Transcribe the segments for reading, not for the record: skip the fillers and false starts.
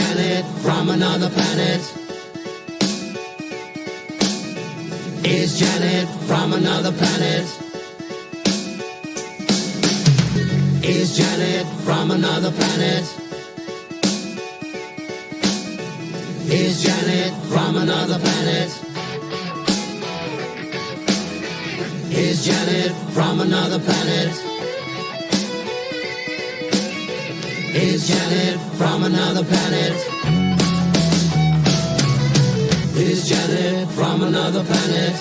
Janet from another planet? Is Janet from another planet? Is Janet from another planet? Is Janet from another planet? Is Janet from another planet? Is Janet from another planet? Is Janet from another planet?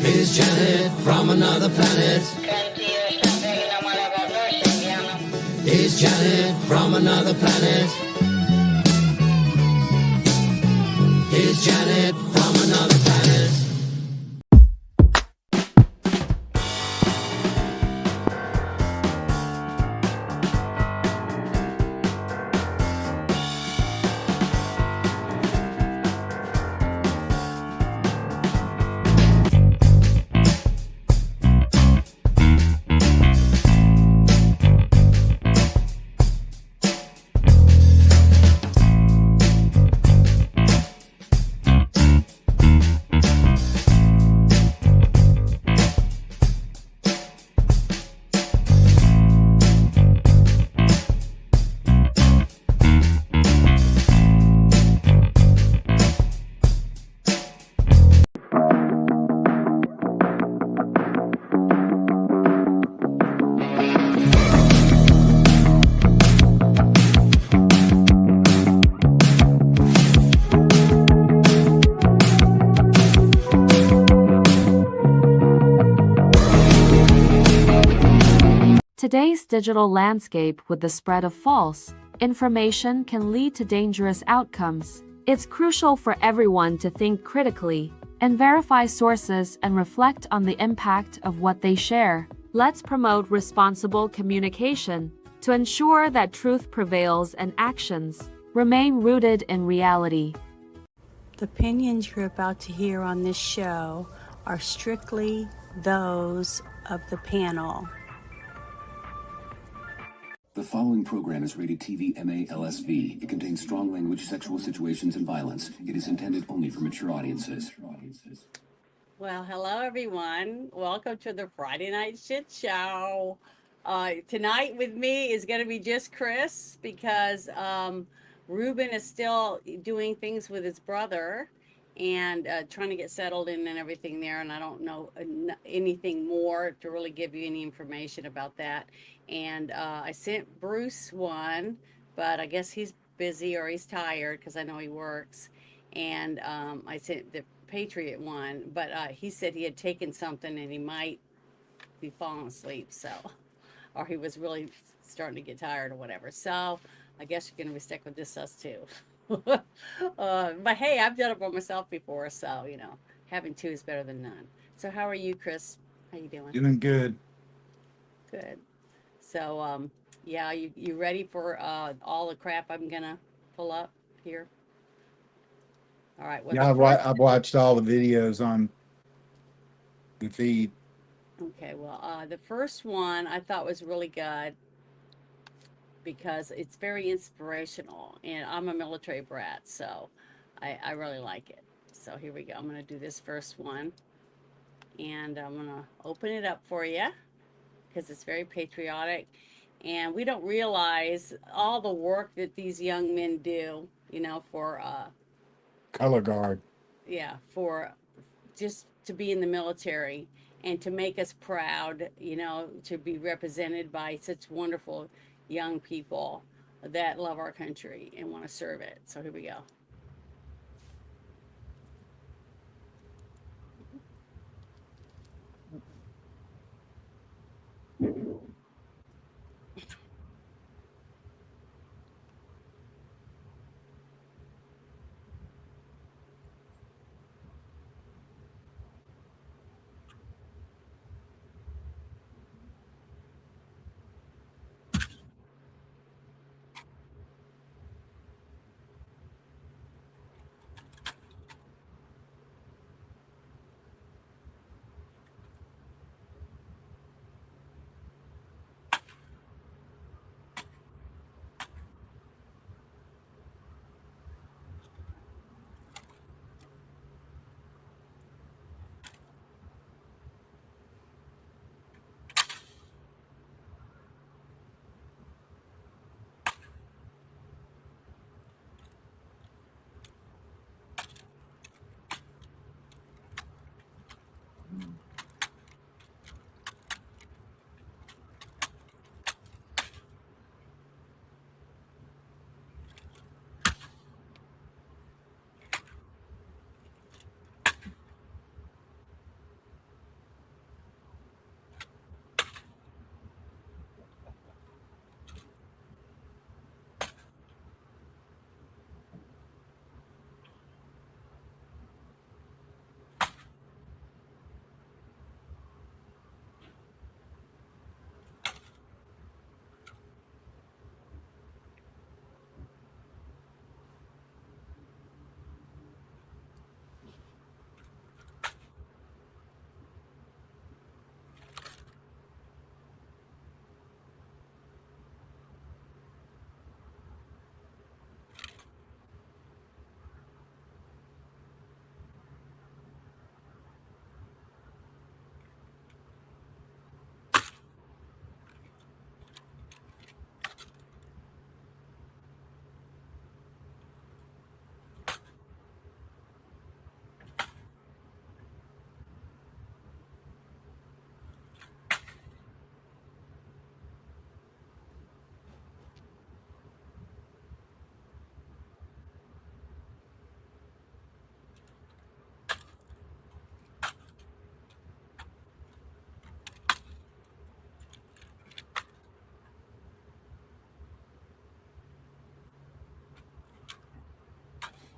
Is Janet from another planet? Is Janet from another planet? Is Janet from another planet? Today's digital landscape with the spread of false information can lead to dangerous outcomes. It's crucial for everyone to think critically and verify sources and reflect on the impact of what they share. Let's promote responsible communication to ensure that truth prevails and actions remain rooted in reality. The opinions you're about to hear on this show are strictly those of the panel. The following program is rated TV MA-LSV. It contains strong language, sexual situations, and violence. It is intended only for mature audiences. Well, hello, everyone. Welcome to the Friday Night Shit Show. Tonight with me is going to be just Chris because Ruben is still doing things with his brother and trying to get settled in and everything there. And I don't know anything more to really give you any information about that. And I sent Bruce one, but I guess he's busy or he's tired because I know he works. And I sent the Patriot one, but he said he had taken something and he might be falling asleep. So, or he was really starting to get tired or whatever. So I guess you're going to be stuck with just us two. But hey, I've done it by myself before. So, you know, having two is better than none. So how are you, Chris? How you doing? Doing good. Good. So, yeah, you ready for all the crap I'm gonna pull up here? All right. Well, Yeah, I've watched all the videos on the feed. Okay. Well, the first one I thought was really good because it's very inspirational, and I'm a military brat, so I really like it. So here we go. I'm gonna do this first one, and I'm gonna open it up for you, because it's very patriotic, and we don't realize all the work that these young men do, you know, for Color guard. yeah, for just to be in the military and to make us proud, you know, to be represented by such wonderful young people that love our country and want to serve it. So here we go.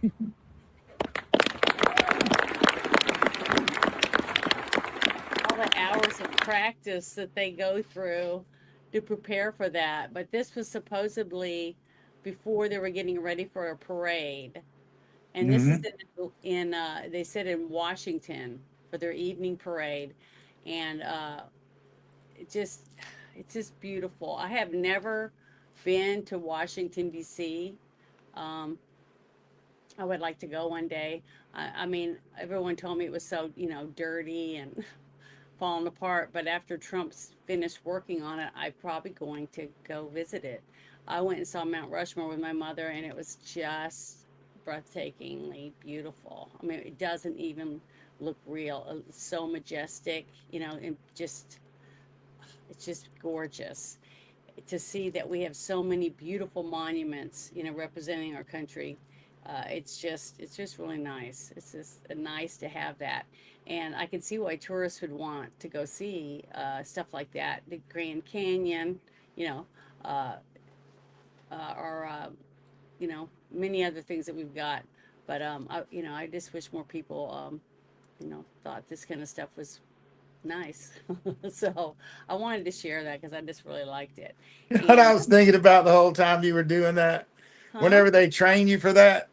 All the hours of practice that they go through to prepare for that. But this was supposedly before they were getting ready for a parade. And this is they said in Washington for their evening parade. And it just, it's just beautiful. I have never been to Washington, D.C. I would like to go one day. I mean, everyone told me it was so, dirty and falling apart. But after Trump's finished working on it, I'm probably going to go visit it. I went and saw Mount Rushmore with my mother, and it was just breathtakingly beautiful. I mean, it doesn't even look real. It's so majestic, and it's just gorgeous to see that we have so many beautiful monuments, representing our country. It's just really nice. It's just nice to have that. And I can see why tourists would want to go see stuff like that. The Grand Canyon, or many other things that we've got. But I just wish more people, thought this kind of stuff was nice. So I wanted to share that because I just really liked it. What I And, was thinking about the whole time you were doing that, huh? whenever they train you for that,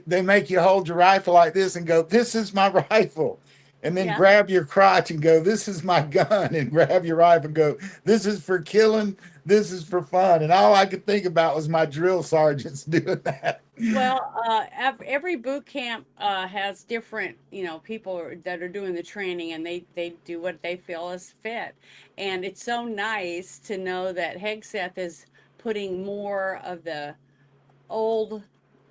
they make you hold your rifle like this and go, "This is my rifle," and then Yeah. grab your crotch and go, "This is my gun," and grab your rifle and go, "This is for killing. This is for fun." And all I could think about was my drill sergeants doing that. Well, every boot camp has different, people that are doing the training, and they do what they feel is fit. And it's so nice to know that Hegseth is putting more of the old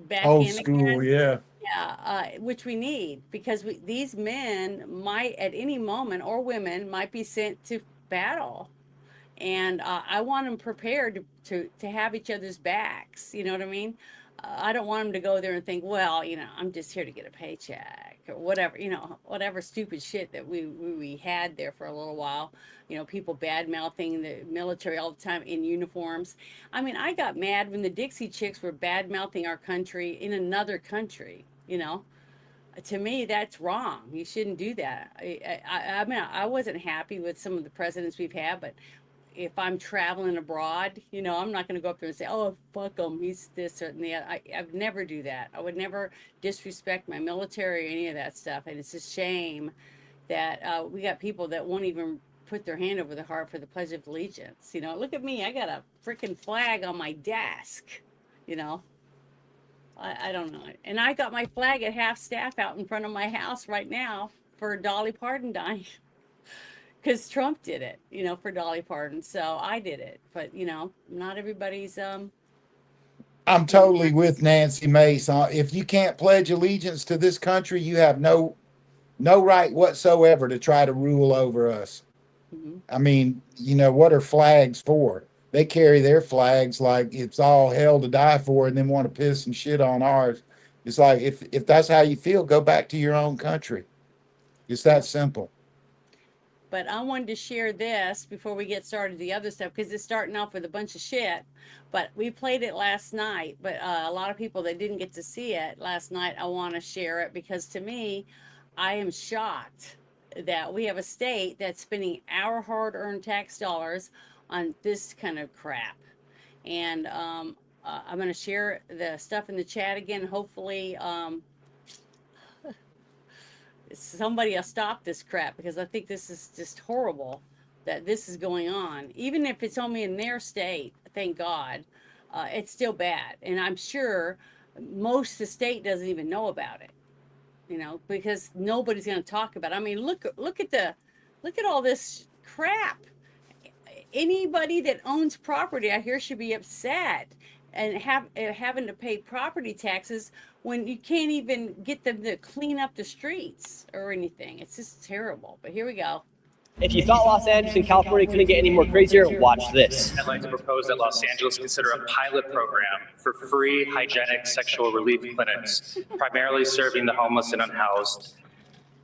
back Old in school, again. yeah. Yeah, which we need because these men might at any moment, or women might be sent to battle, and I want them prepared to have each other's backs. You know what I mean? I don't want them to go there and think, well, I'm just here to get a paycheck or whatever, whatever stupid shit that we had there for a little while. People bad mouthing the military all the time in uniforms. I mean, I got mad when the Dixie Chicks were bad mouthing our country in another country. To me, that's wrong. You shouldn't do that. I mean, I wasn't happy with some of the presidents we've had, but if I'm traveling abroad, I'm not going to go up there and say, "Oh, fuck him, he's this or the other." I'd never do that. I would never disrespect my military or any of that stuff. And it's a shame that we got people that won't even put their hand over the heart for the Pledge of Allegiance. Look at me. I got a freaking flag on my desk. I don't know. And I got my flag at half staff out in front of my house right now for Dolly Parton dying. Because Trump did it, for Dolly Parton. So I did it. But, not everybody's I'm you know, totally with Nancy Mace. If you can't pledge allegiance to this country, you have no right whatsoever to try to rule over us. mhm. I mean, what are flags for? They carry their flags like it's all hell to die for, and then want to piss and shit on ours. It's like if that's how you feel, go back to your own country. It's that simple. But I wanted to share this before we get started the other stuff because it's starting off with a bunch of shit. But we played it last night. But a lot of people that didn't get to see it last night, I want to share it because to me, I am shocked that we have a state that's spending our hard-earned tax dollars on this kind of crap. And I'm going to share the stuff in the chat again. Hopefully, somebody will stop this crap because I think this is just horrible that this is going on. Even if it's only in their state, thank God, it's still bad. And I'm sure most of the state doesn't even know about it, because nobody's going to talk about it. I mean, look at all this crap. Anybody that owns property out here should be upset and having to pay property taxes when you can't even get them to clean up the streets or anything. It's just terrible. But here we go. If you thought Los Angeles and California couldn't get any more crazier, watch this. I'd like to propose that Los Angeles consider a pilot program for free hygienic sexual relief clinics, primarily serving the homeless and unhoused.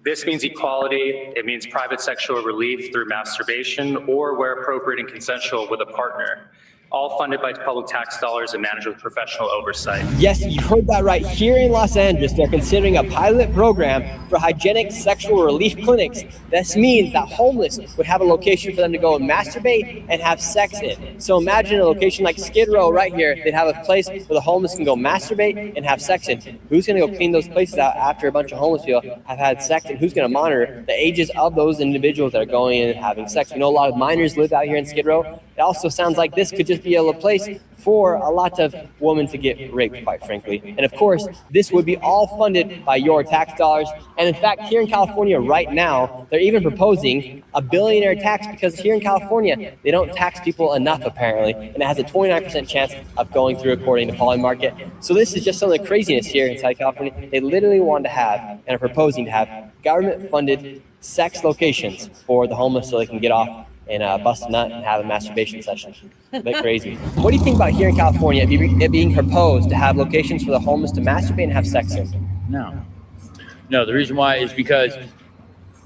This means equality. It means private sexual relief through masturbation or, where appropriate and consensual, with a partner. all funded by public tax dollars and managed with professional oversight. Yes, you heard that right. Here in Los Angeles, they're considering a pilot program for hygienic sexual relief clinics. This means that homeless would have a location for them to go and masturbate and have sex in. So imagine a location like Skid Row right here. They'd have a place where the homeless can go masturbate and have sex in. Who's going to go clean those places out after a bunch of homeless people have had sex? And who's going to monitor the ages of those individuals that are going in and having sex? We know a lot of minors live out here in Skid Row. It also sounds like this could just be a place for a lot of women to get raped, quite frankly. And of course, this would be all funded by your tax dollars. And in fact, here in California right now, they're even proposing a billionaire tax because here in California, they don't tax people enough apparently. And it has a 29% chance of going through according to Poly Market. So this is just some of the craziness here in Southern California. They literally want to have and are proposing to have government-funded sex locations for the homeless so they can get off and bust a nut and have a masturbation session. A bit crazy. What do you think about here in California, it being proposed to have locations for the homeless to masturbate and have sex in? No, the reason why is because,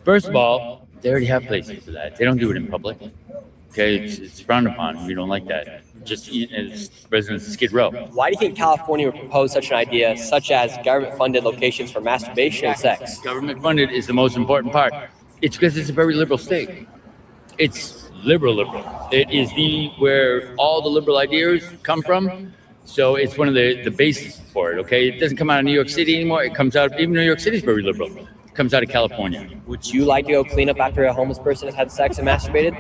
first of all, they already have places for that. They don't do it in public. Okay, it's frowned upon. We don't like that. Just as residents of Skid Row. Why do you think California would propose such an idea, such as government-funded locations for masturbation and sex? Government-funded is the most important part. It's because it's a very liberal state. It's liberal. It is where all the liberal ideas come from. So it's one of the bases for it, okay? It doesn't come out of New York City anymore. It comes out, even New York City is very liberal. It comes out of California. Would you like to go clean up after a homeless person has had sex and masturbated?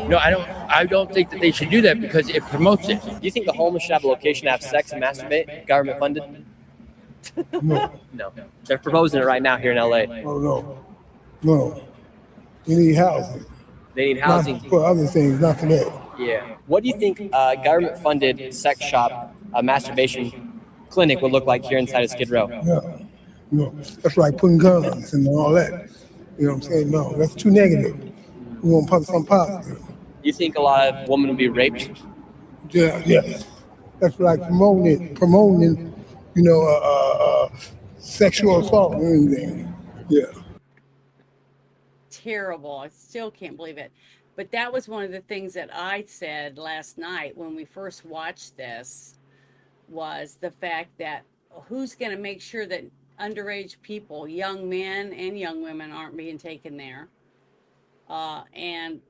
No, I don't think that they should do that because it promotes it. Do you think the homeless should have a location to have sex and masturbate, government funded? No. They're proposing it right now here in LA. Oh, no. You need housing. They need housing. Not for other things, not for that. Yeah. What do you think a government-funded sex shop, a masturbation clinic would look like here inside of Skid Row? Yeah. No, that's like putting guns and all that. You know what I'm saying? No, that's too negative. We want to put some positive. You think a lot of women would be raped? Yeah. That's like promoting, sexual assault or anything. Yeah. Terrible. I still can't believe it. But that was one of the things that I said last night when we first watched this, was the fact that who's going to make sure that underage people, young men and young women, aren't being taken there. And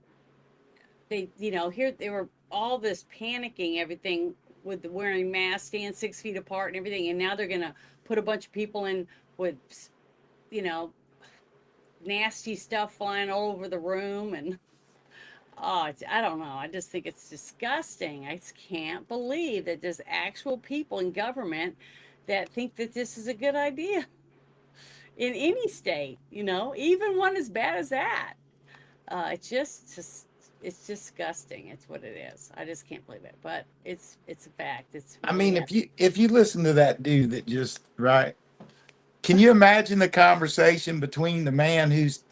they, here they were all this panicking, everything with the wearing masks, staying 6 feet apart and everything. And now they're going to put a bunch of people in with, nasty stuff flying all over the room. And I don't know. I just think it's disgusting. I just can't believe that there's actual people in government that think that this is a good idea in any state, even one as bad as that. It's it's disgusting. It's what it is. I just can't believe it, but it's a fact. If you listen to that dude that just, right. Can you imagine the conversation between the man who's,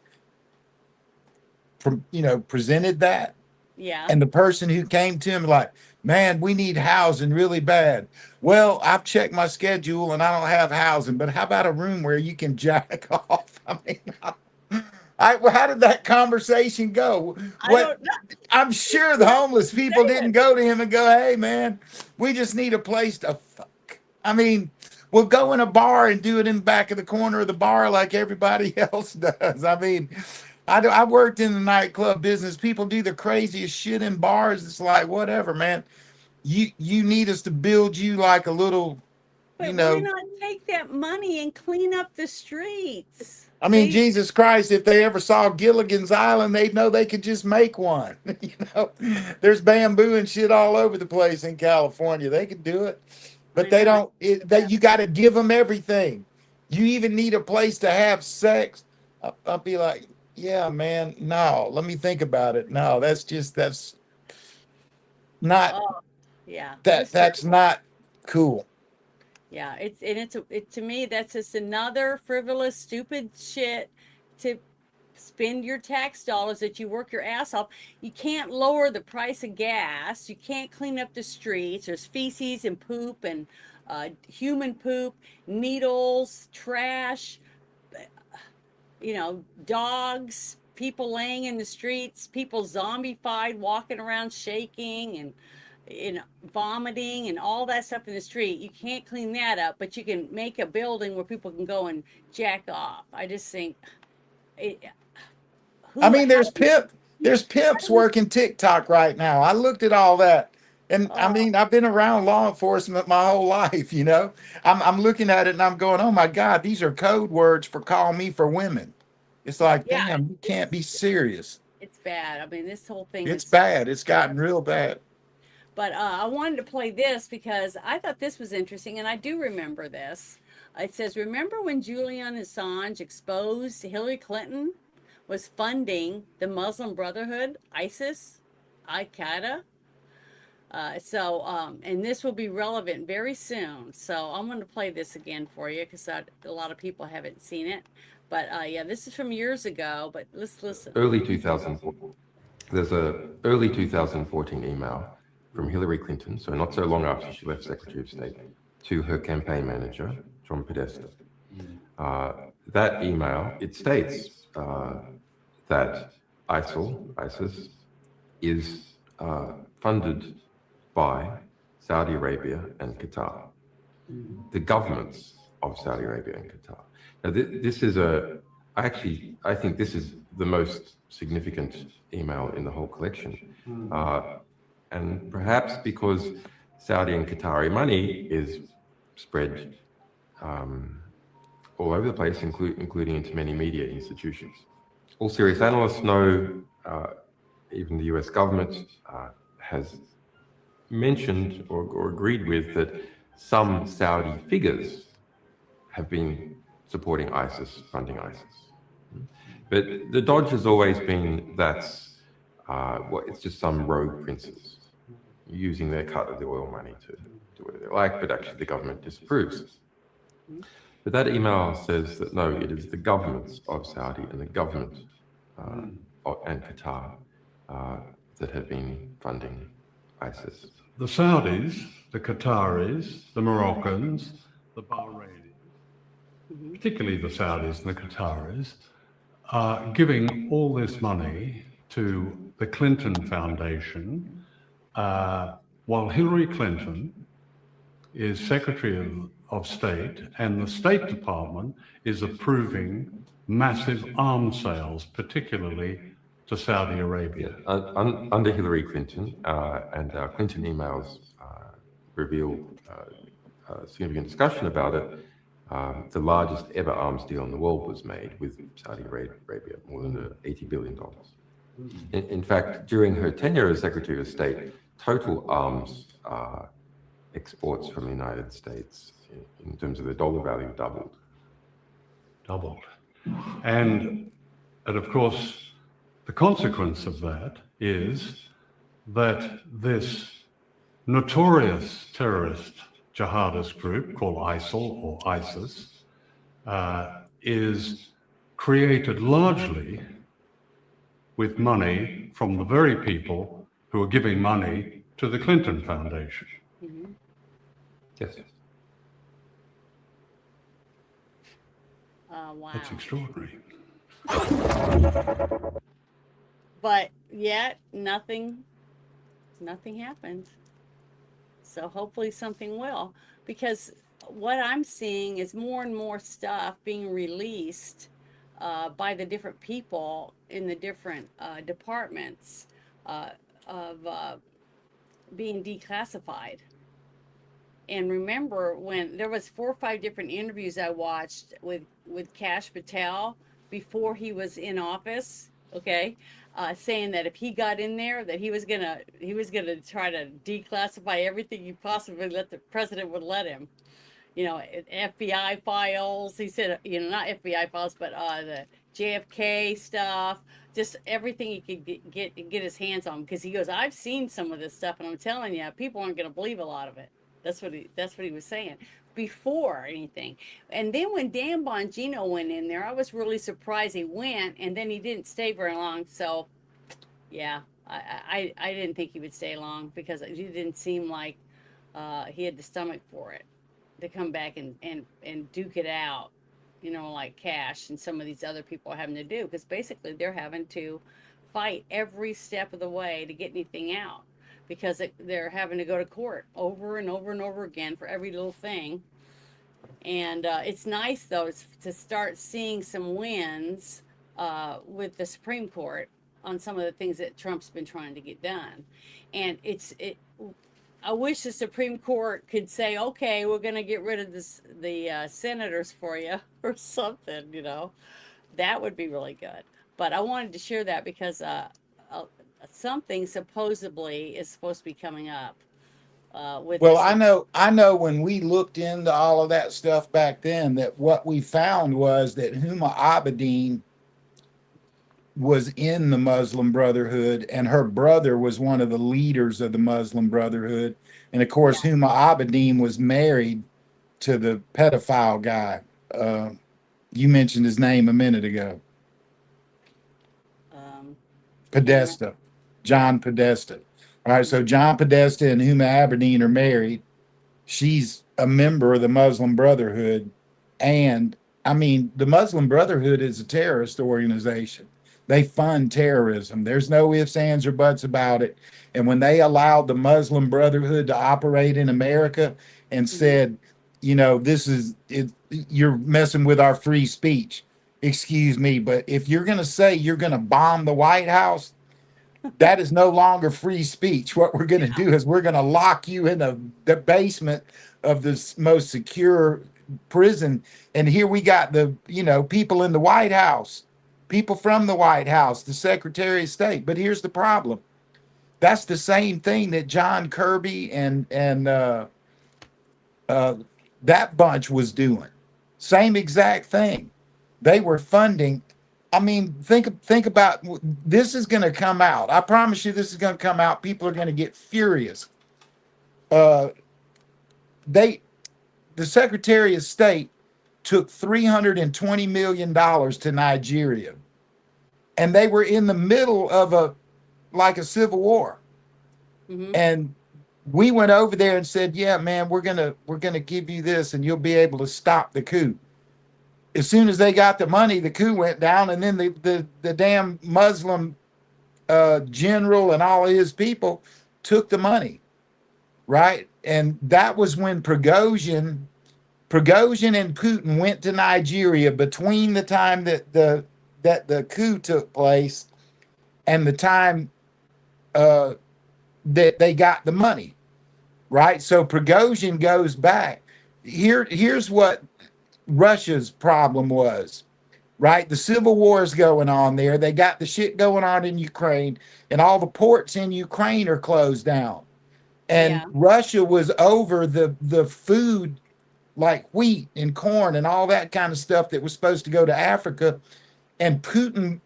presented that? Yeah. And the person who came to him like, man, we need housing really bad. Well, I've checked my schedule and I don't have housing, but how about a room where you can jack off? I mean, how did that conversation go? I'm sure the homeless people didn't go to him and go, hey, man, we just need a place to fuck. I mean, we'll go in a bar and do it in the back of the corner of the bar like everybody else does. I mean, I worked in the nightclub business. People do the craziest shit in bars. It's like, whatever, man. You need us to build you like a little, Why not take that money and clean up the streets? I mean, Jesus Christ, if they ever saw Gilligan's Island, they'd know they could just make one. There's bamboo and shit all over the place in California. They could do it, but they don't. You got to give them everything. You even need a place to have sex. I'll be like, yeah, man, no, let me think about it. No, that's not. Yeah. That's not cool. Yeah, to me, that's just another frivolous, stupid shit to spend your tax dollars that you work your ass off. You can't lower the price of gas. You can't clean up the streets. There's feces and poop and human poop, needles, trash, dogs, people laying in the streets, people zombified, walking around shaking, and vomiting and all that stuff in the street. You can't clean that up, but you can make a building where people can go and jack off. I just think, it, I who, mean, how, there's pimps working TikTok right now. I looked at all that. And I oh, mean, I've been around law enforcement my whole life, you know. I'm looking at it and I'm going, oh my God, these are code words for call me for women. It's like, yeah, damn, you can't be serious. it's bad. I mean, this whole thing It's is, bad. It's gotten real bad. but I wanted to play this because I thought this was interesting, and I do remember this. It says, remember when Julian Assange exposed Hillary Clinton was funding the Muslim Brotherhood, ISIS, Al Qaeda? And this will be relevant very soon. So I'm going to play this again for you because a lot of people haven't seen it. But yeah, this is from years ago, but let's listen. Early 2004. There's a early 2014 email from Hillary Clinton, so not so long after she left Secretary of State, to her campaign manager, John Podesta. That email, it states that ISIS, is funded by Saudi Arabia and Qatar, the governments of Saudi Arabia and Qatar. Now, this is I think this is the most significant email in the whole collection. And perhaps because Saudi and Qatari money is spread all over the place, including into many media institutions. All serious analysts know, even the US government has mentioned or agreed with that some Saudi figures have been supporting ISIS, funding ISIS. But the dodge has always been that's it's just some rogue princes using their cut of the oil money to do whatever they like, but actually the government disapproves. But that email says that no, it is the governments of Saudi and the government and Qatar that have been funding ISIS. The Saudis, the Qataris, the Moroccans, the Bahrainis, particularly the Saudis and the Qataris, are giving all this money to the Clinton Foundation, while Hillary Clinton is Secretary of State and the State Department is approving massive arms sales, particularly to Saudi Arabia. Under Hillary Clinton, and our Clinton emails reveal significant discussion about it, the largest ever arms deal in the world was made with Saudi Arabia, more than $80 billion. In fact, during her tenure as Secretary of State, total arms exports from the United States, in terms of the dollar value, doubled. And of course, the consequence of that is that this notorious terrorist jihadist group called ISIL or ISIS is created largely with money from the very people who are giving money to the Clinton Foundation. Yes. Wow. That's extraordinary. But yet nothing happened. So hopefully something will, because what I'm seeing is more and more stuff being released by the different people in the different departments of being declassified. And remember when there was 4 or 5 different interviews I watched with Kash Patel before he was in office, okay, saying that if he got in there, that he was gonna try to declassify everything he possibly let the president would let him. You know, FBI files. He said, you know, not FBI files, but the JFK stuff, just everything he could get his hands on. Because he goes, I've seen some of this stuff, and I'm telling you, people aren't going to believe a lot of it. That's what he was saying before anything. And then when Dan Bongino went in there, I was really surprised he went, and then he didn't stay very long. So, yeah, I didn't think he would stay long because it didn't seem like he had the stomach for it, to come back and duke it out, you know, like Kash and some of these other people are having to do, because basically they're having to fight every step of the way to get anything out. because they're having to go to court over and over and over again for every little thing. And it's nice though to start seeing some wins with the Supreme Court on some of the things that Trump's been trying to get done. And I wish the Supreme Court could say, okay, we're going to get rid of the senators for you or something, you know. That would be really good. But I wanted to share that because something supposedly is supposed to be coming up with Well, this. I know when we looked into all of that stuff back then, that what we found was that Huma Abedin was in the Muslim Brotherhood, and her brother was one of the leaders of the Muslim Brotherhood. And of course, Yeah. Huma Abedin was married to the pedophile guy. You mentioned his name a minute ago. Podesta, John Podesta. All right, so John Podesta and Huma Aberdeen are married. She's a member of the Muslim Brotherhood. And I mean, the Muslim Brotherhood is a terrorist organization. They fund terrorism. There's no ifs, ands, or buts about it. And when they allowed the Muslim Brotherhood to operate in America and said, you know, this is it, you're messing with our free speech. Excuse me, but if you're going to say you're going to bomb the White House, that is no longer free speech. What we're going to do is we're going to lock you in the basement of this most secure prison. And here we got the, you know, people in the White House, people from the White House, the Secretary of State. But here's the problem. That's the same thing that John Kirby and that bunch was doing. Same exact thing. They were funding. I mean, think about this is going to come out. I promise you, this is going to come out. People are going to get furious. The Secretary of State took $320 million to Nigeria, and they were in the middle of a civil war. And we went over there and said, "Yeah, man, we're gonna give you this, and you'll be able to stop the coup." As soon as they got the money, the coup went down, and then the damn Muslim general and all of his people took the money, right? And that was when Prigozhin and Putin went to Nigeria between the time that the coup took place and the time that they got the money, right? So Prigozhin goes back. Here's what Russia's problem was, right? The civil war is going on there. They got the shit going on in Ukraine, and all the ports in Ukraine are closed down. And Russia was over the food like wheat and corn and all that kind of stuff that was supposed to go to Africa. And Putin,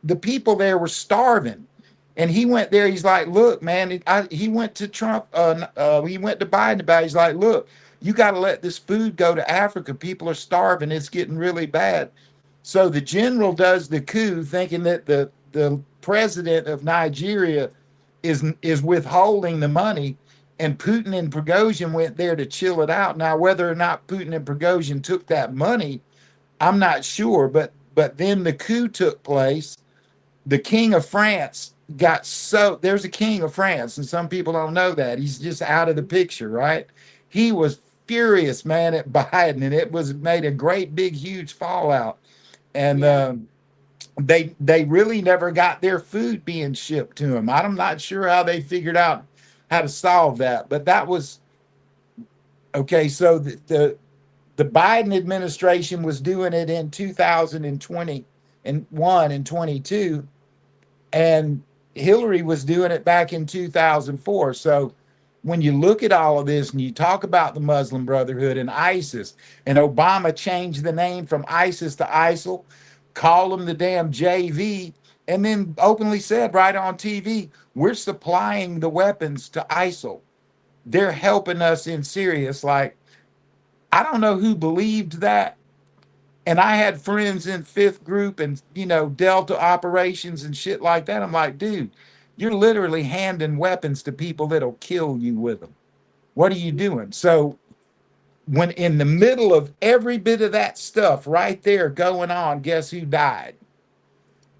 the people there were starving. And he went there. He's like, look, man, he went to Trump. He went to Biden about it. He's like, look, you got to let this food go to Africa. People are starving. It's getting really bad. So the general does the coup thinking that the president of Nigeria is withholding the money. And Putin and Prigozhin went there to chill it out. Now, whether or not Putin and Prigozhin took that money, I'm not sure. But then the coup took place. The king of France there's a king of France, and some people don't know that. He's just out of the picture, right? He was furious, man, at Biden, and it was made a great big huge fallout. And they really never got their food being shipped to them. I'm not sure how they figured out how to solve that, but that was okay. So the Biden administration was doing it in 2021 and 22, and Hillary was doing it back in 2004. So when you look at all of this and you talk about the Muslim Brotherhood and ISIS, and Obama changed the name from ISIS to ISIL, called them the damn JV, and then openly said right on TV, we're supplying the weapons to ISIL. They're helping us in Syria. It's like, I don't know who believed that. And I had friends in fifth group and, you know, Delta operations and shit like that. I'm like, dude, you're literally handing weapons to people that'll kill you with them. What are you doing? So when in the middle of every bit of that stuff right there going on, guess who died?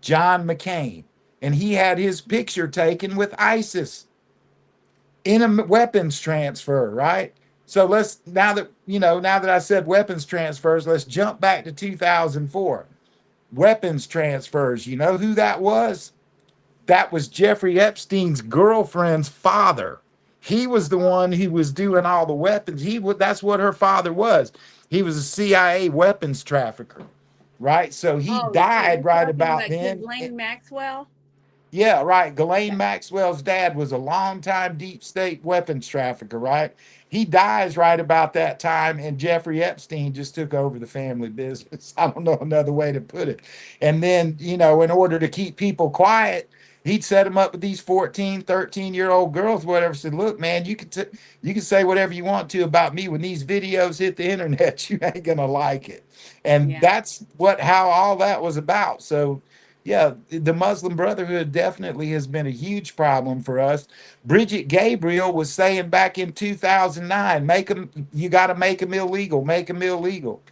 John McCain. And he had his picture taken with ISIS. in a weapons transfer, right? So now that I said weapons transfers, let's jump back to 2004. Weapons transfers. You know who that was? That was Jeffrey Epstein's girlfriend's father. He was the one who was doing all the weapons. That's what her father was. He was a CIA weapons trafficker, right? So he Oh, died you're right talking about about then. Ghislaine Maxwell? Yeah, right. Ghislaine Yeah. Maxwell's dad was a longtime deep state weapons trafficker, right? He dies right about that time, and Jeffrey Epstein just took over the family business. I don't know another way to put it. And then, in order to keep people quiet, he'd set them up with these 14, 13-year-old girls, whatever, said, look, man, you can say whatever you want to about me. When these videos hit the internet, you ain't gonna like it. And Yeah. that's how all that was about. So yeah, the Muslim Brotherhood definitely has been a huge problem for us. Bridget Gabriel was saying back in 2009, you got to make them illegal, make them illegal.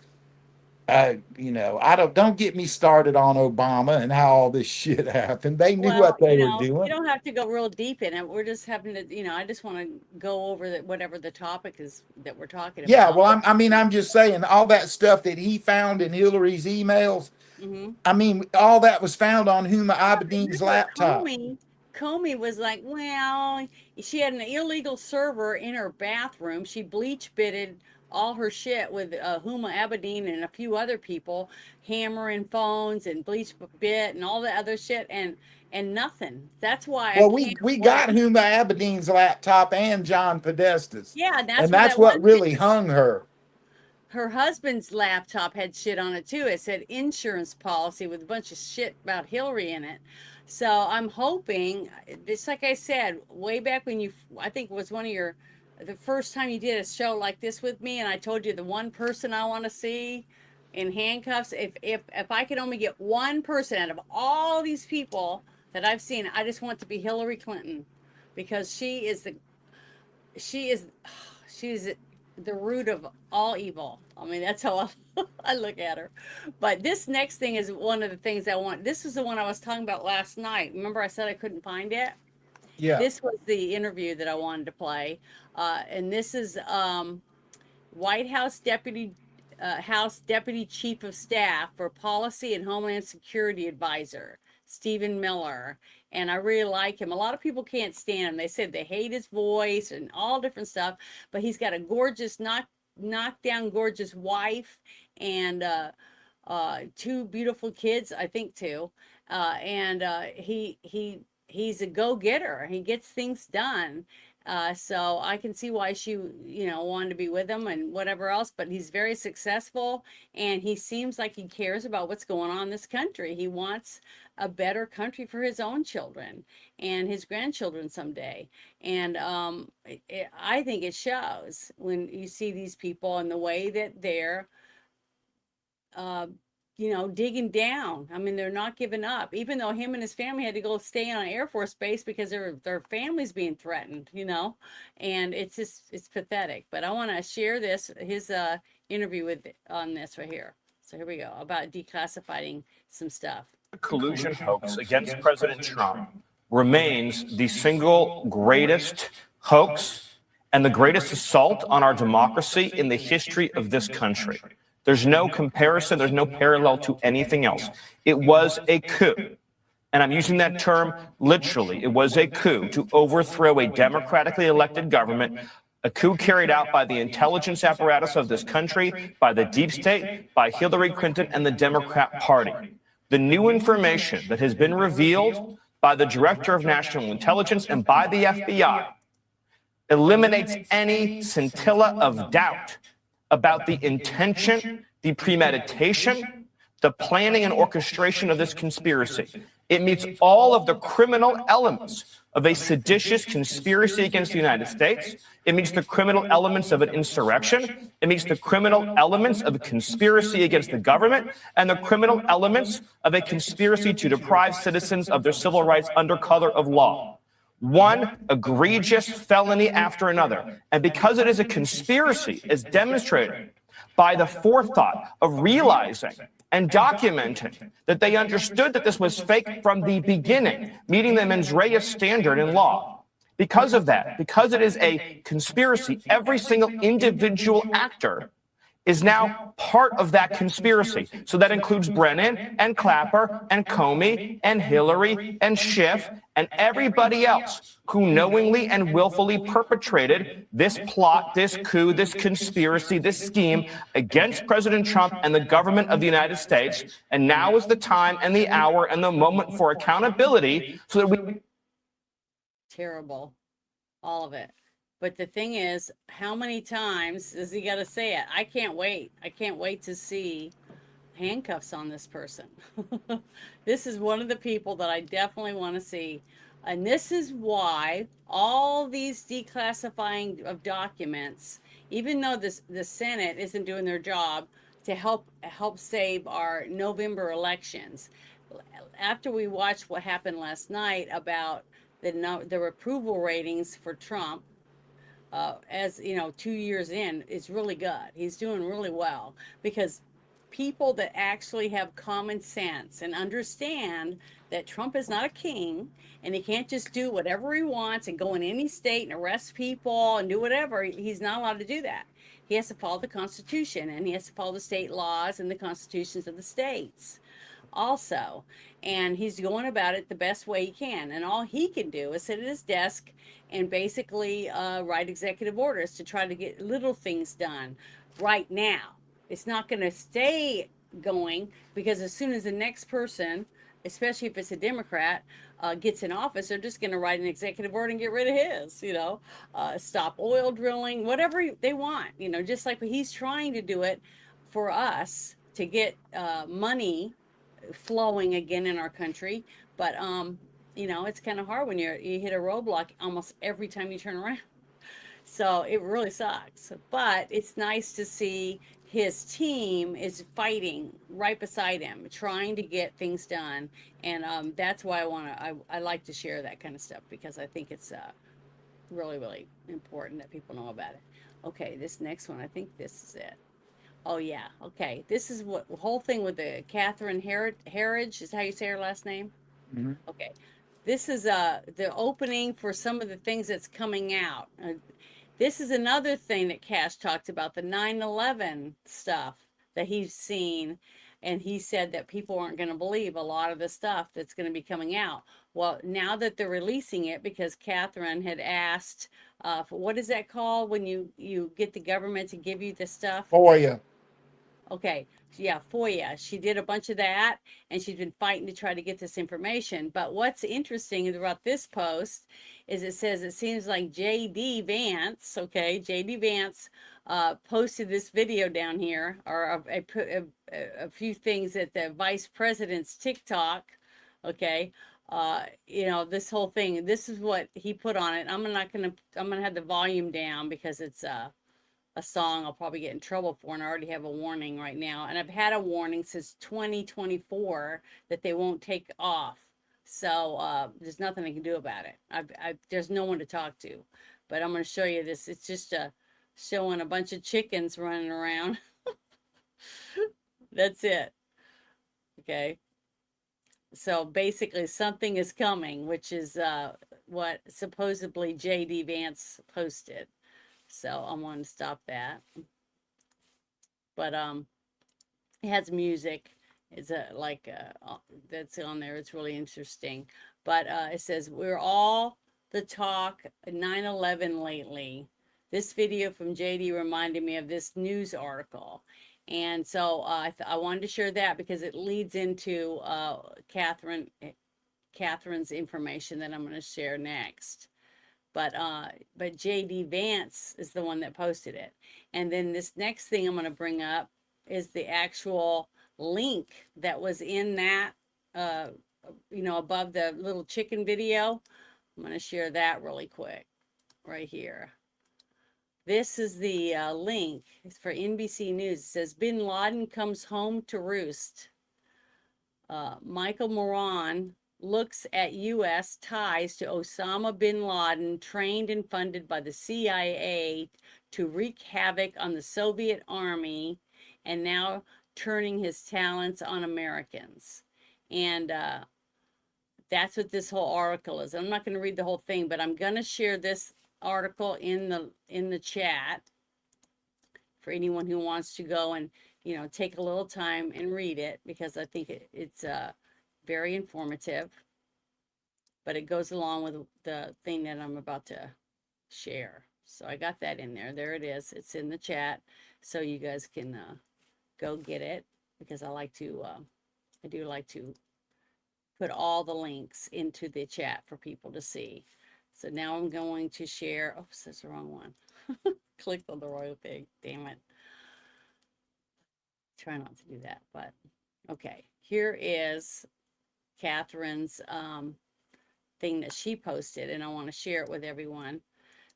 Don't get me started on Obama and how all this shit happened. They knew Well, what they were you doing. don't have to go real deep in it. We're just having to, I just want to go over whatever the topic is that we're talking Yeah, about. well, I'm just saying all that stuff that he found in Hillary's emails. Mm-hmm. I mean, all that was found on Huma Yeah, but Abedin's here's what laptop. Comey was like, well, she had an illegal server in her bathroom. She bleach bitted all her shit with Huma Abedin and a few other people, hammering phones and bleach bit and all the other shit, and nothing. That's why I Well, can't we got wait. Huma Abedin's laptop and John Podesta's, Yeah, and and that's that's that one what really picture. hung her. Her husband's laptop had shit on it too. It said insurance policy with a bunch of shit about Hillary in it. So I'm hoping, just like I said, way back when I think it was the first time you did a show like this with me, and I told you the one person I want to see in handcuffs. If I could only get one person out of all these people that I've seen, I just want to be Hillary Clinton, because she's the root of all evil. I mean, that's how I look at her. But this next thing is one of the things I want. This is the one I was talking about last night. Remember I said I couldn't find it? Yeah. This was the interview that I wanted to play. And this is White House Deputy Chief of Staff for Policy and Homeland Security Advisor, Stephen Miller. And I really like him. A lot of people can't stand him. They said they hate his voice and all different stuff, but he's got a gorgeous, knockdown gorgeous wife and two beautiful kids, I think two. And he's a go-getter. He gets things done. So I can see why she, wanted to be with him and whatever else, but he's very successful, and he seems like he cares about what's going on in this country. He wants a better country for his own children and his grandchildren someday. And I think it shows when you see these people and the way that they're, digging down. I mean, they're not giving up, even though him and his family had to go stay on an Air Force base because their family's being threatened, and it's pathetic. But I want to share his interview on this right here. So here we go, about declassifying some stuff. Collusion hoax against President Trump remains the single greatest hoax and the greatest assault on our democracy in the history of this country. There's no comparison. There's no parallel to anything else. It was a coup. And I'm using that term literally. It was a coup to overthrow a democratically elected government, a coup carried out by the intelligence apparatus of this country, by the deep state, by Hillary Clinton and the Democrat Party. The new information that has been revealed by the Director of National Intelligence and by the FBI eliminates any scintilla of doubt about the intention, the premeditation, the planning and orchestration of this conspiracy. It meets all of the criminal elements of a seditious conspiracy against the United States. It meets the criminal elements of an insurrection. It meets the criminal elements of a conspiracy against the government and the criminal elements of a conspiracy to deprive citizens of their civil rights under color of law. One egregious felony after another. And because it is a conspiracy, as demonstrated by the forethought of realizing and documenting that they understood that this was fake from the beginning, meeting the mens rea standard in law. Because of that, because it is a conspiracy, every single individual actor is now part of that conspiracy. So that includes Brennan and Clapper and Comey and Hillary and Schiff and everybody else who knowingly and willfully perpetrated this plot, this coup, this conspiracy, this scheme against President Trump and the government of the United States. And now is the time and the hour and the moment for accountability so that we... Terrible. All of it. But the thing is, how many times is he got to say it? I can't wait. I can't wait to see handcuffs on this person. This is one of the people that I definitely want to see. And this is why all these declassifying of documents, even though the Senate isn't doing their job to help save our November elections. After we watched what happened last night about the approval ratings for Trump, as you know, 2 years in, it's really good. He's doing really well because people that actually have common sense and understand that Trump is not a king and he can't just do whatever he wants and go in any state and arrest people and do whatever. He's not allowed to do that. He has to follow the Constitution and he has to follow the state laws and the constitutions of the states also. And he's going about it the best way he can. And all he can do is sit at his desk and basically write executive orders to try to get little things done right now. It's not going to stay going because as soon as the next person, especially if it's a Democrat, gets in office, they're just going to write an executive order and get rid of his, stop oil drilling, whatever they want, just like he's trying to do it for us to get money flowing again in our country. But it's kind of hard when you hit a roadblock almost every time you turn around. So it really sucks. But it's nice to see his team is fighting right beside him, trying to get things done. And that's why I like to share that kind of stuff, because I think it's really, really important that people know about it. Okay, this next one, I think this is it. Oh yeah, okay. This is what the whole thing with the Catherine Herridge is how you say her last name? Mhm. Okay. This is the opening for some of the things that's coming out. This is another thing that Cash talked about, the 9/11 stuff that he's seen. And he said that people aren't going to believe a lot of the stuff that's going to be coming out. Well, now that they're releasing it, because Catherine had asked, for what is that called when you get the government to give you the stuff? FOIA. Okay, yeah, FOIA. She did a bunch of that, and she's been fighting to try to get this information. But what's interesting about this post is it says it seems like J.D. Vance, J.D. Vance posted this video down here, or a few things at the vice president's TikTok, this whole thing. This is what he put on it. I'm gonna have the volume down because it's a song I'll probably get in trouble for, and I already have a warning right now. And I've had a warning since 2024 that they won't take off. So there's nothing I can do about it. There's no one to talk to. But I'm going to show you this. It's just showing a bunch of chickens running around. That's it. Okay. So basically something is coming, which is what supposedly J.D. Vance posted. So I'm going to stop that. But it has music. It's that's on there. It's really interesting. But it says, we're all the talk 9/11 lately. This video from JD reminded me of this news article. And so I wanted to share that because it leads into Catherine's information that I'm going to share next. But J.D. Vance is the one that posted it. And then this next thing I'm going to bring up is the actual link that was in that, above the little chicken video. I'm going to share that really quick right here. This is the link. It's for NBC News. It says, Bin Laden comes home to roost. Michael Moran looks at U.S. ties to Osama bin Laden, trained and funded by the CIA to wreak havoc on the Soviet army, and now turning his talents on Americans. And that's what this whole article is. I'm not going to read the whole thing, but I'm going to share this article in the chat for anyone who wants to go and, you know, take a little time and read it, because I think it's very informative, but it goes along with the thing that I'm about to share. So I got that in there. There it is. It's in the chat, so you guys can go get it, because I do like to put all the links into the chat for people to see. So now I'm going to share. Oops, that's the wrong one. Clicked on the wrong thing. Damn it. Try not to do that, but okay. Here is Catherine's thing that she posted, and I want to share it with everyone,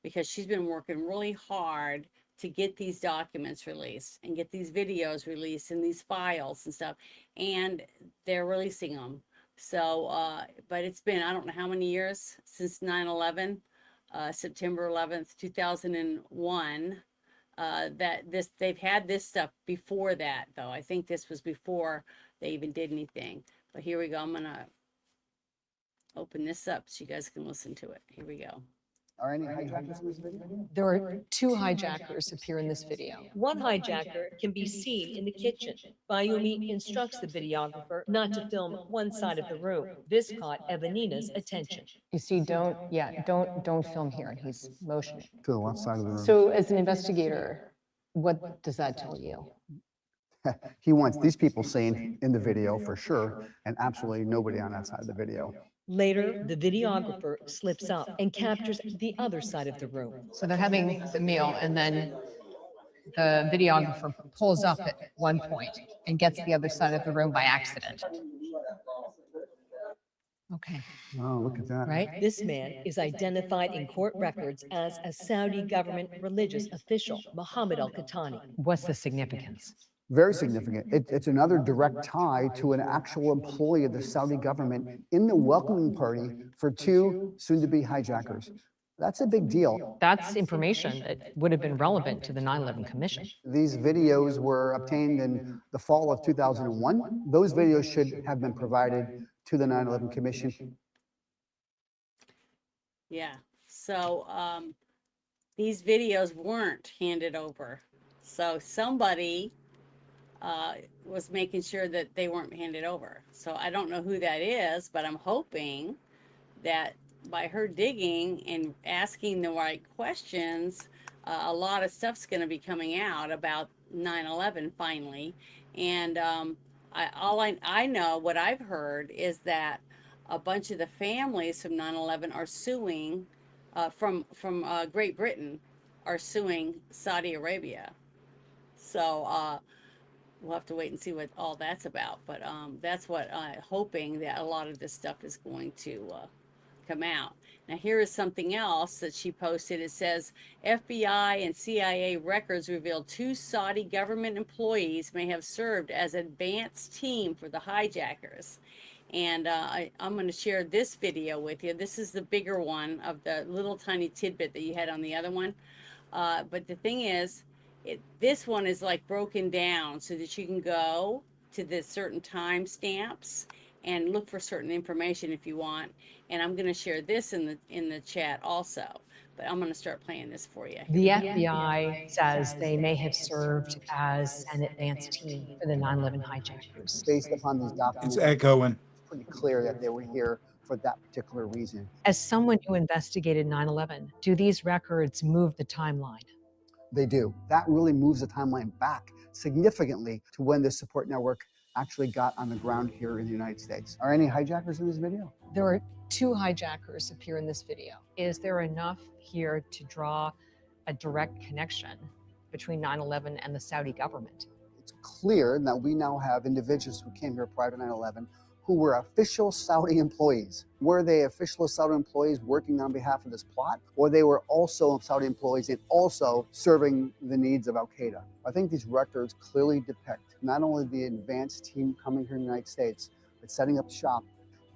because she's been working really hard to get these documents released and get these videos released and these files and stuff, and they're releasing them. So, but it's been, I don't know how many years since 9/11, September 11th, 2001, they've had this stuff before that, though. I think this was before they even did anything. But here we go. I'm gonna open this up so you guys can listen to it. Here we go. Are any hijackers in this video? There are two hijackers appear in this video. One hijacker can be seen in the kitchen. Bayumi instructs the videographer not to film one side of the room. This caught Evanina's attention. You see, don't film here. And he's motioning. To the left side of the room. So as an investigator, what does that tell you? He wants these people seen in the video for sure, and absolutely nobody on that side of the video. Later, the videographer slips up and captures the other side of the room. So they're having the meal, and then the videographer pulls up at one point and gets the other side of the room by accident. Okay. Oh, look at that. Right? This man is identified in court records as a Saudi government religious official, Mohammed al-Qahtani. What's the significance? Very significant. It's another direct tie to an actual employee of the Saudi government in the welcoming party for two soon-to-be hijackers. That's a big deal. That's information that would have been relevant to the 9/11 Commission. These videos were obtained in the fall of 2001. Those videos should have been provided to the 9/11 Commission. Yeah. So these videos weren't handed over. So somebody was making sure that they weren't handed over. So I don't know who that is, but I'm hoping that by her digging and asking the right questions, a lot of stuff's going to be coming out about 9/11 finally. And I know, what I've heard is that a bunch of the families from 9/11 are suing from Great Britain, are suing Saudi Arabia. So we'll have to wait and see what all that's about. But that's what I'm hoping, that a lot of this stuff is going to come out. Now, here is something else that she posted. It says, FBI and CIA records reveal 2 Saudi government employees may have served as advanced team for the hijackers. And I'm going to share this video with you. This is the bigger one of the little tiny tidbit that you had on the other one. But the thing is, this one is like broken down so that you can go to the certain time stamps and look for certain information if you want. And I'm going to share this in the chat also. But I'm going to start playing this for you. The FBI says they may have served as an advanced team for the 9/11 hijackers. Based upon these documents, It's echoing. it's pretty clear that they were here for that particular reason. As someone who investigated 9/11, do these records move the timeline? They do. That really moves the timeline back significantly to when this support network actually got on the ground here in the United States. Are any hijackers in this video? There are 2 hijackers appear in this video. Is there enough here to draw a direct connection between 9/11 and the Saudi government? It's clear that we now have individuals who came here prior to 9/11 who were official Saudi employees. Were they official Saudi employees working on behalf of this plot, or they were also Saudi employees and also serving the needs of Al-Qaeda? I think these records clearly depict not only the advanced team coming here in the United States, but setting up shop,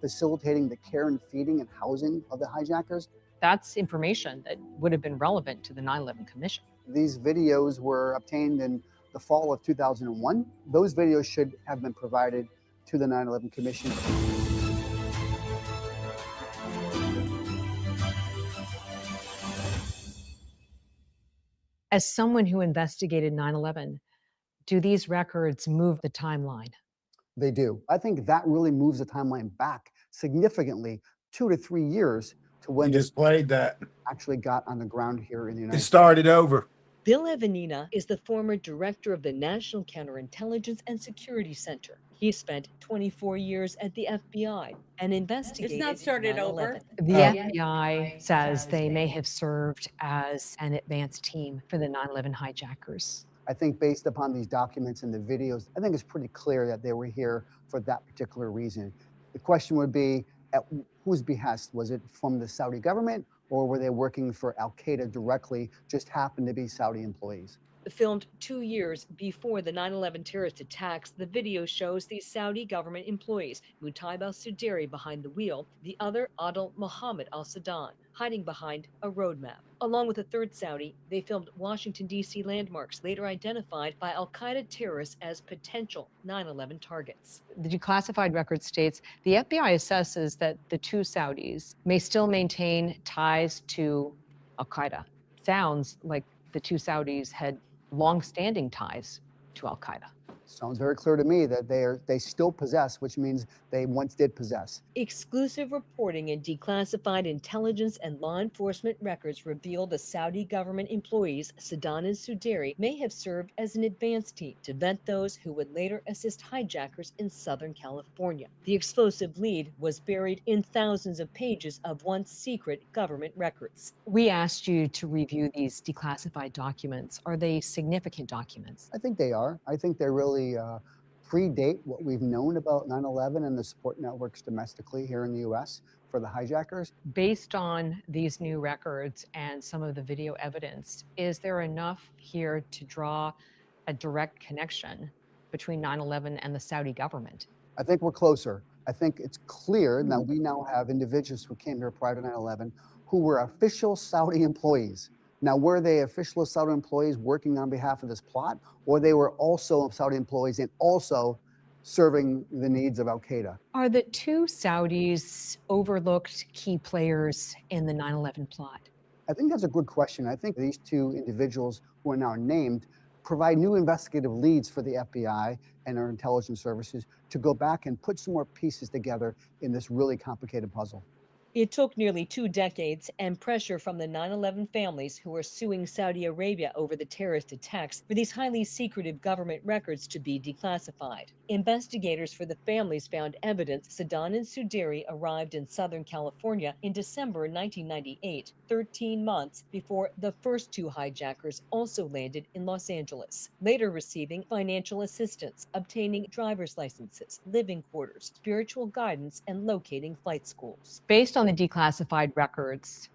facilitating the care and feeding and housing of the hijackers. That's information that would have been relevant to the 9/11 Commission. These videos were obtained in the fall of 2001. Those videos should have been provided to the 9/11 Commission. As someone who investigated 9/11, do these records move the timeline? They do. I think that really moves the timeline back significantly 2 to 3 years to when You this just played that. actually got on the ground here in the It United States. started over. Bill Evanina is the former director of the National Counterintelligence and Security Center. He spent 24 years at the FBI and investigated It's not started 9/11. over. The FBI says they may have served as an advance team for the 9/11 hijackers. I think based upon these documents and the videos, I think it's pretty clear that they were here for that particular reason. The question would be, at whose behest? Was it from the Saudi government, or were they working for Al Qaeda directly, just happened to be Saudi employees? Filmed 2 years before the 9/11 terrorist attacks, the video shows these Saudi government employees, Mutaib al-Suderi behind the wheel, the other Adil Mohammed al-Sadan, hiding behind a roadmap. Along with a third Saudi, they filmed Washington, D.C. landmarks later identified by al-Qaeda terrorists as potential 9/11 targets. The declassified record states the FBI assesses that the two Saudis may still maintain ties to Al Qaeda. Sounds like the two Saudis had long-standing ties to Al Qaeda. Sounds very clear to me that they still possess, which means they once did possess. Exclusive reporting and declassified intelligence and law enforcement records reveal the Saudi government employees, Sadan and Suderi, may have served as an advance team to vet those who would later assist hijackers in Southern California. The explosive lead was buried in thousands of pages of once secret government records. We asked you to review these declassified documents. Are they significant documents? I think they are. I think they really predate what we've known about 9/11 and the support networks domestically here in the U.S. for the hijackers. Based on these new records and some of the video evidence, is there enough here to draw a direct connection between 9/11 and the Saudi government? I think we're closer. I think it's clear that we now have individuals who came here prior to 9/11 who were official Saudi employees. Now, were they official Saudi employees working on behalf of this plot, or they were also Saudi employees and also serving the needs of Al Qaeda? Are the two Saudis overlooked key players in the 9/11 plot? I think that's a good question. I think these two individuals who are now named provide new investigative leads for the FBI and our intelligence services to go back and put some more pieces together in this really complicated puzzle. It took nearly 2 decades and pressure from the 9/11 families who were suing Saudi Arabia over the terrorist attacks for these highly secretive government records to be declassified. Investigators for the families found evidence Sadan and Suderi arrived in Southern California in December 1998, 13 months before the first two hijackers also landed in Los Angeles, later receiving financial assistance, obtaining driver's licenses, living quarters, spiritual guidance, and locating flight schools. Based on the declassified records,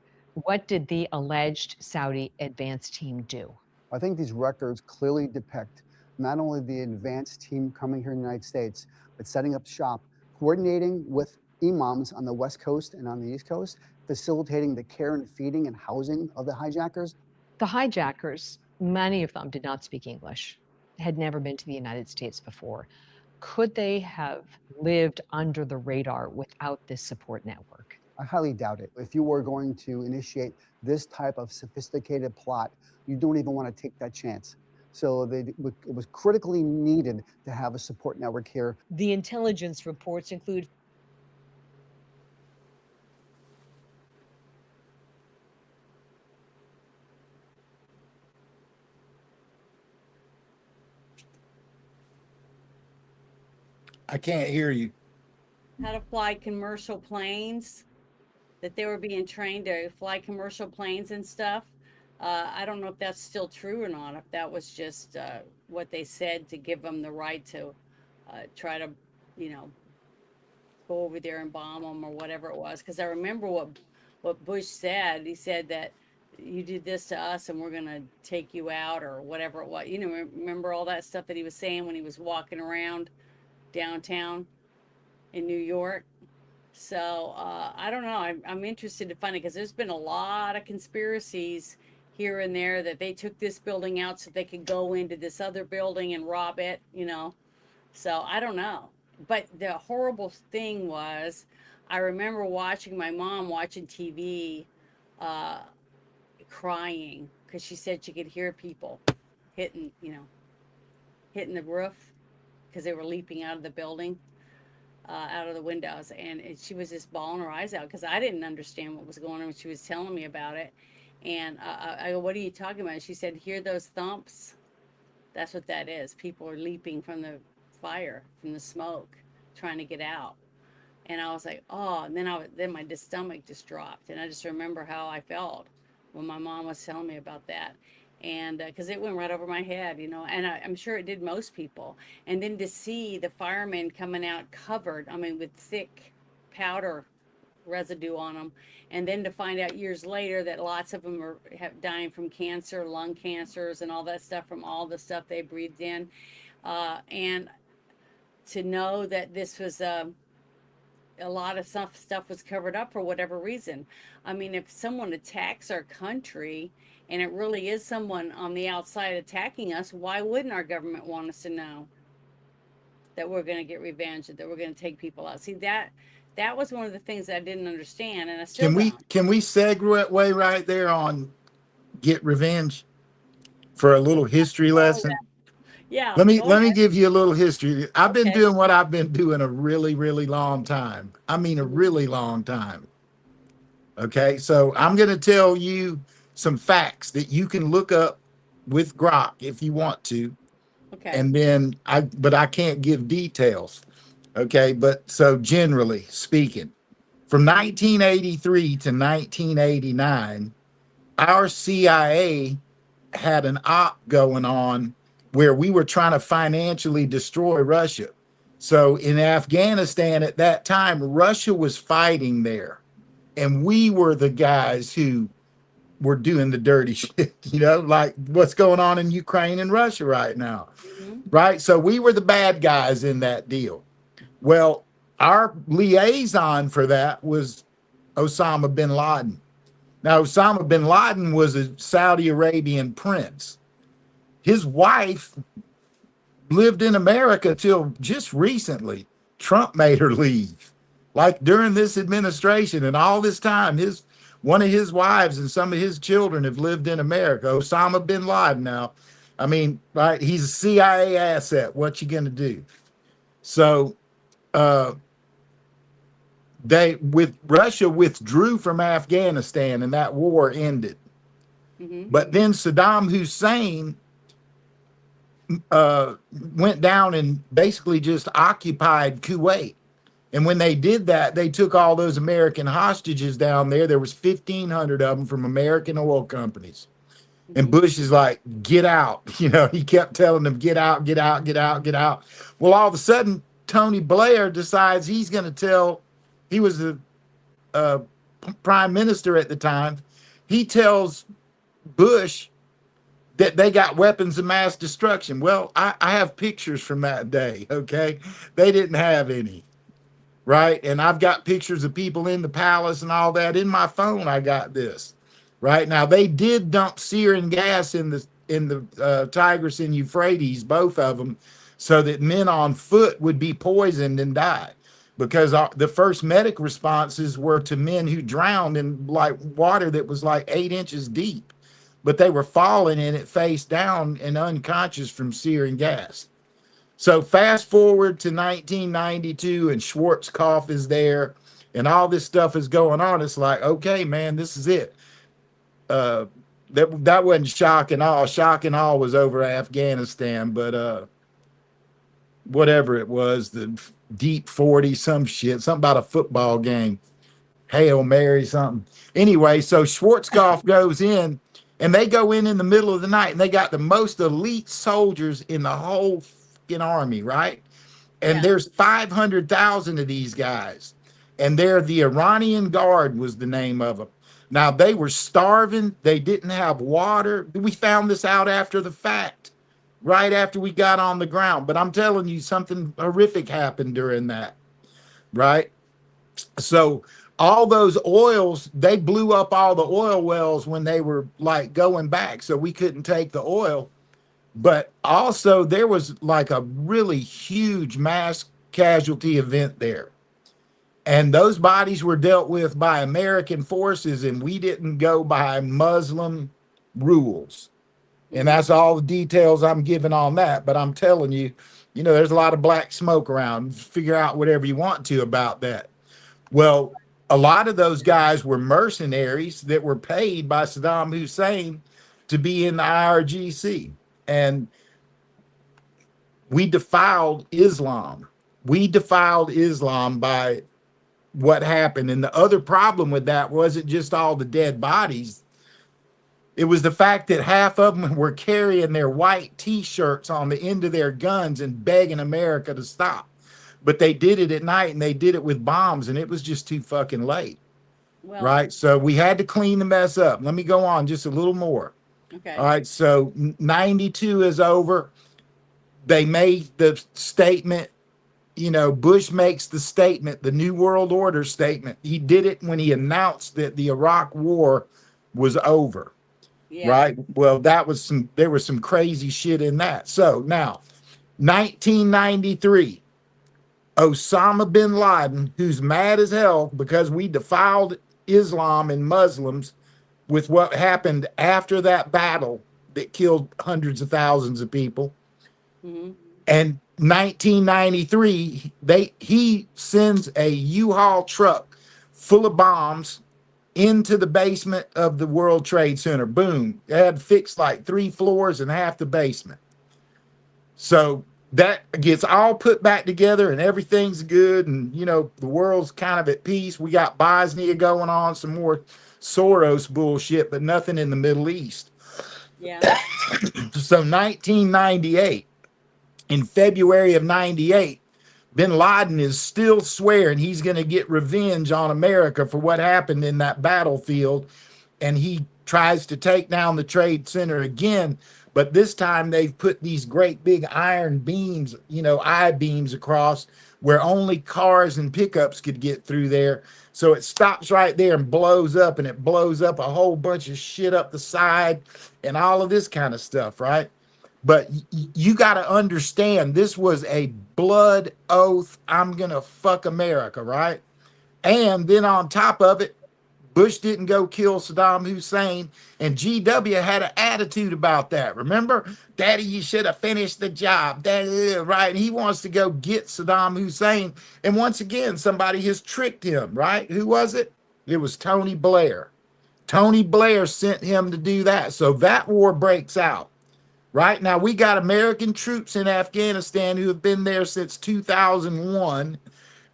what did the alleged Saudi advance team do? I think these records clearly depict not only the advanced team coming here in the United States, but setting up shop, coordinating with imams on the West Coast and on the East Coast, facilitating the care and feeding and housing of the hijackers. The hijackers, many of them did not speak English, had never been to the United States before. Could they have lived under the radar without this support network? I highly doubt it. If you were going to initiate this type of sophisticated plot, you don't even want to take that chance. So it was critically needed to have a support network here. The intelligence reports include I can't hear you. How to fly commercial planes, that they were being trained to fly commercial planes and stuff. I don't know if that's still true or not, if that was just what they said to give them the right to try to, go over there and bomb them or whatever it was. Because I remember what Bush said. He said that you did this to us and we're going to take you out or whatever it was. Remember all that stuff that he was saying when he was walking around downtown in New York? So I don't know. I'm interested to find it because there's been a lot of conspiracies here and there that they took this building out so they could go into this other building and rob it, So I don't know. But the horrible thing was, I remember watching my mom watching TV, crying because she said she could hear people hitting, hitting the roof because they were leaping out of the building, out of the windows. And she was just bawling her eyes out because I didn't understand what was going on when she was telling me about it. And I go, what are you talking about? She said, hear those thumps? That's what that is. People are leaping from the fire, from the smoke, trying to get out. And I was like, oh, and then my stomach just dropped. And I just remember how I felt when my mom was telling me about that. And because it went right over my head, and I'm sure it did most people. And then to see the firemen coming out covered, with thick powder residue on them. And then to find out years later that lots of them are dying from cancer, lung cancers, and all that stuff from all the stuff they breathed in. And to know that this was a lot of stuff was covered up for whatever reason. If someone attacks our country and it really is someone on the outside attacking us, why wouldn't our government want us to know that we're going to get revenge, that we're going to take people out? See, that was one of the things that I didn't understand, and I still Can we segue right there on get revenge for a little history lesson? Yeah. Let me give you a little history. I've been Okay. doing what I've been doing a really, really long time. A really long time. Okay, so I'm going to tell you some facts that you can look up with Grok if you want to. Okay. And then but I can't give details. Okay, but so generally speaking, from 1983 to 1989, our CIA had an op going on where we were trying to financially destroy Russia. So in Afghanistan at that time, Russia was fighting there. And we were the guys who were doing the dirty shit, like what's going on in Ukraine and Russia right now. Right? So we were the bad guys in that deal. Well, our liaison for that was Osama bin Laden. Now, Osama bin Laden was a Saudi Arabian prince. His wife lived in America till just recently. Trump made her leave. Like during this administration and all this time, one of his wives and some of his children have lived in America. Osama bin Laden now. Right, he's a CIA asset. What you gonna do? So Russia withdrew from Afghanistan and that war ended. But then Saddam Hussein went down and basically just occupied Kuwait. And when they did that, they took all those American hostages down there. There was 1,500 of them from American oil companies. And Bush is like, get out. He kept telling them, get out, get out, get out, get out. Well, all of a sudden, Tony Blair decides he's going to he was the prime minister at the time. He tells Bush that they got weapons of mass destruction. Well, I have pictures from that day, okay? They didn't have any, right? And I've got pictures of people in the palace and all that. In my phone, I got this. Right now, they did dump sarin gas in the Tigris and Euphrates, both of them, so that men on foot would be poisoned and die. Because the first medic responses were to men who drowned in like water that was like 8 inches deep, but they were falling in it face down and unconscious from sarin gas. So fast forward to 1992, and Schwarzkopf is there, and all this stuff is going on. It's like, okay, man, this is it. That wasn't shock and awe. Shock and awe was over Afghanistan, but whatever it was, the deep 40, some shit, something about a football game, Hail Mary, something. Anyway, so Schwarzkopf goes in, and they go in the middle of the night, and they got the most elite soldiers in the whole fucking army, right? And there's 500,000 of these guys, and they're the Iranian Guard was the name of them. Now, they were starving. They didn't have water. We found this out after the fact, right after we got on the ground. But I'm telling you, something horrific happened during that, right? So all those oils, they blew up all the oil wells when they were like going back. So we couldn't take the oil. But also there was like a really huge mass casualty event there. And those bodies were dealt with by American forces, and we didn't go by Muslim rules. And that's all the details I'm giving on that. But I'm telling you, there's a lot of black smoke around. Figure out whatever you want to about that. Well, a lot of those guys were mercenaries that were paid by Saddam Hussein to be in the IRGC. And we defiled Islam. We defiled Islam by what happened. And the other problem with that wasn't just all the dead bodies. It was the fact that half of them were carrying their white T-shirts on the end of their guns and begging America to stop. But they did it at night, and they did it with bombs, and it was just too fucking late. Well, right? So we had to clean the mess up. Let me go on just a little more. Okay. All right. So 92 is over. They made the statement. Bush makes the statement, the New World Order statement. He did it when he announced that the Iraq War was over. Yeah. Right. Well, there was some crazy shit in that. So now, 1993, Osama bin Laden, who's mad as hell because we defiled Islam and Muslims with what happened after that battle that killed hundreds of thousands of people. Mm-hmm. And 1993, he sends a U-Haul truck full of bombs into the basement of the World Trade Center. Boom. They had fixed like 3 floors and half the basement. So that gets all put back together and everything's good. And, the world's kind of at peace. We got Bosnia going on, some more Soros bullshit, but nothing in the Middle East. Yeah. So 1998, in February of 98, bin Laden is still swearing he's going to get revenge on America for what happened in that battlefield. And he tries to take down the Trade Center again. But this time they've put these great big iron beams, I-beams across where only cars and pickups could get through there. So it stops right there and blows up, and it blows up a whole bunch of shit up the side and all of this kind of stuff, right? But you got to understand, this was a blood oath. I'm going to fuck America, right? And then on top of it, Bush didn't go kill Saddam Hussein, and GW had an attitude about that. Remember? Daddy, you should have finished the job. Daddy, right? And he wants to go get Saddam Hussein. And once again, somebody has tricked him, right? Who was it? It was Tony Blair. Tony Blair sent him to do that. So that war breaks out. Right now, we got American troops in Afghanistan who have been there since 2001,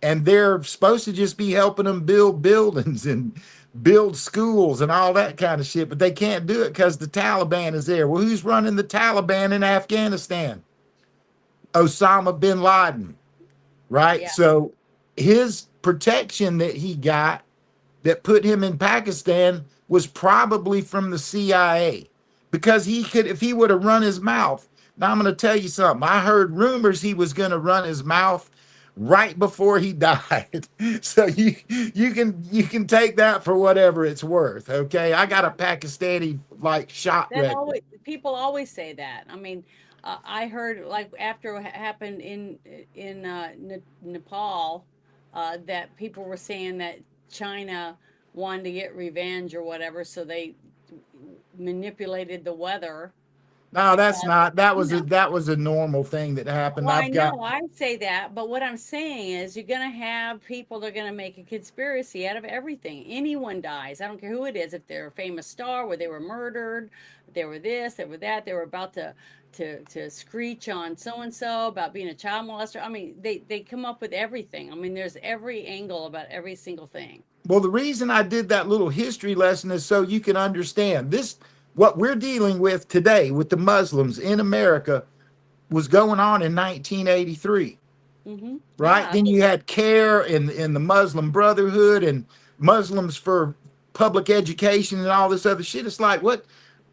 and they're supposed to just be helping them build buildings and build schools and all that kind of shit, but they can't do it because the Taliban is there. Well, who's running the Taliban in Afghanistan? Osama bin Laden, right? Yeah. So his protection that he got that put him in Pakistan was probably from the CIA. Because he could, if he would have run his mouth. Now I'm going to tell you something. I heard rumors he was going to run his mouth right before he died. So you can take that for whatever it's worth. Okay, I got a Pakistani shot record. People always say that. I mean, I heard after what happened in Nepal, that people were saying that China wanted to get revenge or whatever, so they manipulated the weather. No, that's not. That was a normal thing that happened. Well, I know, I say that, but what I'm saying is you're going to have people that are going to make a conspiracy out of everything. Anyone dies. I don't care who it is. If they're a famous star where they were murdered, they were this, they were that, they were about to screech on so-and-so about being a child molester. I mean, they come up with everything. I mean, there's every angle about every single thing. Well, the reason I did that little history lesson is so you can understand this. What we're dealing with today with the Muslims in America was going on in 1983, right? Yeah. Then you had CARE and the Muslim Brotherhood and Muslims for public education and all this other shit. It's like, what?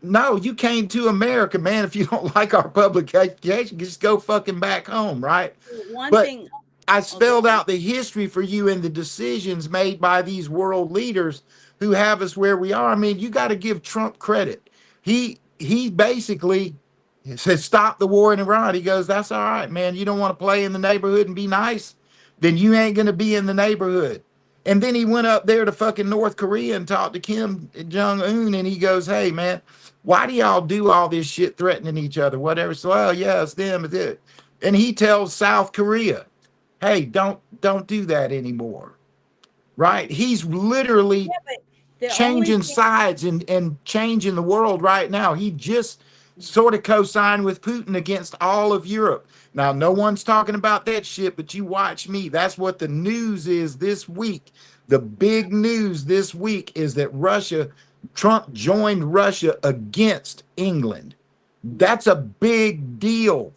No, you came to America, man. If you don't like our public education, just go fucking back home, right? One But thing. I spelled out the history for you and the decisions made by these world leaders who have us where we are. I mean, you got to give Trump credit. He basically said, stop the war in Iran. He goes, that's all right, man. You don't want to play in the neighborhood and be nice? Then you ain't going to be in the neighborhood. And then he went up there to fucking North Korea and talked to Kim Jong-un, and he goes, hey, man, why do y'all do all this shit threatening each other, whatever? So, well, yeah, it's them, it's it. And he tells South Korea, hey, don't do that anymore, right? He's literally The only changing thing, sides and changing the world right now. He just sort of co-signed with Putin against all of Europe. Now, no one's talking about that shit, but you watch me. That's what the news is this week. The big news this week is that Trump joined Russia against England. That's a big deal,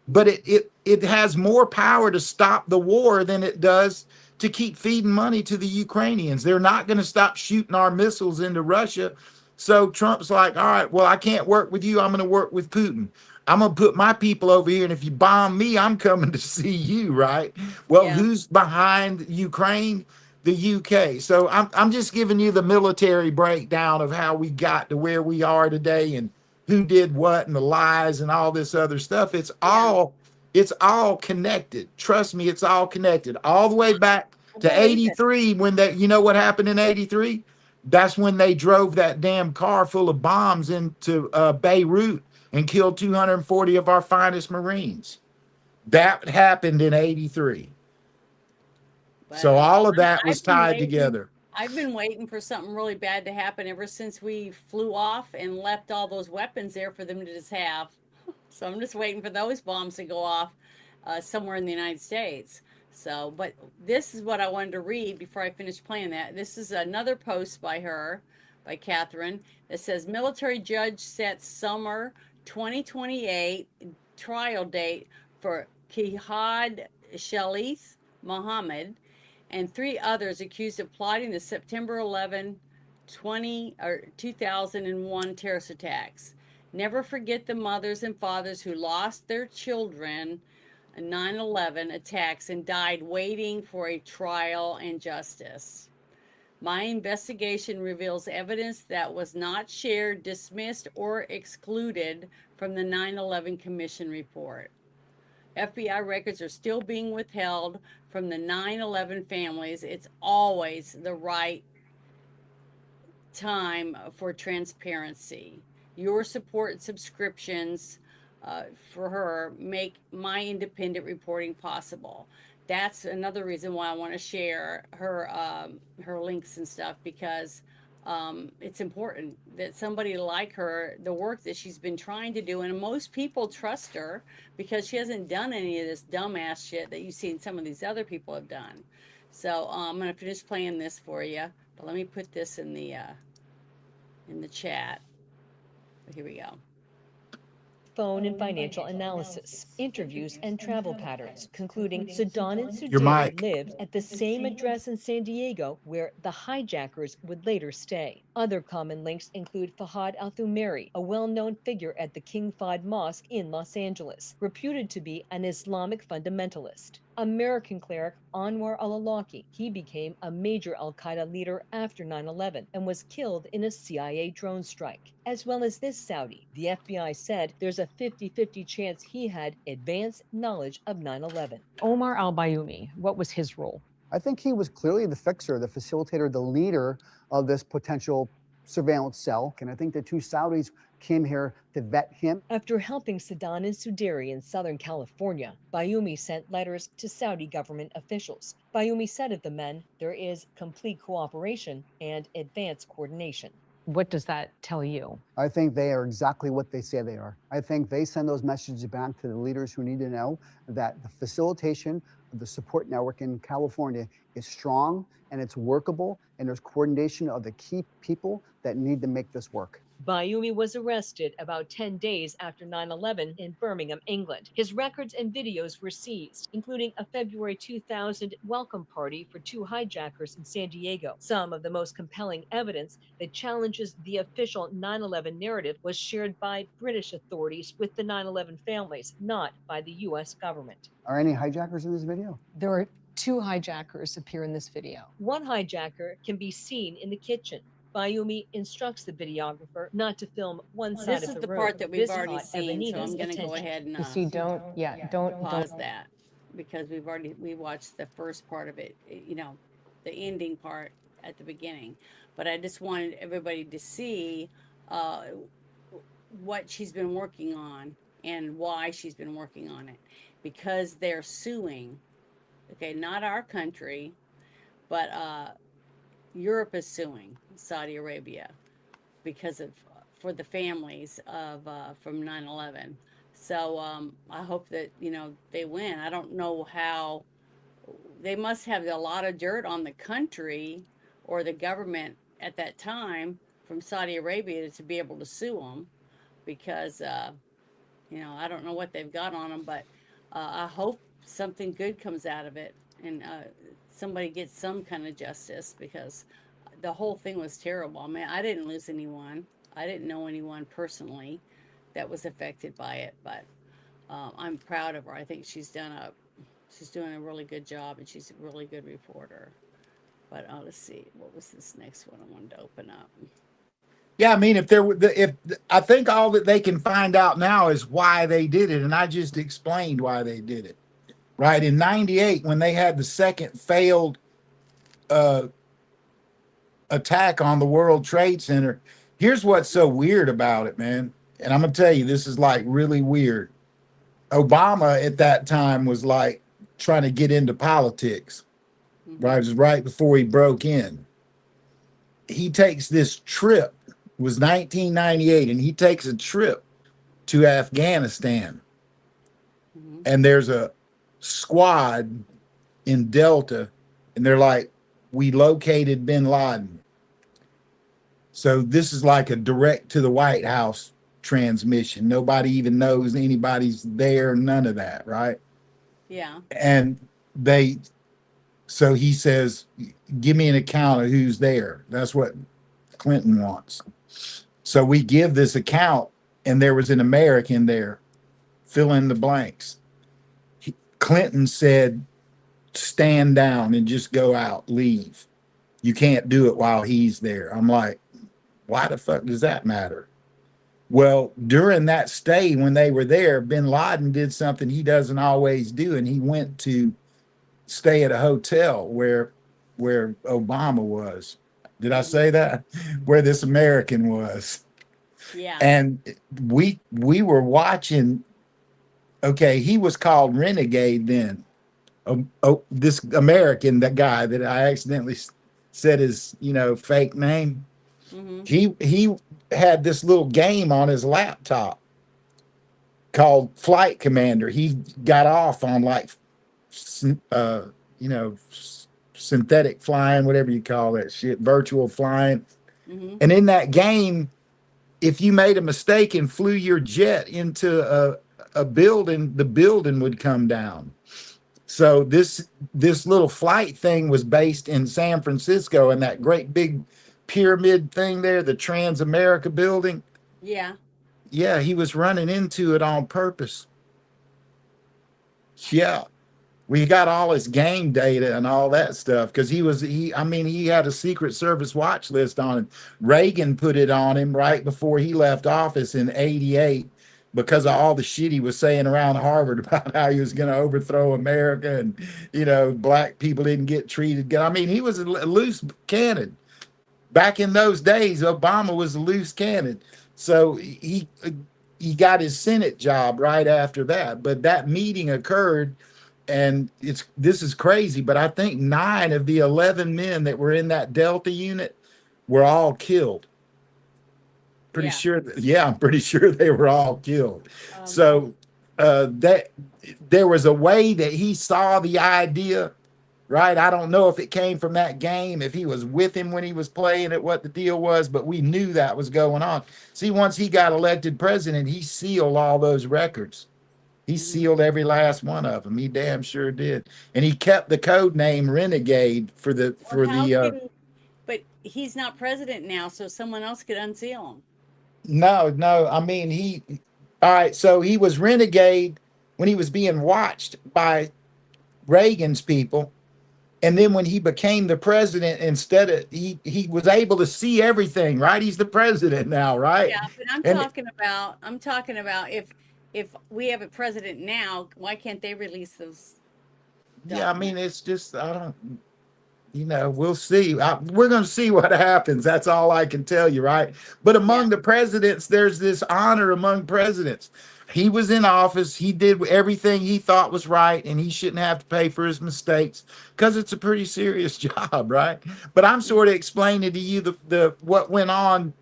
but it has more power to stop the war than it does to keep feeding money to the Ukrainians. They're not going to stop shooting our missiles into Russia. So Trump's like, all right, well, I can't work with you. I'm going to work with Putin. I'm going to put my people over here. And if you bomb me, I'm coming to see you, right? Well, who's behind Ukraine? The UK. So I'm just giving you the military breakdown of how we got to where we are today and who did what and the lies and all this other stuff. It's all connected. Trust me, it's all connected. All the way back to 83 when you know what happened in 83? That's when they drove that damn car full of bombs into Beirut and killed 240 of our finest Marines. That happened in 83. So all of that was tied together. I've been waiting for something really bad to happen ever since we flew off and left all those weapons there for them to just have. So I'm just waiting for those bombs to go off somewhere in the United States. So, but this is what I wanted to read before I finish playing that. This is another post by Catherine, that says military judge sets summer 2028 trial date for Jihad Shalith Mohammed and 3 others accused of plotting the September 11, 2001 terrorist attacks. Never forget the mothers and fathers who lost their children in 9/11 attacks and died waiting for a trial and justice. My investigation reveals evidence that was not shared, dismissed, or excluded from the 9/11 Commission report. FBI records are still being withheld from the 9/11 families. It's always the right time for transparency. Your support and subscriptions for her make my independent reporting possible. That's another reason why I want to share her links and stuff, because it's important that somebody like her, the work that she's been trying to do, and most people trust her because she hasn't done any of this dumbass shit that you see in some of these other people have done. So I'm going to finish playing this for you, but let me put this in the chat. Here we go. Phone and financial analysis, interviews, and travel patterns, concluding Sadan and Your Sudari mic. lived at the same address in San Diego where the hijackers would later stay. Other common links include Fahad al-Thumeri, a well-known figure at the King Fahd Mosque in Los Angeles, reputed to be an Islamic fundamentalist. American cleric Anwar al-Awlaki. He became a major al-Qaeda leader after 9/11 and was killed in a CIA drone strike. As well as this Saudi, the FBI said there's a 50-50 chance he had advanced knowledge of 9/11. Omar al-Bayoumi, what was his role? I think he was clearly the fixer, the facilitator, the leader of this potential surveillance cell. And I think the 2 Saudis came here to vet him. After helping Sadan and Sudari in Southern California, Bayoumi sent letters to Saudi government officials. Bayoumi said of the men, there is complete cooperation and advanced coordination. What does that tell you? I think they are exactly what they say they are. I think they send those messages back to the leaders who need to know that the facilitation of the support network in California is strong and it's workable, and there's coordination of the key people that need to make this work. Bayoumi was arrested about 10 days after 9/11 in Birmingham, England. His records and videos were seized, including a February 2000 welcome party for 2 hijackers in San Diego. Some of the most compelling evidence that challenges the official 9/11 narrative was shared by British authorities with the 9/11 families, not by the U.S. government. Are any hijackers in this video? There are 2 hijackers appear in this video. One hijacker can be seen in the kitchen. Bayoumi instructs the videographer not to film one side of the room. This is the part that we've already seen, so I'm going to go ahead and don't pause that, because we watched the first part of it. You know, the ending part at the beginning. But I just wanted everybody to see uh, what she's been working on and why she's been working on it. Because they're suing, okay, not our country, but Europe is suing Saudi Arabia because of for the families of from 9/11. So I hope that they win. I don't know how they must have a lot of dirt on the country or the government at that time from Saudi Arabia to be able to sue them because I don't know what they've got on them, but I hope something good comes out of it and somebody gets some kind of justice because the whole thing was terrible. I mean, I didn't lose anyone. I didn't know anyone personally that was affected by it, but I'm proud of her. I think she's doing a really good job, and she's a really good reporter. But let's see, what was this next one I wanted to open up? Yeah, I mean, if I think all that they can find out now is why they did it, and I just explained why they did it. Right in '98, when they had the second failed uh, attack on the World Trade Center, here's what's so weird about it, man. And I'm gonna tell you, this is like really weird. Obama at that time was like trying to get into politics, right? It was right before he broke in. He takes this trip, it was 1998, and he takes a trip to Afghanistan. And there's a squad in Delta, and they're like, we located bin Laden. So this is like a direct to the White House transmission. Nobody even knows anybody's there, none of that, right? Yeah. And so he says, give me an account of who's there. That's what Clinton wants. So we give this account, and there was an American there. Fill in the blanks. Clinton said, stand down and just go out, leave. You can't do it while he's there. I'm like, why the fuck does that matter? Well, during that stay, when they were there, bin Laden did something he doesn't always do, and he went to stay at a hotel where Obama was. Did I say that? Where this American was. Yeah. And we were watching. Okay, he was called Renegade then. This American, that guy that I accidentally said his fake name. He had this little game on his laptop called Flight Commander. He got off on like synthetic flying, whatever you call that shit, virtual flying. And in that game, if you made a mistake and flew your jet into a building, the building would come down. So this little flight thing was based in San Francisco, and that great big pyramid thing there, the Trans-America building. Yeah. Yeah, he was running into it on purpose. Yeah. We got all his game data and all that stuff because he had a Secret Service watch list on him. Reagan put it on him right before he left office in '88 because of all the shit he was saying around Harvard about how he was going to overthrow America and black people didn't get treated good. I mean, he was a loose cannon. Back in those days, Obama was a loose cannon. So he got his Senate job right after that. But that meeting occurred. And this is crazy, but I think 9 of the 11 men that were in that Delta unit were all killed. I'm pretty sure they were all killed. So that there was a way that he saw the idea, right? I don't know if it came from that game, if he was with him when he was playing it, what the deal was, but we knew that was going on. See, once he got elected president, he sealed all those records. He sealed every last one of them. He damn sure did, and he kept the code name Renegade But he's not president now, so someone else could unseal him. No. I mean, all right. So he was Renegade when he was being watched by Reagan's people, and then when he became the president, instead of he was able to see everything. Right? He's the president now, right? Yeah, but I'm talking about if we have a president now, why can't they release those documents? Yeah, I mean, it's just we'll see. We're going to see what happens. That's all I can tell you, right? But among the presidents, there's this honor among presidents. He was in office. He did everything he thought was right, and he shouldn't have to pay for his mistakes because it's a pretty serious job, right? But I'm sort of explaining to you the what went on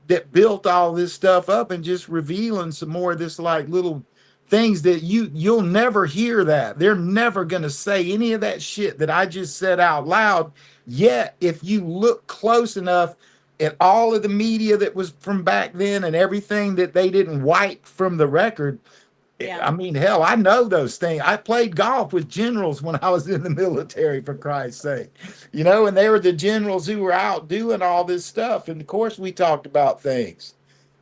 that built all this stuff up and just revealing some more of this like little things that you'll never hear that. They're never going to say any of that shit that I just said out loud. Yet, if you look close enough at all of the media that was from back then and everything that they didn't wipe from the record, I mean, hell, I know those things. I played golf with generals when I was in the military, for Christ's sake. And they were the generals who were out doing all this stuff. And of course, we talked about things.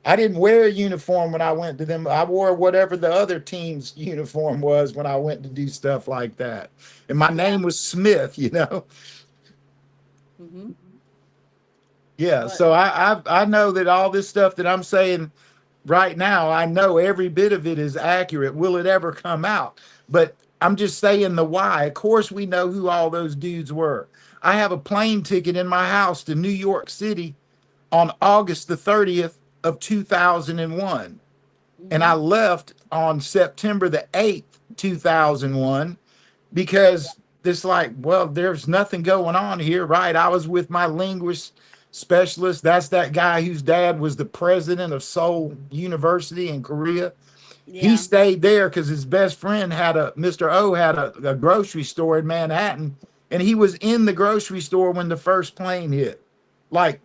I didn't wear a uniform when I went to them. I wore whatever the other team's uniform was when I went to do stuff like that. And my name was Smith, Mm-hmm. Yeah. So I know that all this stuff that I'm saying right now, I know every bit of it is accurate. Will it ever come out? But I'm just saying the why. Of course, we know who all those dudes were. I have a plane ticket in my house to New York City on August the 30th of 2001. And I left on September the 8th, 2001, because it's like, well, there's nothing going on here, right? I was with my linguist specialist. That's that guy whose dad was the president of Seoul University in Korea. He stayed there because his best friend Mr. O had a grocery store in Manhattan, and he was in the grocery store when the first plane hit. Like,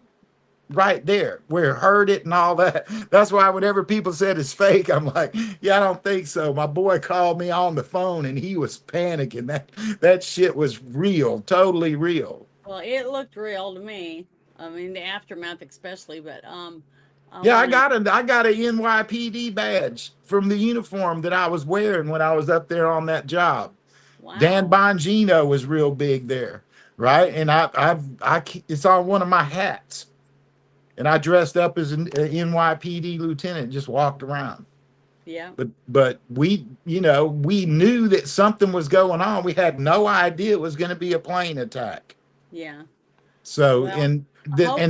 right there where it heard it and all that. That's why whenever people said it's fake, I'm like, yeah, I don't think so. My boy called me on the phone and he was panicking. That shit was real, totally real. Well, it looked real to me. I mean, the aftermath especially, but Yeah, I got a NYPD badge from the uniform that I was wearing when I was up there on that job. Wow. Dan Bongino was real big there, right? And it's on one of my hats. And I dressed up as an NYPD lieutenant, just walked around. Yeah. But we knew that something was going on. We had no idea it was going to be a plane attack. Yeah. So well, and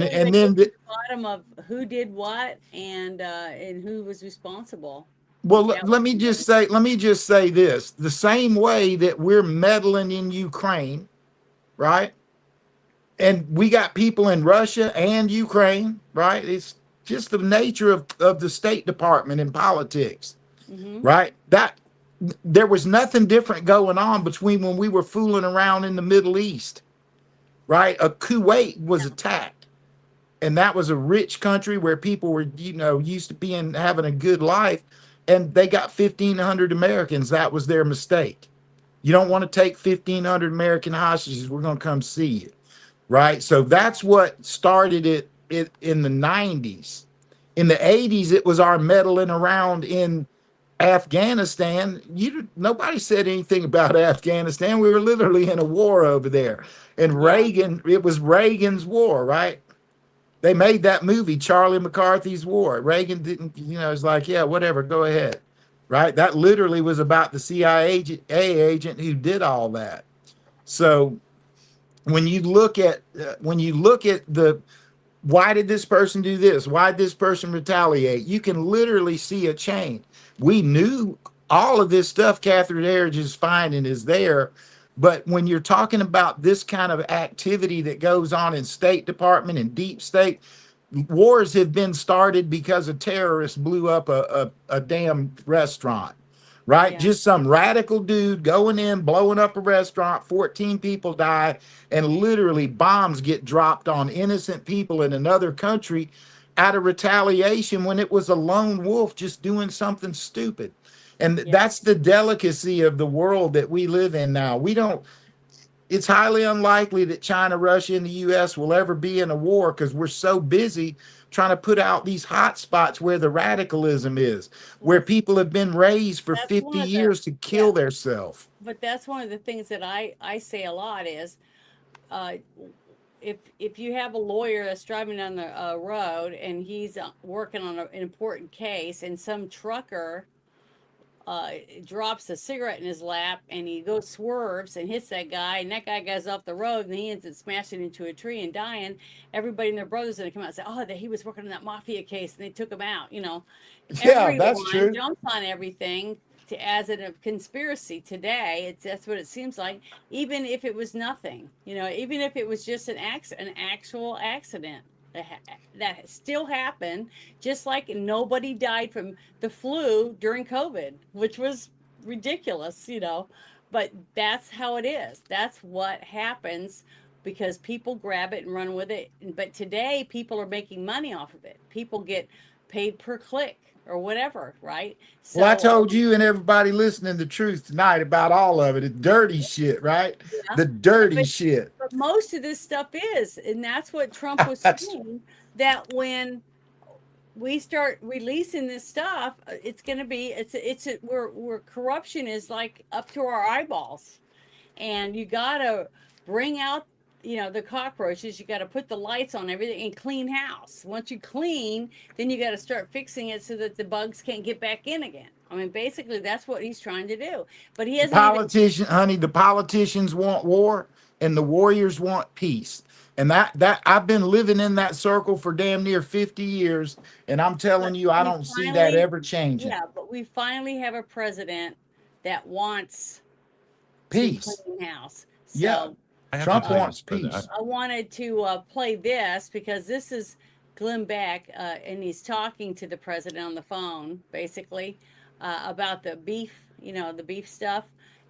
then the bottom of who did what and who was responsible. Well, let me just say this: the same way that we're meddling in Ukraine, right? And we got people in Russia and Ukraine, right? It's just the nature of the State Department and politics, right? That there was nothing different going on between when we were fooling around in the Middle East, right? Kuwait was attacked, and that was a rich country where people were, used to having a good life, and they got 1,500 Americans. That was their mistake. You don't want to take 1,500 American hostages. We're going to come see you. Right. So that's what started it in the 90s. In the 80s, it was our meddling around in Afghanistan. Nobody said anything about Afghanistan. We were literally in a war over there. And Reagan, it was Reagan's war, right? They made that movie, Charlie McCarthy's War. Reagan didn't, it's like, yeah, whatever, go ahead. Right. That literally was about the CIA agent who did all that. So when you look at why did this person do this? Why did this person retaliate? You can literally see a chain. We knew all of this stuff Catherine Herridge is finding is there, but when you're talking about this kind of activity that goes on in State Department and deep state, wars have been started because a terrorist blew up a damn restaurant. Right? Yeah. Just some radical dude going in, blowing up a restaurant, 14 people die, and literally bombs get dropped on innocent people in another country out of retaliation when it was a lone wolf just doing something stupid. And that's the delicacy of the world that we live in now. It's highly unlikely that China, Russia, and the U.S. will ever be in a war because we're so busy trying to put out these hot spots where the radicalism is, where people have been raised for 50 years to kill themselves. But that's one of the things that I say a lot is, if you have a lawyer that's driving down the road and he's working on an important case, and some trucker drops a cigarette in his lap, and he goes swerves and hits that guy, and that guy goes off the road, and he ends up smashing into a tree and dying. Everybody and their brothers going to come out and say, oh, that he was working on that mafia case, and they took him out. Yeah, that's Everyone true. jumps on everything as a conspiracy today. That's what it seems like. Even if it was nothing, even if it was just an actual accident that still happened, just like nobody died from the flu during COVID, which was ridiculous, but that's how it is. That's what happens because people grab it and run with it. But today, people are making money off of it. People get paid per click or whatever, right? Well, I So, told you and everybody listening the truth tonight about all of it. It's dirty shit, right? yeah. The dirty But, shit. but most of this stuff is, and that's what Trump was That's saying, that when we start releasing this stuff, it's going to be, where corruption is like up to our eyeballs. And you got to bring out, the cockroaches. You got to put the lights on everything and clean house. Once you clean, then you got to start fixing it so that the bugs can't get back in again. I mean, basically, that's what he's trying to do. But he hasn't even. the politicians want war and the warriors want peace. And that I've been living in that circle for damn near 50 years. And I'm telling you, I We don't see that finally, ever changing. yeah, but we finally have a president that wants to Peace. clean house. Yeah. So I have to Trump tell you, wants Mr. President, peace. I wanted to play this because this is Glenn Beck, and he's talking to the president on the phone, basically, about the beef, the beef stuff.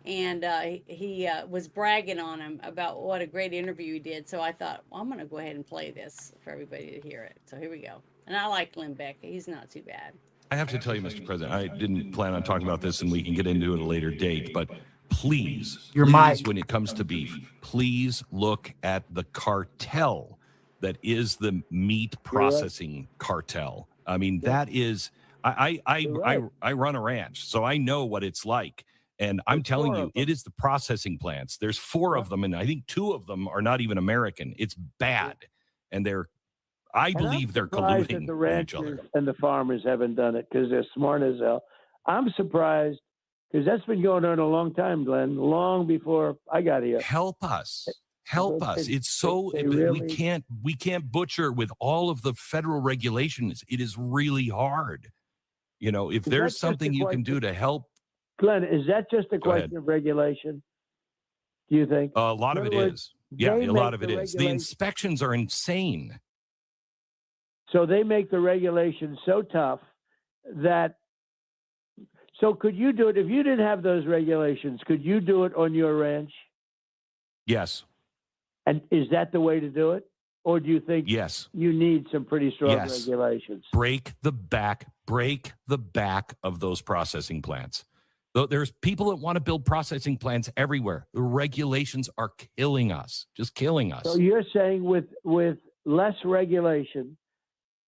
And he was bragging on him about what a great interview he did. So I thought, well, I'm going to go ahead and play this for everybody to hear it. So here we go. And I like Glenn Beck. He's not too bad. I have to tell you, Mr. President, I didn't plan on talking about this, and we can get into it at a later date, but please, Your please, mic. when it comes to beef, please look at the cartel that is the meat processing cartel. I mean, that is, I run a ranch, so I know what it's like. And I'm telling you, it is the processing plants. There's 4 of them, and I think 2 of them are not even American. It's bad. And I believe they're colluding the with each other. ranchers and the farmers haven't done it because they're smart as hell. I'm surprised because that's been going on a long time, Glenn, long before I got here. Help us. Help us. It's so we can't butcher with all of the federal regulations. It is really hard. If there's something you can do to help. Glenn, is that just a question of regulation? Do you think? A lot of it is. Yeah, a lot of it is. The inspections are insane. So they make the regulations so tough that. So could you do it if you didn't have those regulations? Could you do it on your ranch? Yes. And is that the way to do it? Or do you think yes, you need some pretty strong regulations? Break the back of those processing plants. There's people that want to build processing plants everywhere. The regulations are killing us, just killing us. So you're saying with less regulation,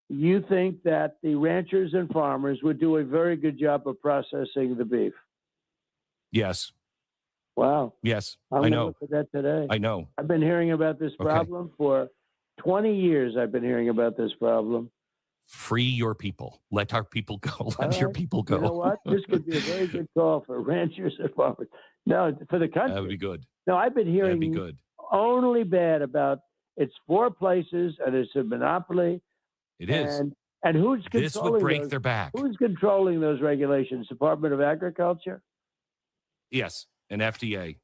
you think that the ranchers and farmers would do a very good job of processing the beef? Yes. Wow. Yes, I know. Look at that today. I know. I've been hearing about this problem for 20 years. I've been hearing about this problem. Free your people. Let our people go. Let your people go. You know what? This could be a very good call for ranchers and farmers. No, for the country. That would be good. No, I've been hearing That'd be good. Only bad about it's 4 places and it's a monopoly. It is. And who's controlling this would break their back. Who's controlling those regulations? Department of Agriculture? Yes, an FDA.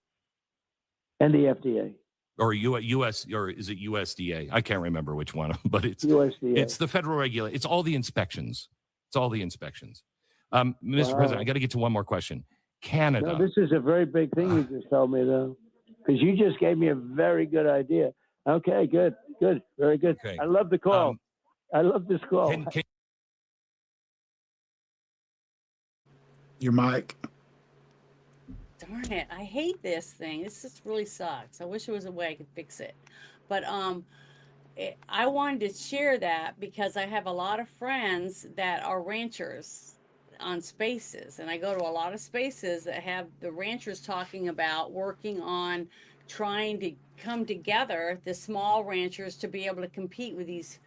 And the FDA. Or US, or is it USDA? I can't remember which one, but it's USDA. It's the federal regulation. It's all the inspections. Mr. President, I got to get to one more question. Canada. No, this is a very big thing you just told me, though, because you just gave me a very good idea. Okay, good, very good. Okay. I love the call. I love this call. Your mic. Darn it, I hate this thing. This just really sucks. I wish there was a way I could fix it. But I wanted to share that because I have a lot of friends that are ranchers on spaces. And I go to a lot of spaces that have the ranchers talking about working on trying to come together, the small ranchers, to be able to compete with these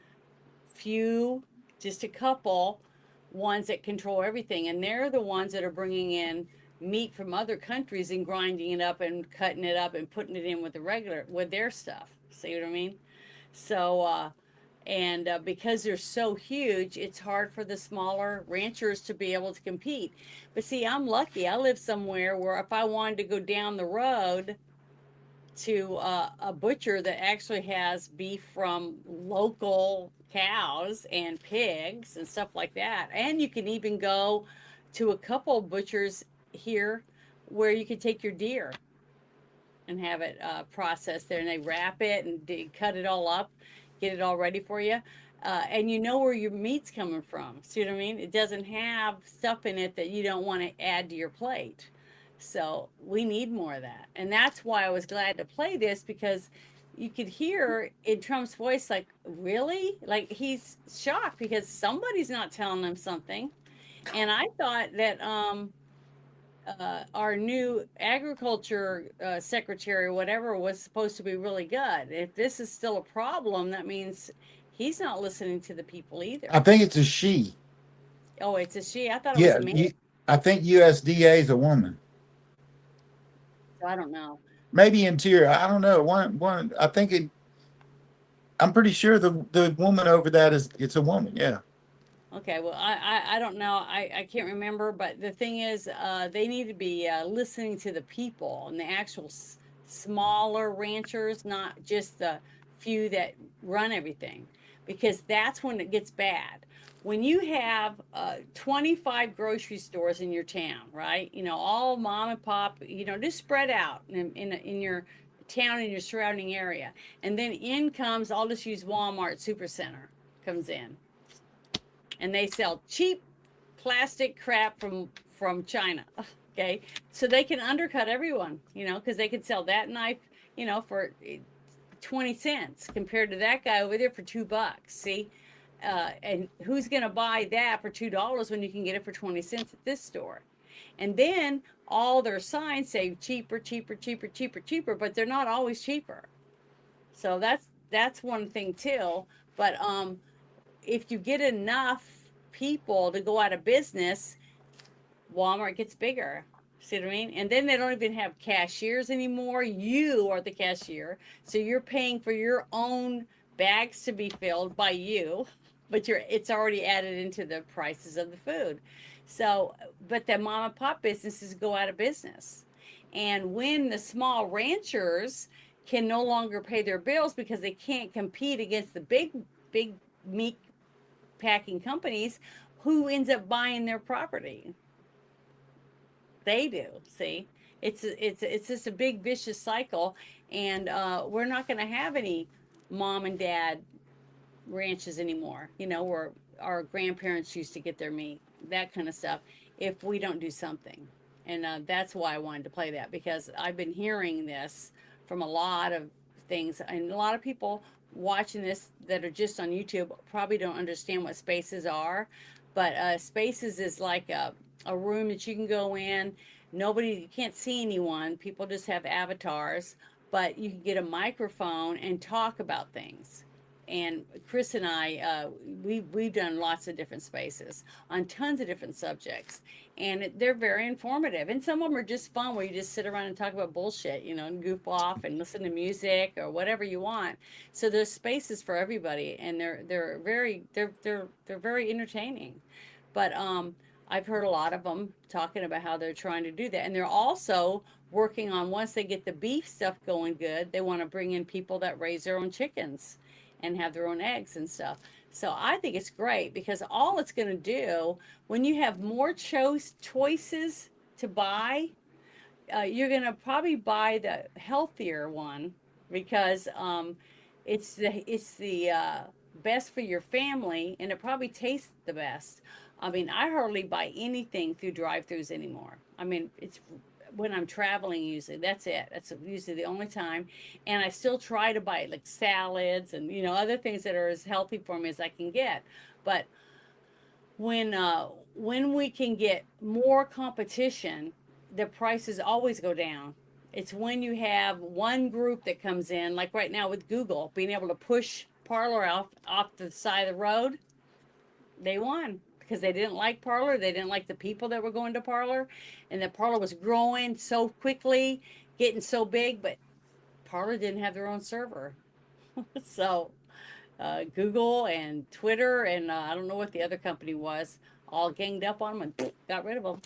few, just a couple ones that control everything, and they're the ones that are bringing in meat from other countries and grinding it up and cutting it up and putting it in with their stuff. See what I mean? So and because they're so huge, it's hard for the smaller ranchers to be able to compete. But see, I'm lucky. I live somewhere where if I wanted to go down the road to a butcher that actually has beef from local cows and pigs and stuff like that, and you can even go to a couple butchers here where you can take your deer and have it processed there, and they wrap it and cut it all up, get it all ready for you. And you know where your meat's coming from. See what I mean? It doesn't have stuff in it that you don't want to add to your plate. So we need more of that. And that's why I was glad to play this, because you could hear in Trump's voice, like, really? Like, he's shocked because somebody's not telling him something. And I thought that our new agriculture secretary or whatever was supposed to be really good. If this is still a problem, that means he's not listening to the people either. I think it's a she. Oh, it's a she. I thought it was Yeah, a man. I think USDA is a woman. So I don't know. Maybe Interior. I don't know. One. I think it. I'm pretty sure the woman over that it's a woman. Yeah. Okay, well, I don't know. I can't remember, but the thing is, they need to be listening to the people and the actual smaller ranchers, not just the few that run everything, because that's when it gets bad. When you have 25 grocery stores in your town, right? You know, all mom and pop, you know, just spread out in your town, in your surrounding area. And then in comes, I'll just use Walmart Supercenter comes in, and they sell cheap plastic crap from China. Okay, so they can undercut everyone, you know, because they can sell that knife, you know, for 20 cents compared to that guy over there for $2. See, and who's going to buy that for $2 when you can get it for 20 cents at this store? And then all their signs say cheaper, cheaper, cheaper, cheaper, cheaper, but they're not always cheaper. So that's one thing too. But if you get enough people to go out of business, Walmart gets bigger. See what I mean? And then they don't even have cashiers anymore. You are the cashier. So you're paying for your own bags to be filled by you, but it's already added into the prices of the food. So, but the mom and pop businesses go out of business. And when the small ranchers can no longer pay their bills because they can't compete against the big meat packing companies, who ends up buying their property? They do. See, it's just a big vicious cycle, and we're not going to have any mom and dad ranches anymore. You know, where our grandparents used to get their meat, that kind of stuff. If we don't do something, and that's why I wanted to play that, because I've been hearing this from a lot of things, and a lot of people watching this that are just on YouTube probably don't understand what spaces are. But spaces is like a room that you can go in. You can't see anyone. People just have avatars, but you can get a microphone and talk about things. And Chris and I, we've done lots of different spaces on tons of different subjects, and they're very informative. And some of them are just fun, where you just sit around and talk about bullshit, you know, and goof off and listen to music or whatever you want. So there's spaces for everybody, and they're very entertaining. But I've heard a lot of them talking about how they're trying to do that, and they're also working on, once they get the beef stuff going good, they want to bring in people that raise their own chickens and have their own eggs and stuff. So I think it's great, because all it's going to do, when you have more choices to buy, you're going to probably buy the healthier one, because it's the best for your family, and it probably tastes the best. I mean, I hardly buy anything through drive-throughs anymore. I mean, it's when I'm traveling, usually that's it. That's usually the only time. And I still try to buy like salads and, you know, other things that are as healthy for me as I can get. But when we can get more competition, the prices always go down. It's when you have one group that comes in, like right now with Google, being able to push Parlor off the side of the road, they won. because they didn't like Parlor. They didn't like the people that were going to Parlor, and that Parlor was growing so quickly, getting so big, but Parlor didn't have their own server. So Google and Twitter and I don't know what the other company was, all ganged up on them and got rid of them.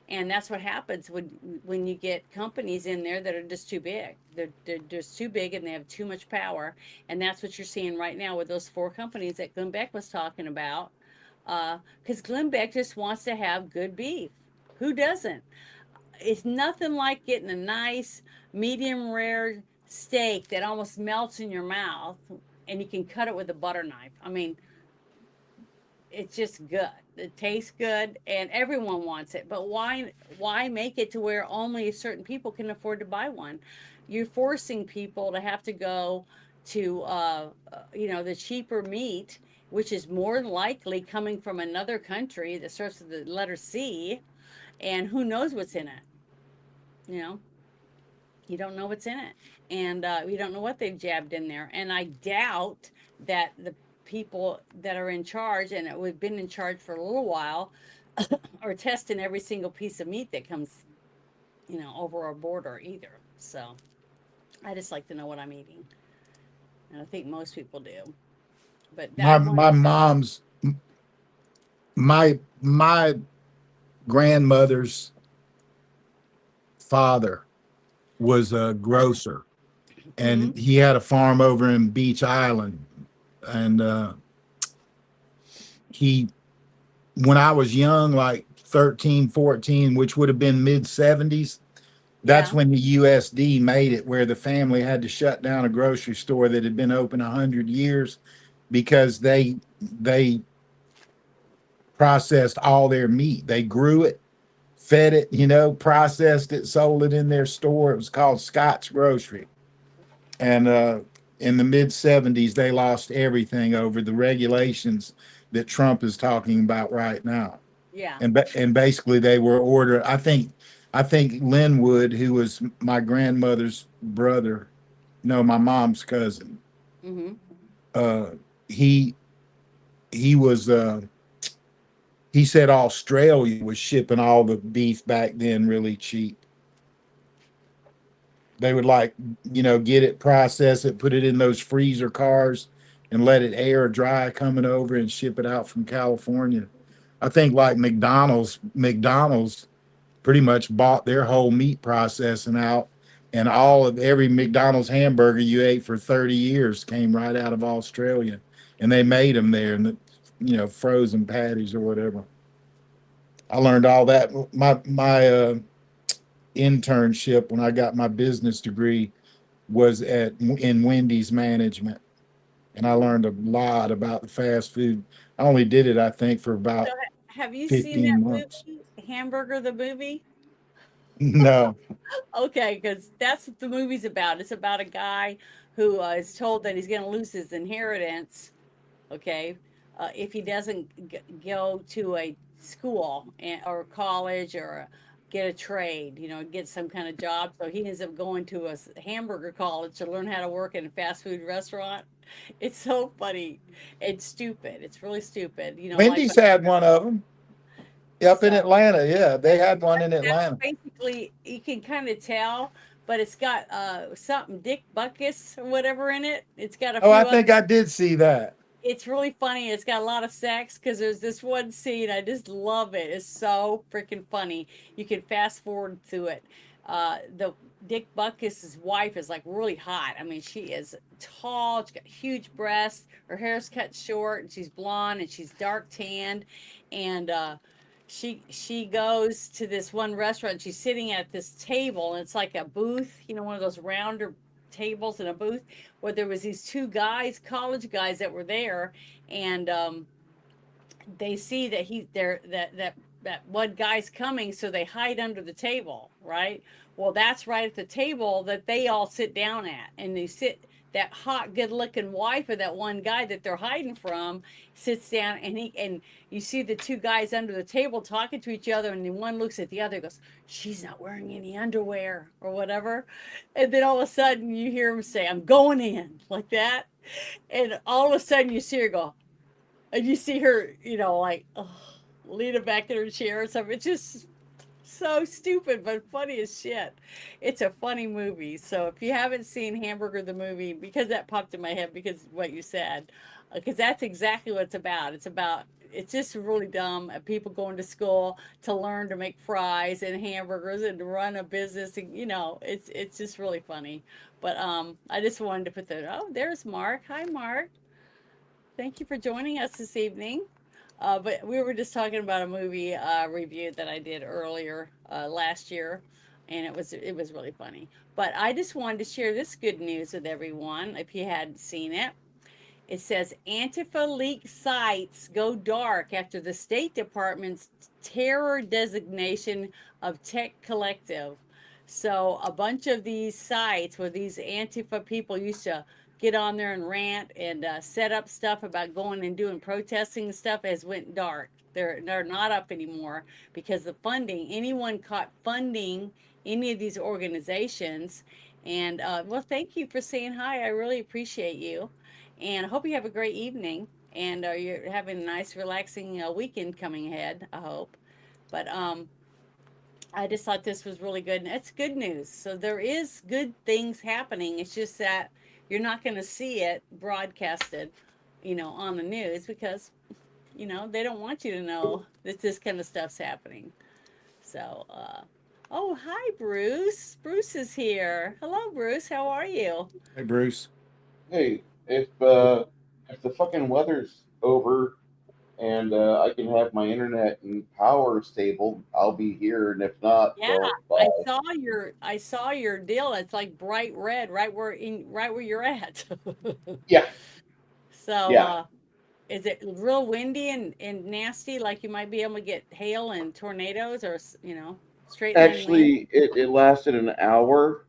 And that's what happens when you get companies in there that are just too big. They're just too big and they have too much power. And that's what you're seeing right now with those 4 companies that Glenn Beck was talking about. Because Glenn Beck just wants to have good beef. Who doesn't? It's nothing like getting a nice medium rare steak that almost melts in your mouth and you can cut it with a butter knife. I mean, it's just good. It tastes good and everyone wants it. But why make it to where only certain people can afford to buy one? You're forcing people to have to go to the cheaper meat, which is more likely coming from another country that starts with the letter C, and who knows what's in it. You know, you don't know what's in it, and you don't know what they've jabbed in there. And I doubt that the people that are in charge, and we've been in charge for a little while, are testing every single piece of meat that comes, over our border either. So I just like to know what I'm eating, and I think most people do. But My that one, my mom's my grandmother's father was a grocer, and he had a farm over in Beach Island, and he when I was young, like 13, 14, which would have been mid 70s, that's when the USD made it where the family had to shut down a grocery store that had been open 100 years because they processed all their meat. They grew it, fed it, processed it, sold it in their store. It was called Scott's Grocery. And in the mid 70s, they lost everything over the regulations that Trump is talking about right now. yeah. And basically they were ordered. I think Linwood, who was my grandmother's brother, no, my mom's cousin, Mm-hmm. he was he said Australia was shipping all the beef back then really cheap. They would get it, process it, put it in those freezer cars and let it air dry coming over and ship it out from California. I think like McDonald's pretty much bought their whole meat processing out, and all of every McDonald's hamburger you ate for 30 years came right out of Australia, and they made them there, and frozen patties or whatever. I learned all that. My internship when I got my business degree was in Wendy's management, and I learned a lot about the fast food. I only did it, I think, for about So have you seen 15 that months. movie, Hamburger the movie? No. Okay, because that's what the movie's about. It's about a guy who is told that he's going to lose his inheritance, okay, if he doesn't go to a school or college or get a trade, get some kind of job. So he ends up going to a hamburger college to learn how to work in a fast food restaurant. It's so funny. It's stupid. It's really stupid. Wendy's had one of them up in So Atlanta. Yeah, they had one in that's Atlanta. basically, you can kind of tell, but it's got something Dick Buckus or whatever in it. It's got a Oh, few I other. think I did see that. It's really funny. It's got a lot of sex because there's this one scene. I just love it. It's so freaking funny. You can fast forward through it. The Dick Buckis's wife is like really hot. I mean, she is tall. She's got huge breasts. Her hair's cut short, and she's blonde, and she's dark tanned, and she goes to this one restaurant. She's sitting at this table, and it's like a booth. One of those rounder tables in a booth where there was these 2 guys, college guys that were there, and they see that that one guy's coming, so they hide under the table, right? Well, that's right at the table that they all sit down at, and they sit. That hot, good-looking wife of that one guy that they're hiding from sits down, and you see the 2 guys under the table talking to each other, and then one looks at the other, and goes, "She's not wearing any underwear," or whatever, and then all of a sudden you hear him say, "I'm going in," like that, and all of a sudden you see her go, and you see her, like, oh, Lena back in her chair or something. It's just so stupid, but funny as shit. It's a funny movie. So if you haven't seen Hamburger the movie, because that popped in my head because what you said, because that's exactly what it's about. It's just really dumb. People going to school to learn to make fries and hamburgers and to run a business, and it's just really funny. But I just wanted to put that. Oh, there's Mark. Hi, Mark. Thank you for joining us this evening. But we were just talking about a movie review that I did earlier last year, and it was really funny. But I just wanted to share this good news with everyone if you hadn't seen it. It says Antifa leak sites go dark after the State Department's terror designation of Tech Collective. So a bunch of these sites where these Antifa people used to get on there and rant and set up stuff about going and doing protesting and stuff has went dark. They're not up anymore because the funding, anyone caught funding any of these organizations. And well, thank you for saying hi. I really appreciate you. And I hope you have a great evening. And you're having a nice, relaxing weekend coming ahead, I hope. But I just thought this was really good. And it's good news. So there is good things happening. It's just that you're not going to see it broadcasted, on the news because, they don't want you to know that this kind of stuff's happening. So, oh, hi, Bruce. Bruce is here. Hello, Bruce. How are you? Hey, Bruce. Hey, if the fucking weather's over and I can have my internet and power stable, I'll be here. And if not, Yeah, well, I bye. saw your deal. It's like bright red, right where you're at. Yeah, So, yeah. is it real windy and nasty? Like you might be able to get hail and tornadoes, or straight line wind? Actually, it lasted an hour,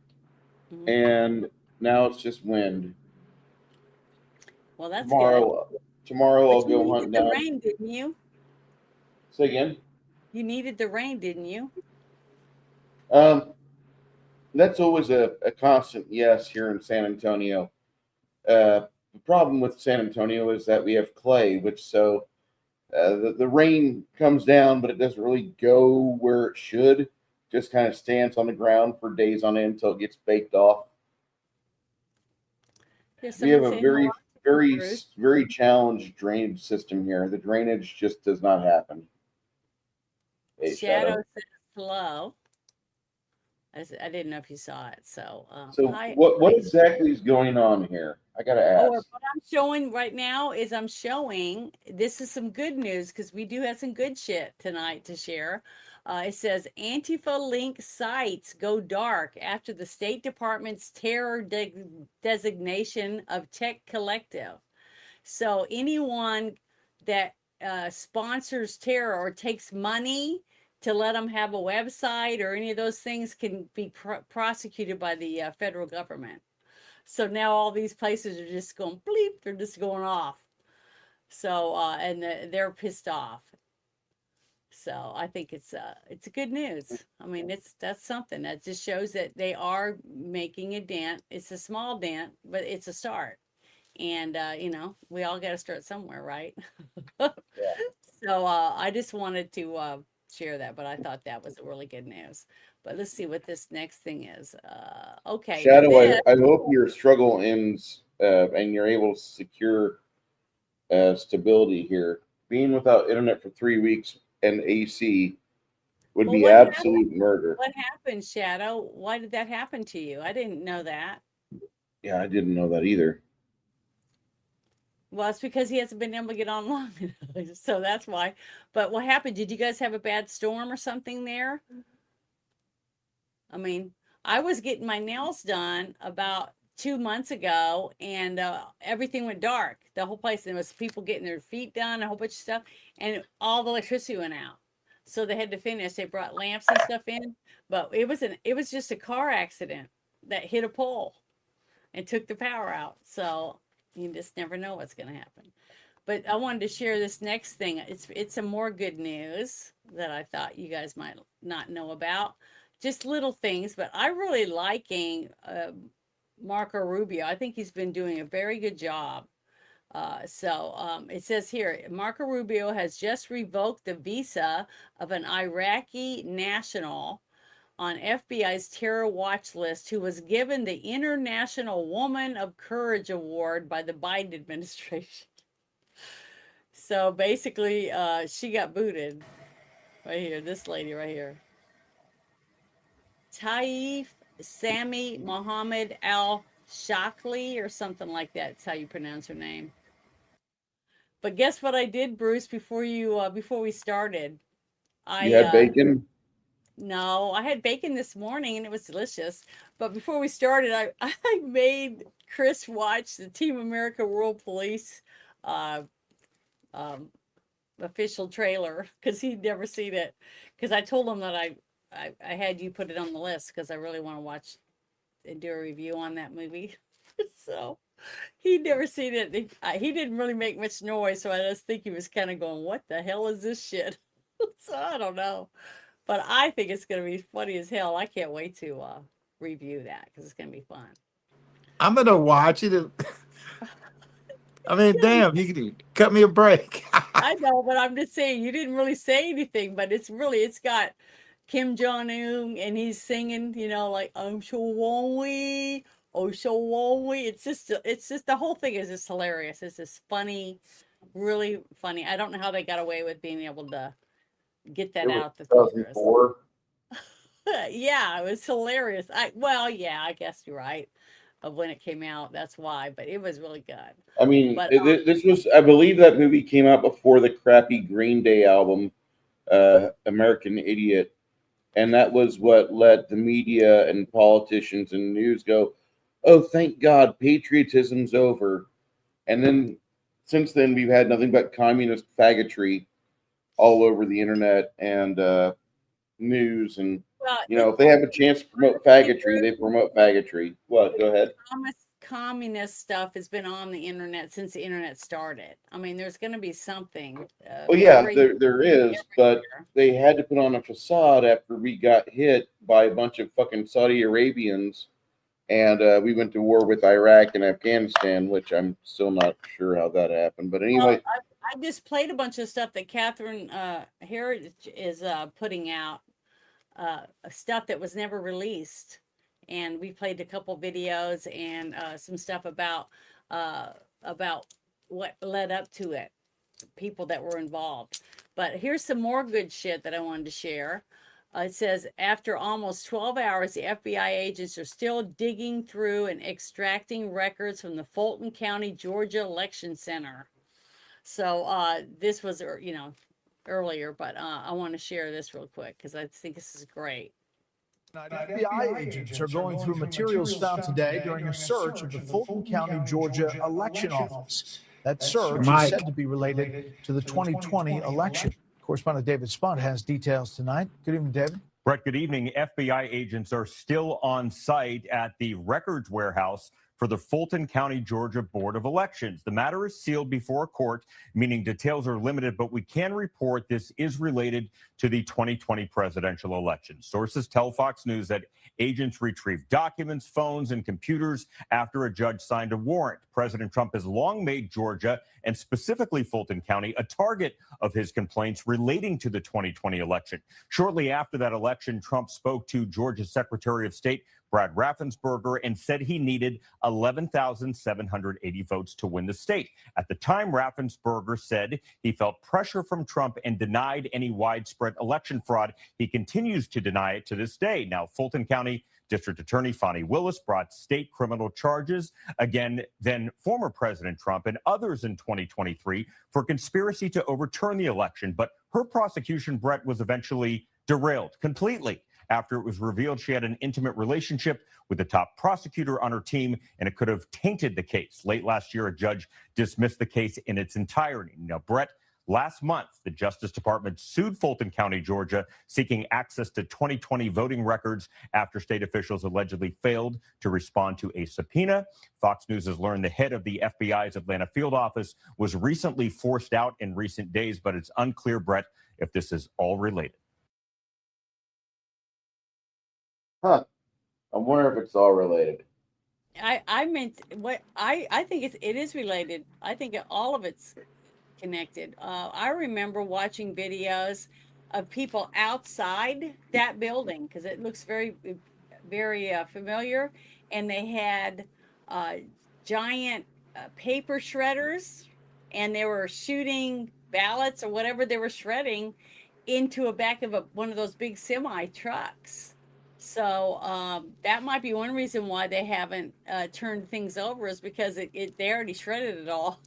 Mhm. and now it's just wind. Well, that's good. Tomorrow I'll But you go needed hunt the down. rain, didn't you? Say again. You needed the rain, didn't you? Um, that's always a constant yes here in San Antonio. The problem with San Antonio is that we have clay, which the rain comes down, but it doesn't really go where it should. Just kind of stands on the ground for days on end until it gets baked off. There's We have someone a saying hello, Bruce. very challenged drainage system here. The drainage just does not happen. Hey, Shadow Shadow. says hello. I didn't know if you saw it. So, So hi. what exactly is going on here? I gotta Oh, ask. what I'm showing right now is I'm showing this is some good news because we do have some good shit tonight to share. It says Antifa link sites go dark after the State Department's terror designation of Tech Collective. So anyone that sponsors terror or takes money to let them have a website or any of those things can be prosecuted by the federal government. So now all these places are just going bleep, they're just going off. So and they're pissed off. So I think it's good news. I mean, that's something that just shows that they are making a dent. It's a small dent, but it's a start. And we all got to start somewhere, right? So I just wanted to share that, but I thought that was really good news. But let's see what this next thing is. Okay, now Shadow, this. I hope your struggle ends and you're able to secure stability here. Being without internet for 3 weeks and AC would Well, be what happened? absolute murder. What happened, Shadow? Why did that happen to you? I didn't know that. Yeah, I didn't know that either. Well, it's because he hasn't been able to get online. So that's why. But what happened? Did you guys have a bad storm or something there? I mean, I was getting my nails done about 2 months ago and everything went dark. The whole place, there was people getting their feet done, a whole bunch of stuff, and all the electricity went out. So they had to finish. They brought lamps and stuff in, but it was just a car accident that hit a pole and took the power out. So you just never know what's going to happen. But I wanted to share this next thing. It's some more good news that I thought you guys might not know about. Just little things, but I really liking Marco Rubio. I think he's been doing a very good job It says here, Marco Rubio has just revoked the visa of an Iraqi national on FBI's terror watch list who was given the International Woman of Courage Award by the Biden administration. So basically, she got booted. Right here, this lady right here. Taif Sami Mohammed Al Shakli or something like that. That's how you pronounce her name. But guess what I did, Bruce, before we started? You had bacon? No, I had bacon this morning and it was delicious. But before we started, I made Chris watch the Team America World Police official trailer because he'd never seen it. Because I told him that I had you put it on the list because I really want to watch and do a review on that movie. So he'd never seen it. He didn't really make much noise, so I just think he was kind of going, "What the hell is this shit?" So I don't know, but I think it's going to be funny as hell. I can't wait to review that because it's going to be fun. I'm gonna watch it. I mean, damn, you could cut me a break. I know, but I'm just saying you didn't really say anything, but it's got Kim Jong-un and he's singing, like I'm so lonely, oh so lonely. It's just the whole thing is just hilarious. It's just funny, really funny. I don't know how they got away with being able to get that out the theaters. 2004. Yeah, it was hilarious. I guess you're right. Of when it came out, that's why. But it was really good. I mean, But this was, I believe that movie came out before the crappy Green Day album, American Idiot. And that was what let the media and politicians and news go, oh, thank God, patriotism's over. And then since then, we've had nothing but communist faggotry all over the internet and news. And, if they have a chance to promote faggotry, they promote faggotry. What? Go ahead. Communist stuff has been on the internet since the internet started. I mean, there's going to be something. Well, yeah, there is, but they had to put on a facade after we got hit by a bunch of fucking Saudi Arabians, and we went to war with Iraq and Afghanistan, which I'm still not sure how that happened. But anyway, I just played a bunch of stuff that Catherine Heritage is putting out, stuff that was never released. And we played a couple videos and some stuff about what led up to it, people that were involved. But here's some more good shit that I wanted to share. It says, after almost 12 hours, the FBI agents are still digging through and extracting records from the Fulton County, Georgia election center. So this was, earlier, but I want to share this real quick because I think this is great. FBI agents are going through materials found today during a search of the Fulton County, Georgia election office. That search is said to be related to the 2020 election. Correspondent David Spunt has details tonight. Good evening, David. Brett, good evening. FBI agents are still on site at the records warehouse for the Fulton County, Georgia Board of Elections. The matter is sealed before a court, meaning details are limited, but we can report this is related to the 2020 presidential election. Sources tell Fox News that agents retrieved documents, phones, and computers after a judge signed a warrant. President Trump has long made Georgia, and specifically Fulton County, a target of his complaints relating to the 2020 election. Shortly after that election, Trump spoke to Georgia's Secretary of State, Brad Raffensperger, and said he needed 11,780 votes to win the state. At the time, Raffensperger said he felt pressure from Trump and denied any widespread election fraud. He continues to deny it to this day. Now, Fulton County District Attorney Fani Willis brought state criminal charges against then former President Trump and others in 2023 for conspiracy to overturn the election. But her prosecution, Brett, was eventually derailed completely after it was revealed she had an intimate relationship with the top prosecutor on her team, and it could have tainted the case. Late last year, a judge dismissed the case in its entirety. Now, Brett, last month, the Justice Department sued Fulton County, Georgia, seeking access to 2020 voting records after state officials allegedly failed to respond to a subpoena. Fox News has learned the head of the FBI's Atlanta field office was recently forced out in recent days, but it's unclear, Brett, if this is all related. Huh. I wonder if it's all related. I meant what I think it is related. I think all of it's connected. I remember watching videos of people outside that building because it looks very familiar, and they had uh, giant paper shredders, and they were shooting ballots or whatever they were shredding into a back of one of those big semi trucks. So that might be one reason why they haven't turned things over, is because they already shredded it all.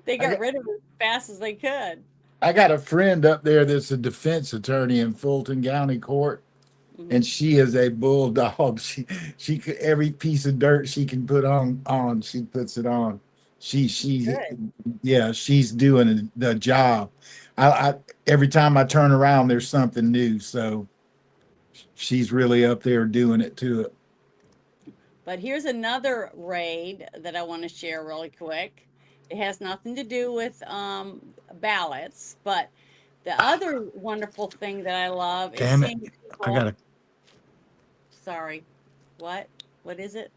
They I got got rid of it as fast as they could. I got a friend up there that's a defense attorney in Fulton County Court, Hmm. and she is a bulldog. Every piece of dirt she can put on she puts it on. She Good. yeah, she's doing the job. I every time I turn around, there's something new. So she's really up there doing it to it. But here's another raid that I want to share really quick. It has nothing to do with ballots, but the other wonderful thing that I love is Damn it! seeing I people. gotta. Sorry, what? What is it?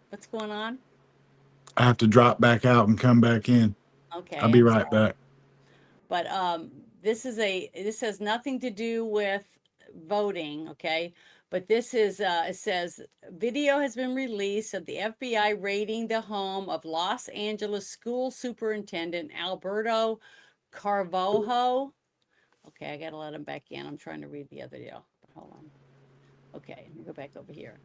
What's going on? I have to drop back out and come back in. I'll Okay, be I'm right sorry. back. But this has nothing to do with voting, okay? But this is it says video has been released of the FBI raiding the home of Los Angeles school superintendent Alberto Carvalho. Okay, I gotta let him back in. I'm trying to read the other deal. Hold on. Okay, let me go back over here.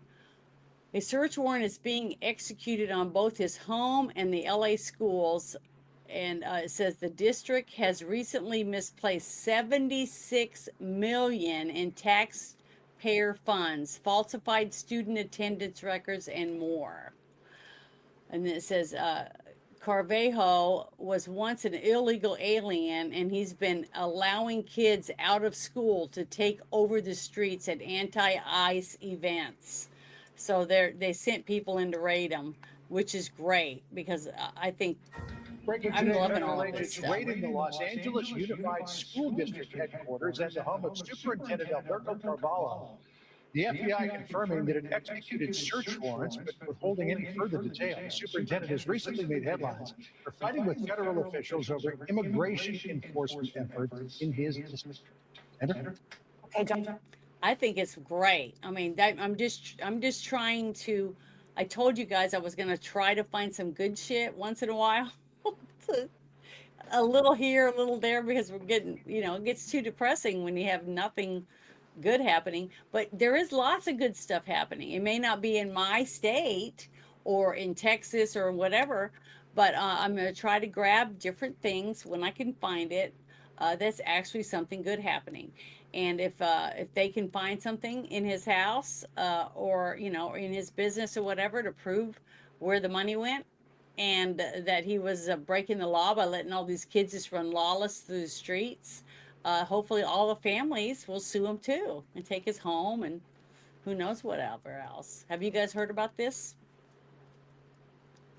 A search warrant is being executed on both his home and the LA schools. And it says the district has recently misplaced 76 million in taxpayer funds, falsified student attendance records, and more. And then it says Carvejo was once an illegal alien, and he's been allowing kids out of school to take over the streets at anti-ICE events. So they sent people in to raid them, which is great because I think Breaking I'm today, loving federal all of this agents stuff. raided the Los Angeles Unified School District headquarters and the home of Superintendent Alberto Carvalho. The FBI confirming that it executed search warrants, but withholding any further detail. The superintendent has recently made headlines for fighting with federal officials over immigration enforcement efforts in his district. Amber? Okay, John. I think it's great. I mean, I'm just trying to. I told you guys I was gonna try to find some good shit once in a while. A little here, a little there, because we're getting, it gets too depressing when you have nothing good happening. But there is lots of good stuff happening. It may not be in my state or in Texas or whatever, but I'm going to try to grab different things when I can find it. That's actually something good happening. And if they can find something in his house or in his business or whatever to prove where the money went, and that he was breaking the law by letting all these kids just run lawless through the streets. Hopefully, all the families will sue him too and take his home and who knows whatever else. Have you guys heard about this?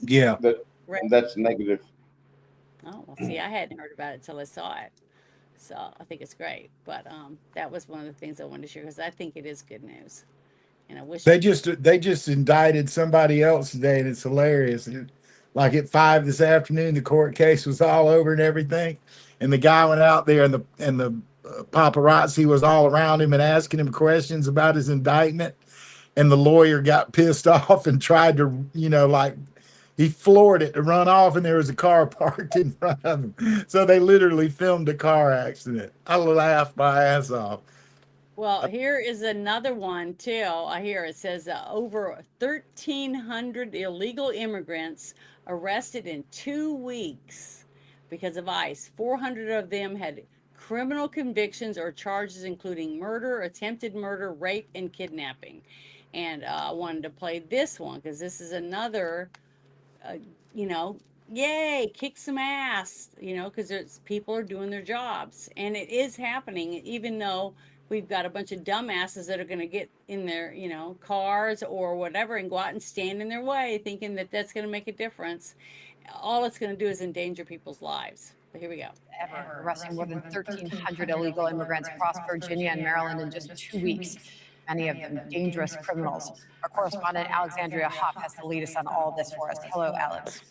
Yeah. That's negative. Oh, well, see, I hadn't heard about it till I saw it. So I think it's great. But that was one of the things I wanted to share because I think it is good news. And I wish They just indicted somebody else today, and it's hilarious. Like at 5 this afternoon, the court case was all over and everything, and the guy went out there, and the paparazzi was all around him and asking him questions about his indictment, and the lawyer got pissed off and tried to, like he floored it to run off, and there was a car parked in front of him. So they literally filmed a car accident. I laughed my ass off. Well, here is another one too. I hear it says over 1,300 illegal immigrants arrested in 2 weeks because of ICE. 400 of them had criminal convictions or charges including murder, attempted murder, rape, and kidnapping. And I wanted to play this one because this is another uh, you know, yay, kick some ass, because there's people are doing their jobs, and it is happening. Even though we've got a bunch of dumbasses that are going to get in their, cars or whatever and go out and stand in their way, thinking that that's going to make a difference. All it's going to do is endanger people's lives. But here we go. Ever arresting more than 1,300 illegal immigrants across Virginia and Maryland in just 2 weeks. many of them dangerous criminals. Our correspondent Alexandria Hoff has the latest on all this for us. Hello, Alex.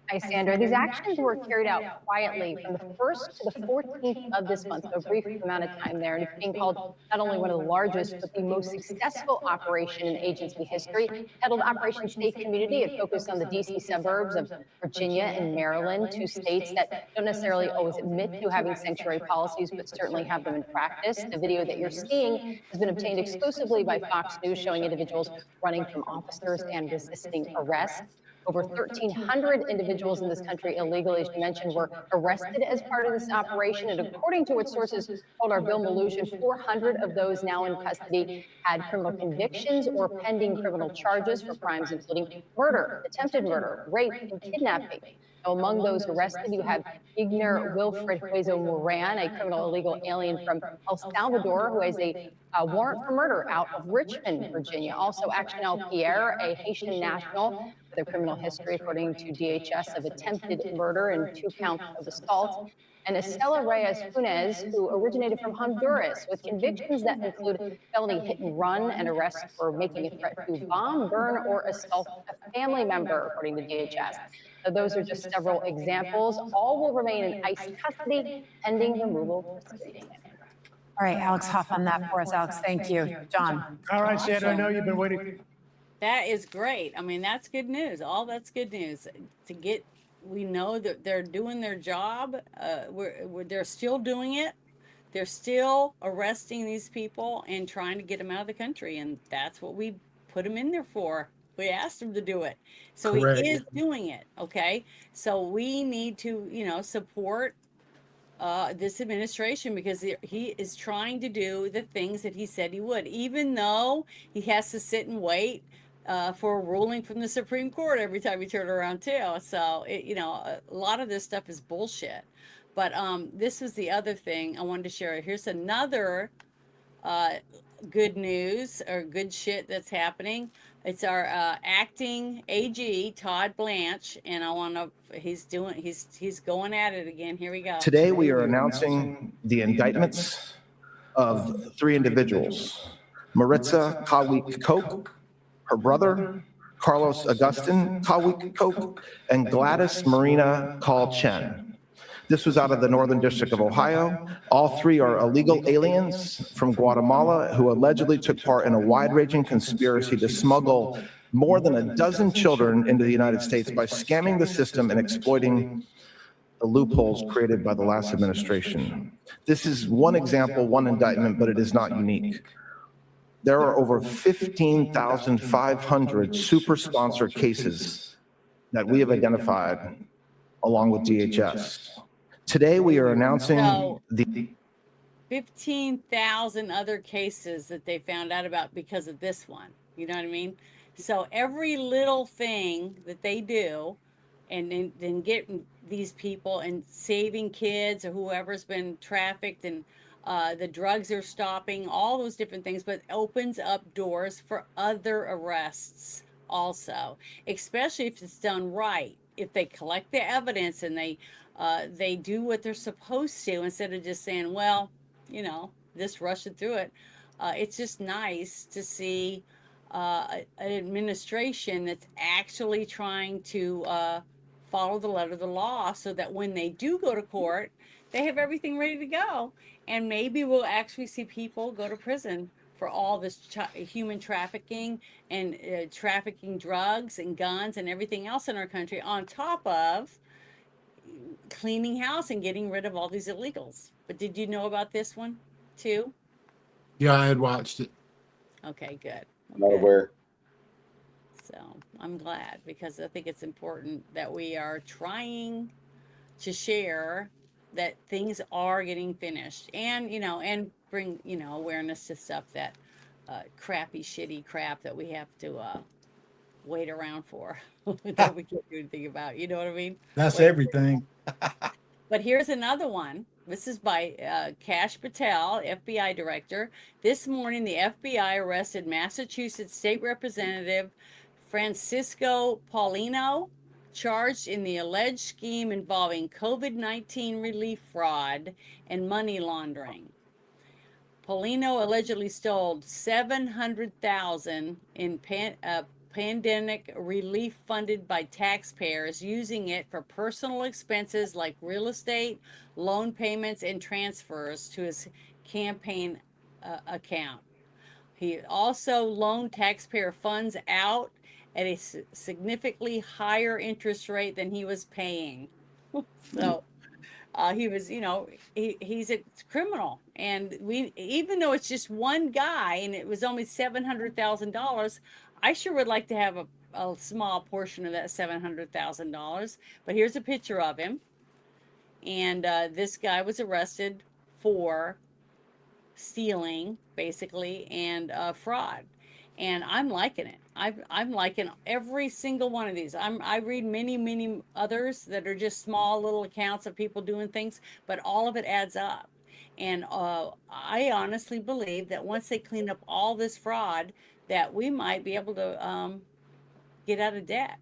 Hi, Sandra. These actions were carried out quietly from the 1st to the 14th of this month, so a brief amount of time there. And it's being called not only one of the largest, but the most successful operation in agency history. Titled Operation Safe Community, it focused on the D.C. suburbs of Virginia and Maryland, two states that don't necessarily always admit to having sanctuary policies, but certainly have them in practice. The video that you're seeing has been obtained exclusively by Fox News, showing individuals running from officers and resisting arrest. Over 1,300 individuals in this country illegally, as you mentioned, were arrested as part of this operation. And according to what sources told our Bill Mallusian, 400 of those now in custody had criminal convictions or pending criminal charges for crimes including murder, attempted murder, rape, and kidnapping. Now, among those arrested, you have Ignar Wilfred Hueso Moran, a criminal illegal alien from El Salvador who has a warrant for murder out of Richmond, Virginia. Also, Actionel Pierre, a Haitian national with a criminal history, according to DHS, of attempted murder and 2 counts of assault. And Estela Reyes Funes, who originated from Honduras with convictions that include felony hit and run and arrest for making a threat to bomb, burn, or assault a family member, according to DHS. So those are just several examples. All will remain in ICE custody pending removal proceedings. All right, Alex Hoff on that for us. Alex, thank you. John. All right, Sandra, I know you've been waiting. That is great. I mean, that's good news. All that's good news. We know that they're doing their job. They're still doing it. They're still arresting these people and trying to get them out of the country. And that's what we put them in there for. We asked him to do it. So Correct. He is doing it. Okay. So we need to, support this administration because he is trying to do the things that he said he would, even though he has to sit and wait for a ruling from the Supreme Court every time you turn around too. So, a lot of this stuff is bullshit. But this is the other thing I wanted to share. Here's another good news or good shit that's happening. It's our acting AG, Todd Blanche, and he's going at it again. Here we go. Today we are announcing the indictments of 3 individuals: Maritza Kawik Koch, her brother, Carlos Agustin Kawik Koch, and Gladys Marina Call Chen. This was out of the Northern District of Ohio. All 3 are illegal aliens from Guatemala who allegedly took part in a wide-ranging conspiracy to smuggle more than a dozen children into the United States by scamming the system and exploiting the loopholes created by the last administration. This is one example, one indictment, but it is not unique. There are over 15,500 super-sponsored cases that we have identified along with DHS. Today, we are announcing the 15,000 other cases that they found out about because of this one. You know what I mean? So every little thing that they do and then getting these people and saving kids or whoever's been trafficked and the drugs are stopping, all those different things, but opens up doors for other arrests also, especially if it's done right. If they collect the evidence and they do what they're supposed to instead of just saying, well, just rushing through it. It's just nice to see an administration that's actually trying to follow the letter of the law so that when they do go to court, they have everything ready to go. And maybe we'll actually see people go to prison for all this human trafficking and trafficking drugs and guns and everything else in our country, on top of cleaning house and getting rid of all these illegals. But did you know about this one too? Yeah, I had watched it. Okay, good. Not aware. So I'm glad, because I think it's important that we are trying to share that things are getting finished, and and bring awareness to stuff that crappy, shitty crap that we have to wait around for that we can't do anything about. You know what I mean? That's everything. But here's another one. This is by Kash Patel, FBI director. This morning, the FBI arrested Massachusetts State Representative Francisco Paulino, charged in the alleged scheme involving COVID-19 relief fraud and money laundering. Polino allegedly stole $700,000 in pandemic relief funded by taxpayers, using it for personal expenses like real estate, loan payments, and transfers to his campaign account. He also loaned taxpayer funds out at a significantly higher interest rate than he was paying. So he was, he's a criminal. And even though it's just one guy and it was only $700,000, I sure would like to have a small portion of that $700,000. But here's a picture of him. And this guy was arrested for stealing, basically, and fraud. And I'm liking it. I'm liking every single one of these. I read many others that are just small little accounts of people doing things, but all of it adds up. And I honestly believe that once they clean up all this fraud, that we might be able to get out of debt,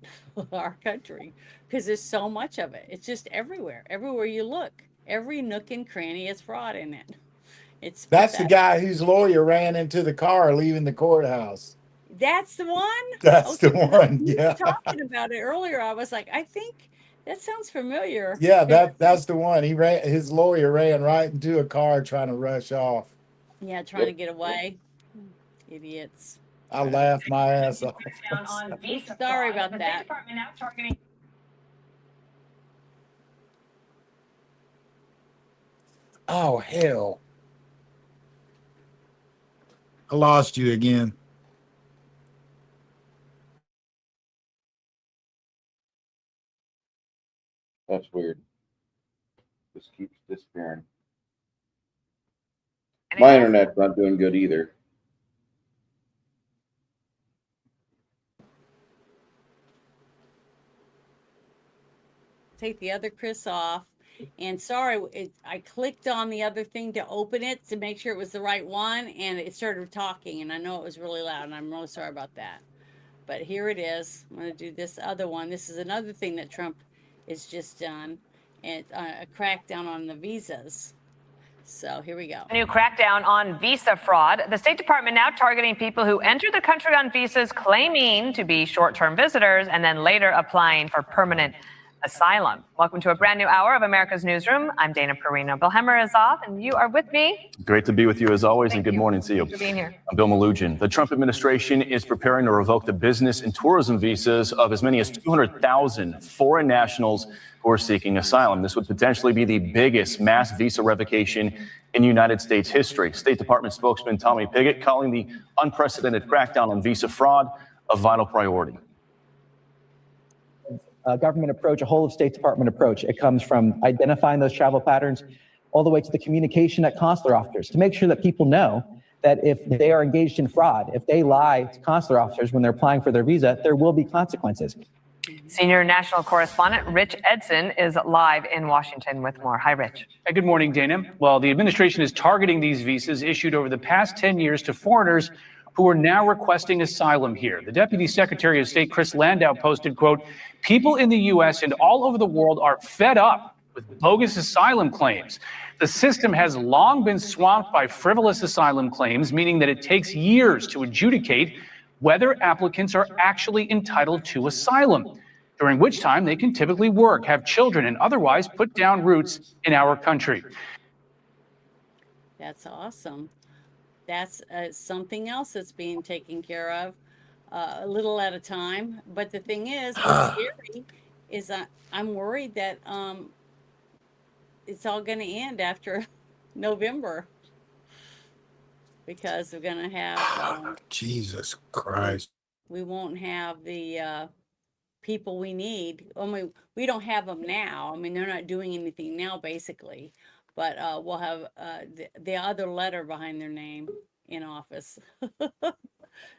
our country, because there's so much of it. It's just everywhere. Everywhere you look, every nook and cranny is fraud in it. It's That's the pathetic. guy whose lawyer ran into the car leaving the courthouse. That's the one? That's the Okay, one. we were Yeah. talking about it earlier. I was like, I think that sounds familiar. Yeah, that's the one. His lawyer ran right into a car trying to rush off. Yeah, trying to get away. Idiots. I laughed my ass off. Sorry about that. Oh, hell. I lost you again. That's weird. This keeps disappearing. My internet's not doing good either. Take the other Chris off. And sorry, I clicked on the other thing to open it to make sure it was the right one, and it started talking, and I know it was really loud, and I'm really sorry about that. But here it is. I'm going to do this other one. This is another thing that Trump has just done, and it's a crackdown on the visas. So here we go. A new crackdown on visa fraud. The State Department now targeting people who enter the country on visas claiming to be short-term visitors and then later applying for permanent asylum. Welcome to a brand new hour of America's Newsroom. I'm Dana Perino. Bill Hemmer is off, and you are with me. Great to be with you as always, and good morning to you. Thanks for being here. I'm Bill Malugin. The Trump administration is preparing to revoke the business and tourism visas of as many as 200,000 foreign nationals who are seeking asylum. This would potentially be the biggest mass visa revocation in United States history. State Department spokesman Tommy Pigott calling the unprecedented crackdown on visa fraud a vital priority. Government approach, a whole of State Department approach. It comes from identifying those travel patterns all the way to the communication at consular officers to make sure that people know that if they are engaged in fraud, if they lie to consular officers when they're applying for their visa, there will be consequences. Senior national correspondent Rich Edson is live in Washington with more. Hi, Rich. Good morning, Dana. Well, the administration is targeting these visas issued over the past 10 years to foreigners who are now requesting asylum here. The Deputy Secretary of State, Chris Landau, posted, quote, "People in the U.S. and all over the world are fed up with bogus asylum claims. The system has long been swamped by frivolous asylum claims, meaning that it takes years to adjudicate whether applicants are actually entitled to asylum, during which time they can typically work, have children, and otherwise put down roots in our country." That's awesome. That's something else that's being taken care of a little at a time. But the thing is, what's scary is I'm worried that it's all going to end after November, because we're going to have Jesus Christ. we won't have the people we need. I mean, we don't have them now. I mean, they're not doing anything now, basically. But we'll have the other letter behind their name in office.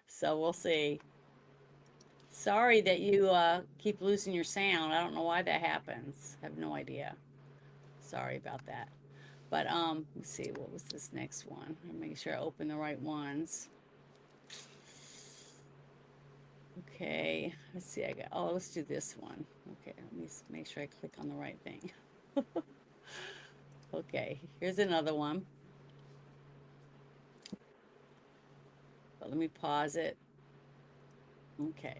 So we'll see. Sorry that you keep losing your sound. I don't know why that happens. I have no idea. Sorry about that. But let's see, what was this next one? I'm making sure I open the right ones. Okay, let's see. Let's do this one. Okay, let me make sure I click on the right thing. Okay, here's another one. let me pause it. Okay.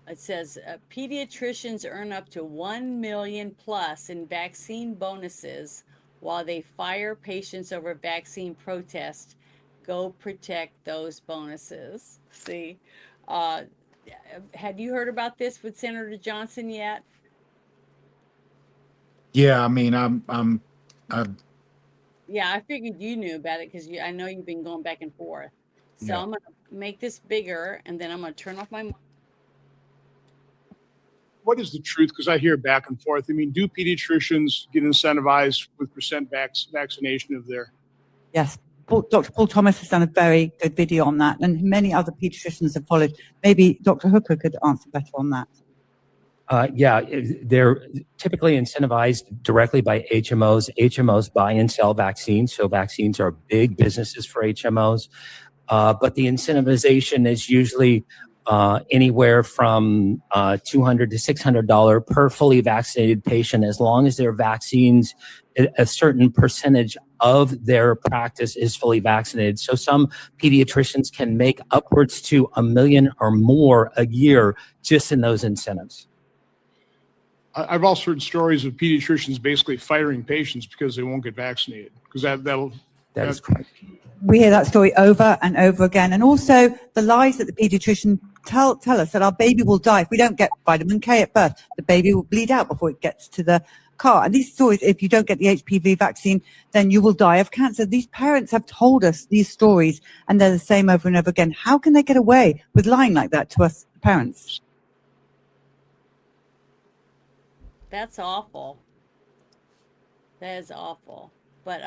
It says pediatricians earn up to 1 million plus in vaccine bonuses while they fire patients over vaccine protest. Go protect those bonuses. See, had you heard about this with Senator Johnson yet? Yeah, I mean, Yeah, I figured you knew about it because I know you've been going back and forth. So Yeah. I'm gonna make this bigger, and then I'm gonna turn off my. What is the truth? Because I hear back and forth. I mean, do pediatricians get incentivized with percent vaccination of their? Yes, Dr. Paul Thomas has done a very good video on that, and many other pediatricians have followed. Maybe Dr. Hooker could answer better on that. They're typically incentivized directly by HMOs. HMOs buy and sell vaccines, so vaccines are big businesses for HMOs. But the incentivization is usually anywhere from $200 to $600 per fully vaccinated patient, as long as their vaccines, a certain percentage of their practice is fully vaccinated. So some pediatricians can make upwards to $1 million or more a year just in those incentives. I've also heard stories of pediatricians basically firing patients because they won't get vaccinated. Because that is correct. We hear that story over and over again. And also the lies that the pediatrician tell us that our baby will die if we don't get vitamin K at birth. The baby will bleed out before it gets to the car. And these stories, if you don't get the HPV vaccine, then you will die of cancer. These parents have told us these stories, and they're the same over and over again. How can they get away with lying like that to us parents? That's awful. That is awful. But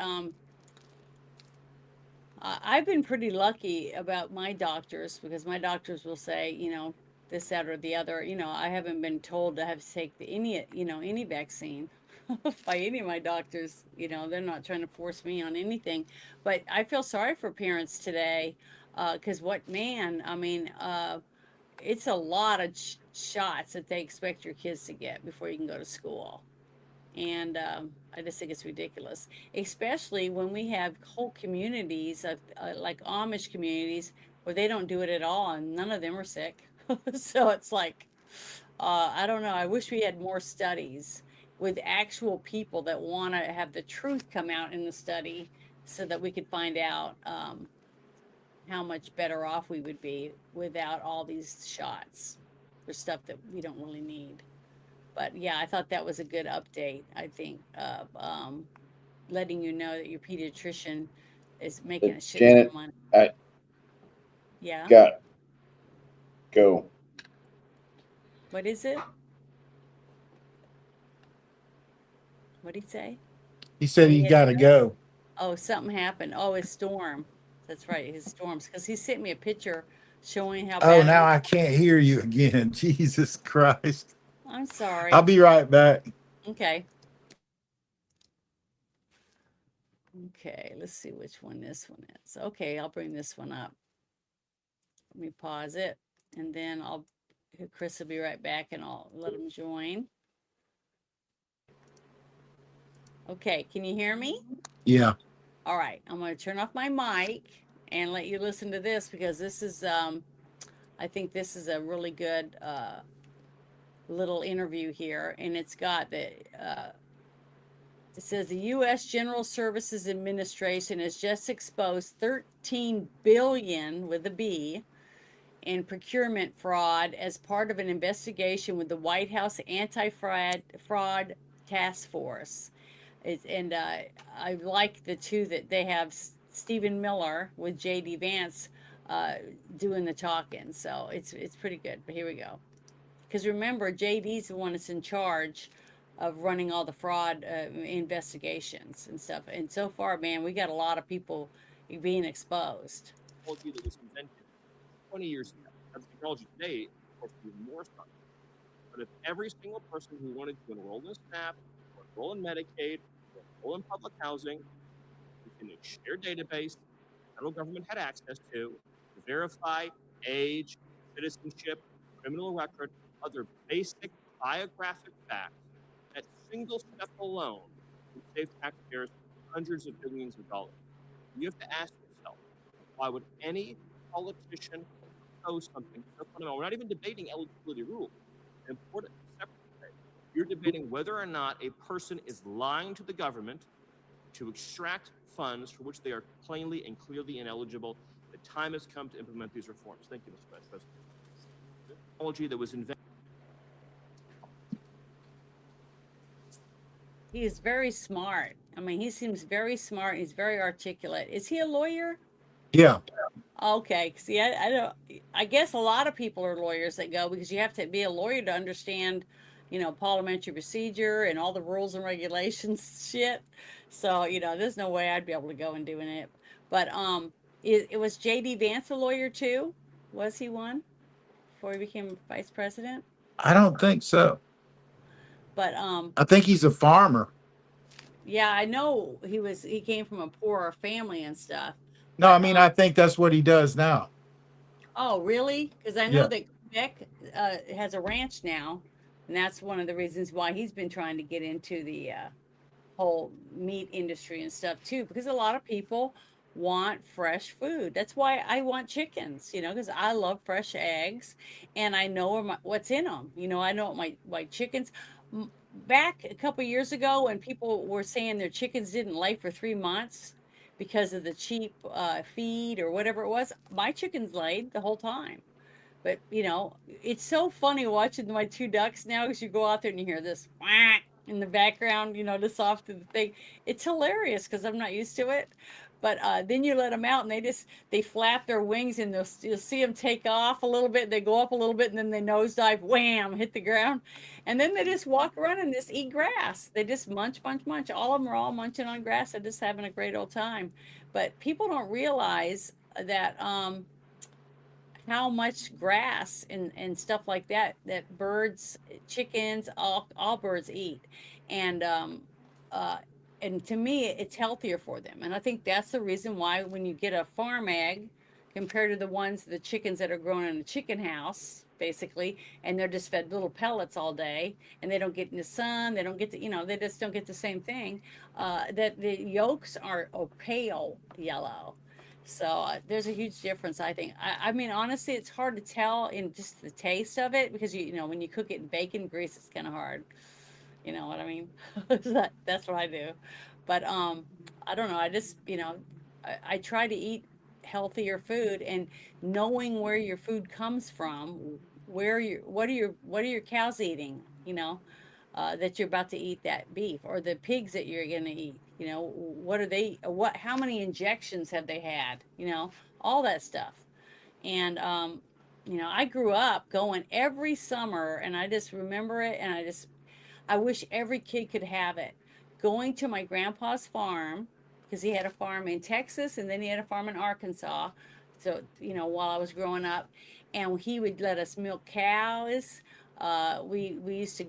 I've been pretty lucky about my doctors, because my doctors will say, you know, this, that, or the other. You know, I haven't been told to have to take any vaccine by any of my doctors. You know, they're not trying to force me on anything. But I feel sorry for parents today, because it's a lot of shots that they expect your kids to get before you can go to school. And I just think it's ridiculous, especially when we have whole communities of like Amish communities where they don't do it at all, and none of them are sick. So it's like, I don't know. I wish we had more studies with actual people that want to have the truth come out in the study, so that we could find out how much better off we would be without all these shots for stuff that we don't really need. But yeah, I thought that was a good update, I think, of letting you know that your pediatrician is making a shit ton Janet, of money. I Yeah. got go. What is it? What'd he say? He said he got to go. Oh, something happened. Oh, his storm. That's right, his storms. Because he sent me a picture showing how Oh, bad. now I can't hear you again. Jesus Christ. I'm sorry. I'll be right back. Okay. Okay, let's see which one this one is. Okay, I'll bring this one up. Let me pause it, and then Chris will be right back, and I'll let him join. Okay, can you hear me? Yeah. All right, I'm going to turn off my mic and let you listen to this, because this is, I think this is a really good little interview here, and it's got it says the U.S. General Services Administration has just exposed $13 billion with a B in procurement fraud as part of an investigation with the White House Anti-Fraud Task Force. I like the two that they have, Stephen Miller with J.D. Vance doing the talking. So it's pretty good. But here we go. Because remember, J.D.'s the one that's in charge of running all the fraud investigations and stuff. And so far, man, we got a lot of people being exposed. Told you that was invented 20 years ago. That's technology today, of course, even more so. But if every single person who wanted to enroll in SNAP, or enroll in Medicaid, or enroll in public housing, in a shared database the federal government had access to verify age, citizenship, criminal record, other basic biographic facts, that single step alone would save taxpayers hundreds of billions of dollars. You have to ask yourself, why would any politician propose something so fundamental. We're not even debating eligibility rules. An important separate debate. You're debating whether or not a person is lying to the government to extract funds for which they are plainly and clearly ineligible. The time has come to implement these reforms. Thank you, Mr. Vice President. The technology that was invented. He is very smart. I mean, he seems very smart. He's very articulate. Is he a lawyer? Yeah. Okay. See, I don't. I guess a lot of people are lawyers that go because you have to be a lawyer to understand, parliamentary procedure and all the rules and regulations shit. So there's no way I'd be able to go and doing it. But it was J.D. Vance a lawyer too? Was he one before he became vice president? I don't think so. But I think he's a farmer. yeah, I know he came from a poorer family and stuff. No, I mean, I think that's what he does now. Oh, really? Because I know Yeah. that Quebec has a ranch now, and that's one of the reasons why he's been trying to get into the whole meat industry and stuff too. Because a lot of people want fresh food. That's why I want chickens, because I love fresh eggs, and I know what's in them. I know what my chickens. Back a couple years ago, when people were saying their chickens didn't lay for 3 months because of the cheap feed or whatever it was, my chickens laid the whole time. But it's so funny watching my two ducks now because you go out there and you hear this quack in the background, just off to the thing. It's hilarious because I'm not used to it. But then you let them out and they flap their wings and you'll see them take off a little bit. They go up a little bit and then they nosedive, wham, hit the ground. And then they just walk around and just eat grass. They just munch, munch, munch. All of them are all munching on grass and just having a great old time. But people don't realize that how much grass and stuff like that birds, chickens, all birds eat. And and to me it's healthier for them. And I think that's the reason why when you get a farm egg compared to the chickens that are grown in a chicken house basically, and they're just fed little pellets all day and they don't get in the sun, they don't get they just don't get the same thing, that the yolks are pale yellow. So there's a huge difference, I think. I mean, honestly, it's hard to tell in just the taste of it because when you cook it in bacon grease, it's kind of hard. You know what I mean? That's what I do. But I don't know. I just I try to eat healthier food and knowing where your food comes from, what are your cows eating? That you're about to eat that beef, or the pigs that you're going to eat. What are they, how many injections have they had, all that stuff. And I grew up going every summer and I just remember it, and I wish every kid could have it, going to my grandpa's farm, because he had a farm in Texas and then he had a farm in Arkansas. So while I was growing up, and he would let us milk cows. We used to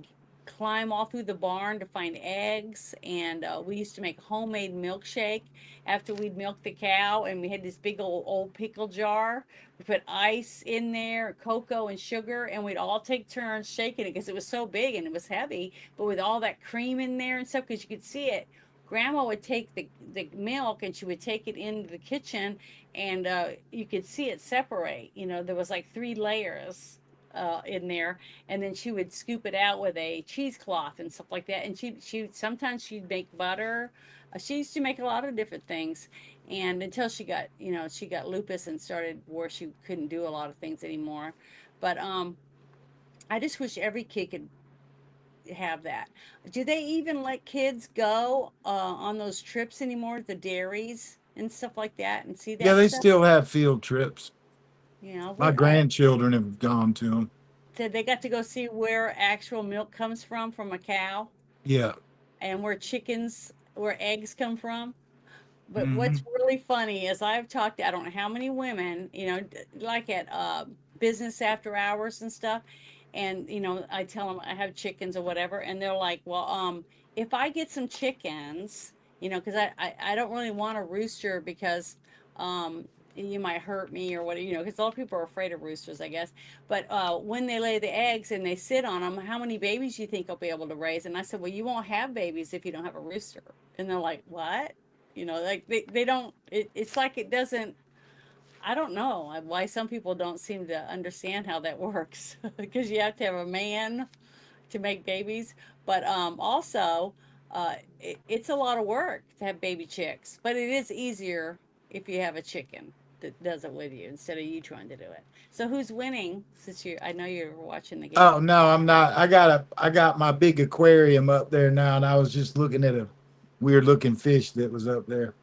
climb all through the barn to find eggs, and we used to make homemade milkshake after we'd milked the cow, and we had this big old pickle jar. We put ice in there, cocoa and sugar, and we'd all take turns shaking it because it was so big and it was heavy, but with all that cream in there and stuff, because you could see it. Grandma would take the milk and she would take it into the kitchen, and you could see it separate. There was like 3 layers in there, and then she would scoop it out with a cheesecloth and stuff like that. And she sometimes she'd make butter. She used to make a lot of different things, and until she got lupus and started where she couldn't do a lot of things anymore. But I just wish every kid could have that. Do they even let kids go on those trips anymore, the dairies and stuff like that, and see that Yeah, they stuff? still have field trips. My What, grandchildren have gone to them. so they got to go see where actual milk comes from a cow, Yeah. and where eggs come from. But what's Mhm. really funny is I've talked to I don't know how many women, like at business after hours and stuff, and I tell them I have chickens or whatever, and they're like, well, if I get some chickens, because I don't really want a rooster because you might hurt me or whatever, because a lot of people are afraid of roosters, I guess. But when they lay the eggs and they sit on them, how many babies do you think I'll be able to raise? And I said, well, you won't have babies if you don't have a rooster. And they're like, what? Like they don't, it's like it doesn't, I don't know why some people don't seem to understand how that works because you have to have a man to make babies, but also it's a lot of work to have baby chicks, but it is easier if you have a chicken that does it with you instead of you trying to do it. So who's winning? Since I know you're watching the game. Oh no, I'm not. I got my big aquarium up there now, and I was just looking at a weird looking fish that was up there.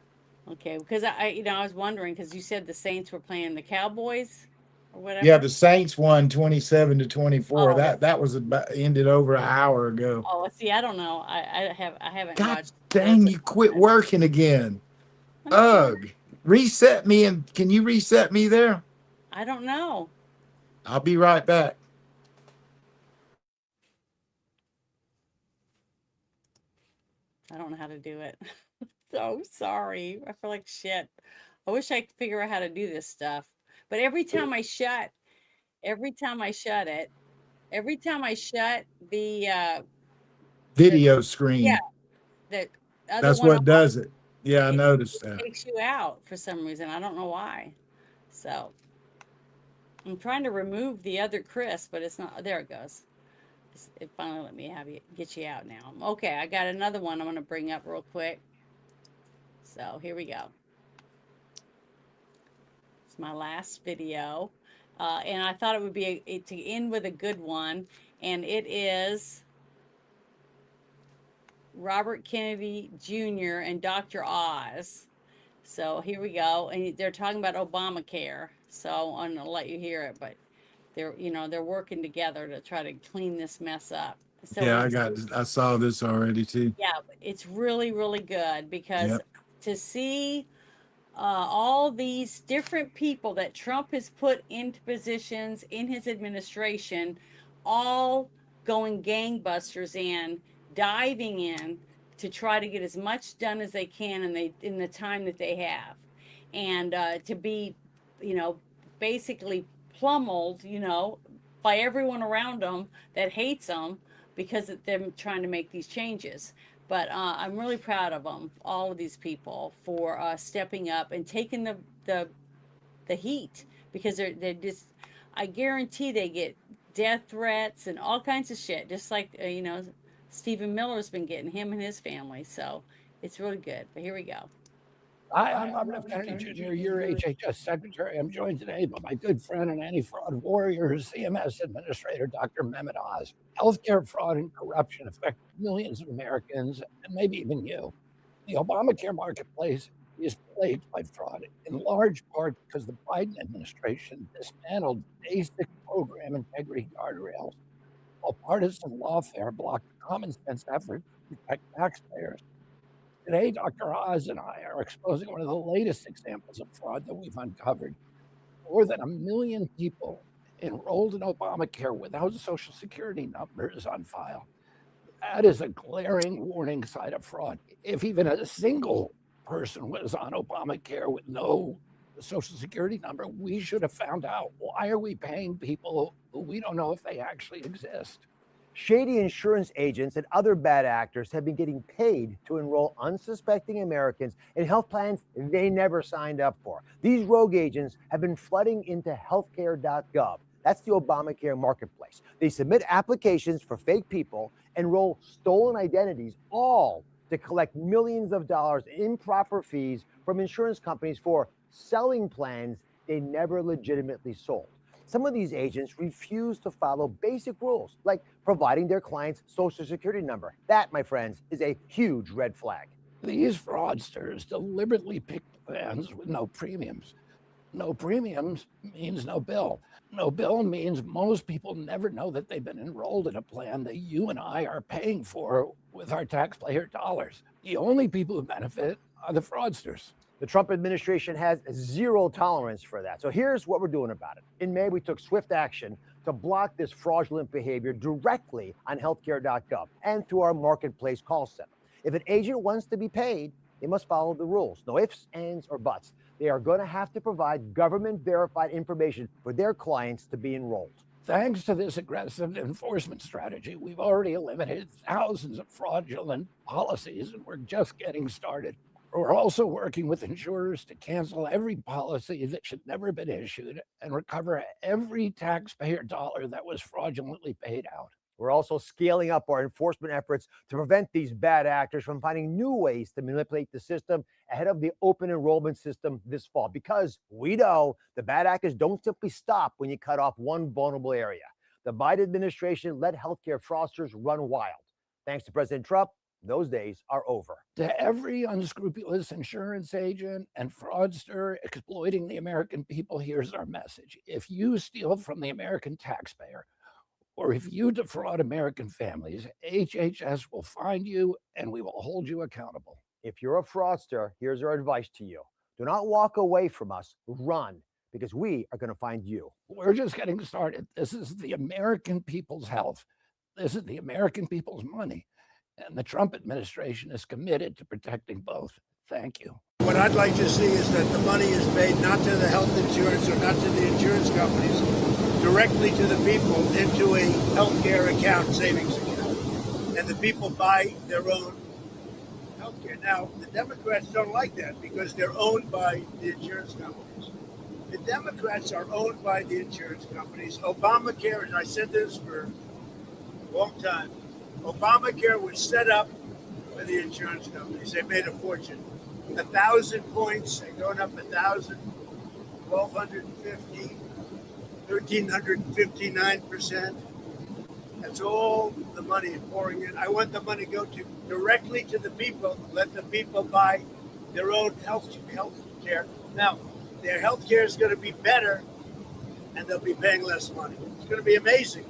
Okay, because I was wondering because you said the Saints were playing the Cowboys or whatever. Yeah, the Saints won 27-24. Oh, That was ended over an hour ago. oh, see, I don't know. I haven't God watched. dang, you quit working again. Ugh. Reset me, and can you reset me there? I don't know. I'll be right back. I don't know how to do it. So sorry. I feel like shit. I wish I could figure out how to do this stuff. But every time I shut it, every time I shut the Video yeah, screen. the other That's one off, what does it. Yeah, I it noticed that. takes you out for some reason. I don't know why. So I'm trying to remove the other Chris, but it's not. There it goes. It finally let me get you out now. Okay, I got another one I'm going to bring up real quick. So here we go. It's my last video. And I thought it would be to end with a good one. And it is Robert Kennedy Jr. and Dr. Oz. So here we go. And they're talking about Obamacare. So I'm going to let you hear it. But they're working together to try to clean this mess up. So Yeah, I saw this already too. yeah, it's really, really good because Yep. to see all these different people that Trump has put into positions in his administration, all going gangbusters in, diving in to try to get as much done as they can in the time that they have, and to be, basically pummeled, by everyone around them that hates them because of them trying to make these changes. But I'm really proud of them, all of these people, for stepping up and taking the heat because they're just. I guarantee they get death threats and all kinds of shit, just like Stephen Miller's been getting, him and his family. So it's really good. But here we go. Hi, I'm Robert F. Kennedy Jr., your HHS Secretary. I'm joined today by my good friend and anti-fraud warrior, CMS Administrator, Dr. Mehmet Oz. Healthcare fraud and corruption affect millions of Americans, and maybe even you. The Obamacare marketplace is plagued by fraud, in large part because the Biden administration dismantled basic program integrity guardrails, while partisan lawfare blocked common sense efforts to protect taxpayers. Today, Dr. Oz and I are exposing one of the latest examples of fraud that we've uncovered. More than 1 million people enrolled in Obamacare without Social Security numbers on file. That is a glaring warning sign of fraud. If even a single person was on Obamacare with no Social Security number, we should have found out. Why are we paying people who we don't know if they actually exist? Shady insurance agents and other bad actors have been getting paid to enroll unsuspecting Americans in health plans they never signed up for. These rogue agents have been flooding into healthcare.gov. That's the Obamacare marketplace. They submit applications for fake people, enroll stolen identities, all to collect millions of dollars in improper fees from insurance companies for selling plans they never legitimately sold. Some of these agents refuse to follow basic rules, like providing their client's Social Security number. That, my friends, is a huge red flag. These fraudsters deliberately pick plans with no premiums. No premiums means no bill. No bill means most people never know that they've been enrolled in a plan that you and I are paying for with our taxpayer dollars. The only people who benefit are the fraudsters. The Trump administration has zero tolerance for that. So here's what we're doing about it. In May, we took swift action to block this fraudulent behavior directly on healthcare.gov and through our marketplace call center. If an agent wants to be paid, they must follow the rules. No ifs, ands, or buts. They are going to have to provide government-verified information for their clients to be enrolled. Thanks to this aggressive enforcement strategy, we've already eliminated thousands of fraudulent policies, and we're just getting started. We're also working with insurers to cancel every policy that should never have been issued and recover every taxpayer dollar that was fraudulently paid out. We're also scaling up our enforcement efforts to prevent these bad actors from finding new ways to manipulate the system ahead of the open enrollment system this fall, because we know the bad actors don't simply stop when you cut off one vulnerable area. The Biden administration let healthcare fraudsters run wild. Thanks to President Trump, those days are over. To every unscrupulous insurance agent and fraudster exploiting the American people, here's our message. If you steal from the American taxpayer, or if you defraud American families, HHS will find you and we will hold you accountable. If you're a fraudster, here's our advice to you. Do not walk away from us, run, because we are going to find you. We're just getting started. This is the American people's health. This is the American people's money. And the Trump administration is committed to protecting both. Thank you. What I'd like to see is that the money is paid not to the health insurance or not to the insurance companies, directly to the people into a healthcare account, savings account. And the people buy their own healthcare. Now, the Democrats don't like that because they're owned by the insurance companies. The Democrats are owned by the insurance companies. Obamacare, and I said this for a long time, Obamacare was set up by the insurance companies. They made a fortune. 1,000 points, they're going up 1,000, 1,250, 1,359%. That's all the money pouring in. I want the money to go directly to the people. Let the people buy their own health care. Now, their health care is going to be better, and they'll be paying less money. It's going to be amazing.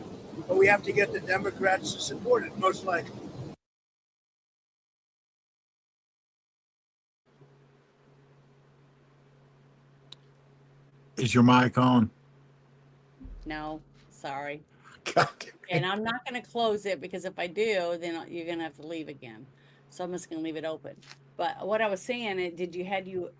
But we have to get the Democrats to support it, most likely. Is your mic on? No, sorry. God. And I'm not going to close it because if I do, then you're going to have to leave again. So I'm just going to leave it open. But what I was saying,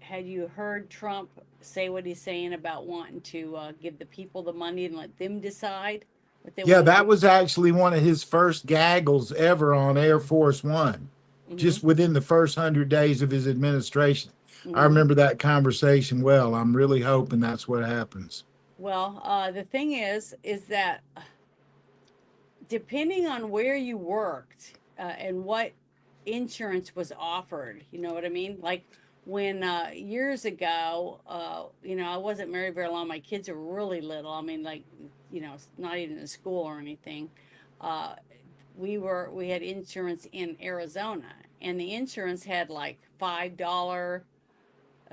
had you heard Trump say what he's saying about wanting to give the people the money and let them decide what they Yeah, want to that do? was actually one of his first gaggles ever on Air Force One, just within the first 100 days of his administration. I remember that conversation well. I'm really hoping that's what happens. Well, the thing is that depending on where you worked and what insurance was offered, you know what I mean? Like when years ago, I wasn't married very long. My kids were really little. I mean, like, not even in school or anything. We had insurance in Arizona, and the insurance had like $5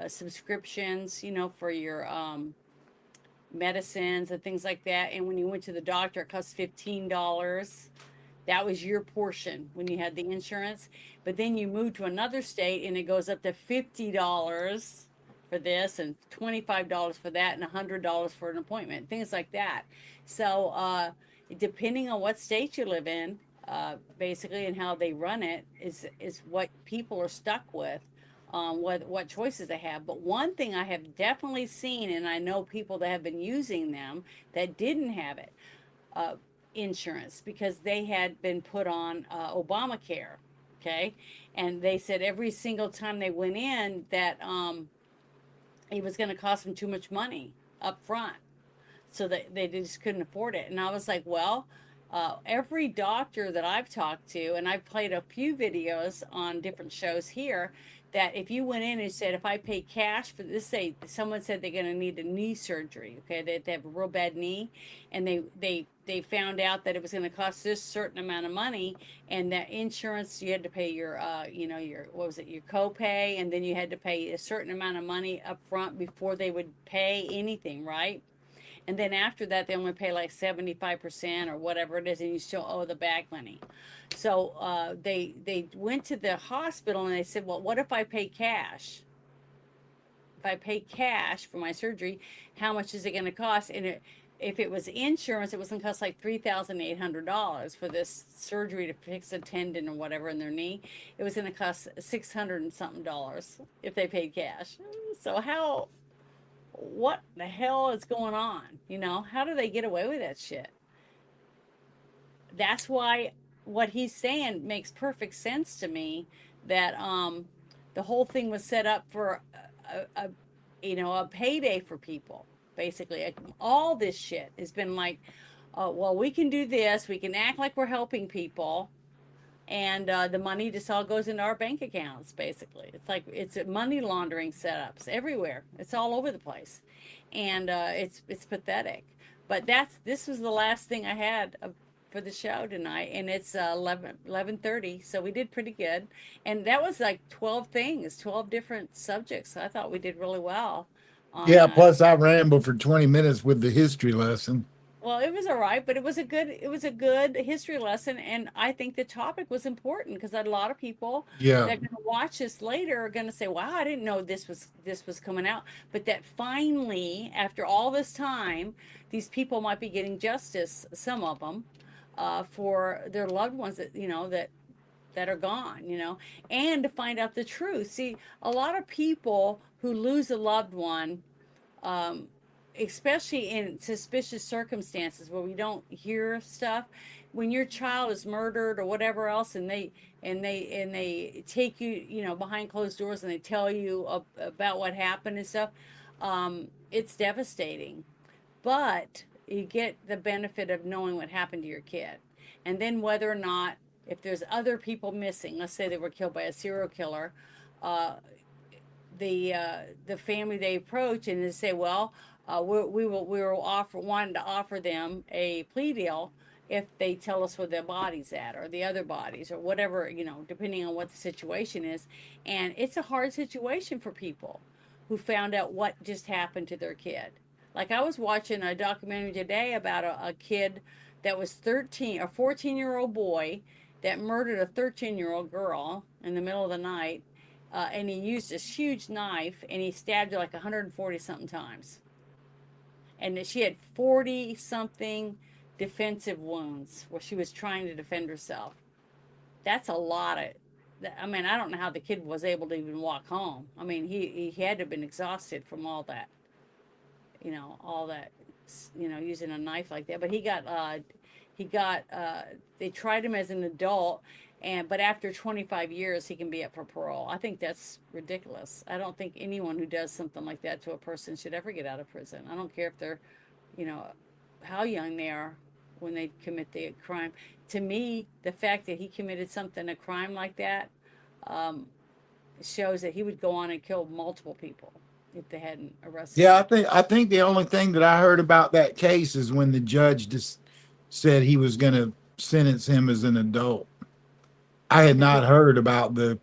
subscriptions, for your medicines and things like that. And when you went to the doctor, it cost $15. That was your portion when you had the insurance. But then you move to another state and it goes up to $50 for this and $25 for that and $100 for an appointment, things like that. So depending on what state you live in, basically, and how they run it is what people are stuck with. What choices they have. But one thing I have definitely seen, and I know people that have been using them that didn't have it, insurance, because they had been put on Obamacare, okay? And they said every single time they went in that it was going to cost them too much money up front. So that they just couldn't afford it. And I was like, well, every doctor that I've talked to, and I've played a few videos on different shows here, that if you went in and said, if I pay cash for this, say someone said they're going to need a knee surgery, okay, they have a real bad knee, and they found out that it was going to cost this certain amount of money, and that insurance, you had to pay your your copay, and then you had to pay a certain amount of money up front before they would pay anything, right? And then after that, they only pay like 75% or whatever it is, and you still owe the back money. So they went to the hospital and they said, well, what if I pay cash? If I pay cash for my surgery, how much is it going to cost? And if it was insurance, it was going to cost like $3,800 for this surgery to fix a tendon or whatever in their knee. It was going to cost $600 and something if they paid cash. So what the hell is going on? How do they get away with that shit? That's why what he's saying makes perfect sense to me, that the whole thing was set up for a payday for people. Basically, all this shit has been like, well, we can do this. We can act like we're helping people, and the money just all goes into our bank accounts. Basically, it's like it's money laundering setups everywhere. It's all over the place, and it's pathetic. But this was the last thing I had for the show tonight, and it's 11:30, so we did pretty good. And that was like 12 things, 12 different subjects. So I thought we did really well on Yeah, plus I rambled for 20 minutes with the history lesson. well, it was all right, but it was a good history lesson, and I think the topic was important because a lot of people Yeah. that are going to watch this later are going to say, "Wow, I didn't know this was coming out." But that finally, after all this time, these people might be getting justice, some of them, for their loved ones that are gone, and to find out the truth. See, a lot of people who lose a loved one, especially in suspicious circumstances where we don't hear stuff, when your child is murdered or whatever else, and they take you, behind closed doors, and they tell you about what happened and stuff, it's devastating. But you get the benefit of knowing what happened to your kid, and then whether or not, if there's other people missing, let's say they were killed by a serial killer, the family, they approach and they say, well, we will wanting to offer them a plea deal if they tell us where their body's at, or the other bodies, or whatever, depending on what the situation is. And it's a hard situation for people who found out what just happened to their kid. Like, I was watching a documentary today about a kid that was 13 or 14-year-old boy that murdered a 13-year-old girl in the middle of the night, and he used this huge knife, and he stabbed her like 140 something times, and she had 40 something defensive wounds where she was trying to defend herself. That's a lot of, I mean, I don't know how the kid was able to even walk home. I mean, he had to have been exhausted from all that, using a knife like that. But they tried him as an adult, but after 25 years, he can be up for parole. I think that's ridiculous. I don't think anyone who does something like that to a person should ever get out of prison. I don't care if they're, how young they are when they commit the crime. To me, the fact that he committed a crime like that, shows that he would go on and kill multiple people if they hadn't arrested him. Yeah, I think the only thing that I heard about that case is when the judge just said he was going to sentence him as an adult. I had not heard about the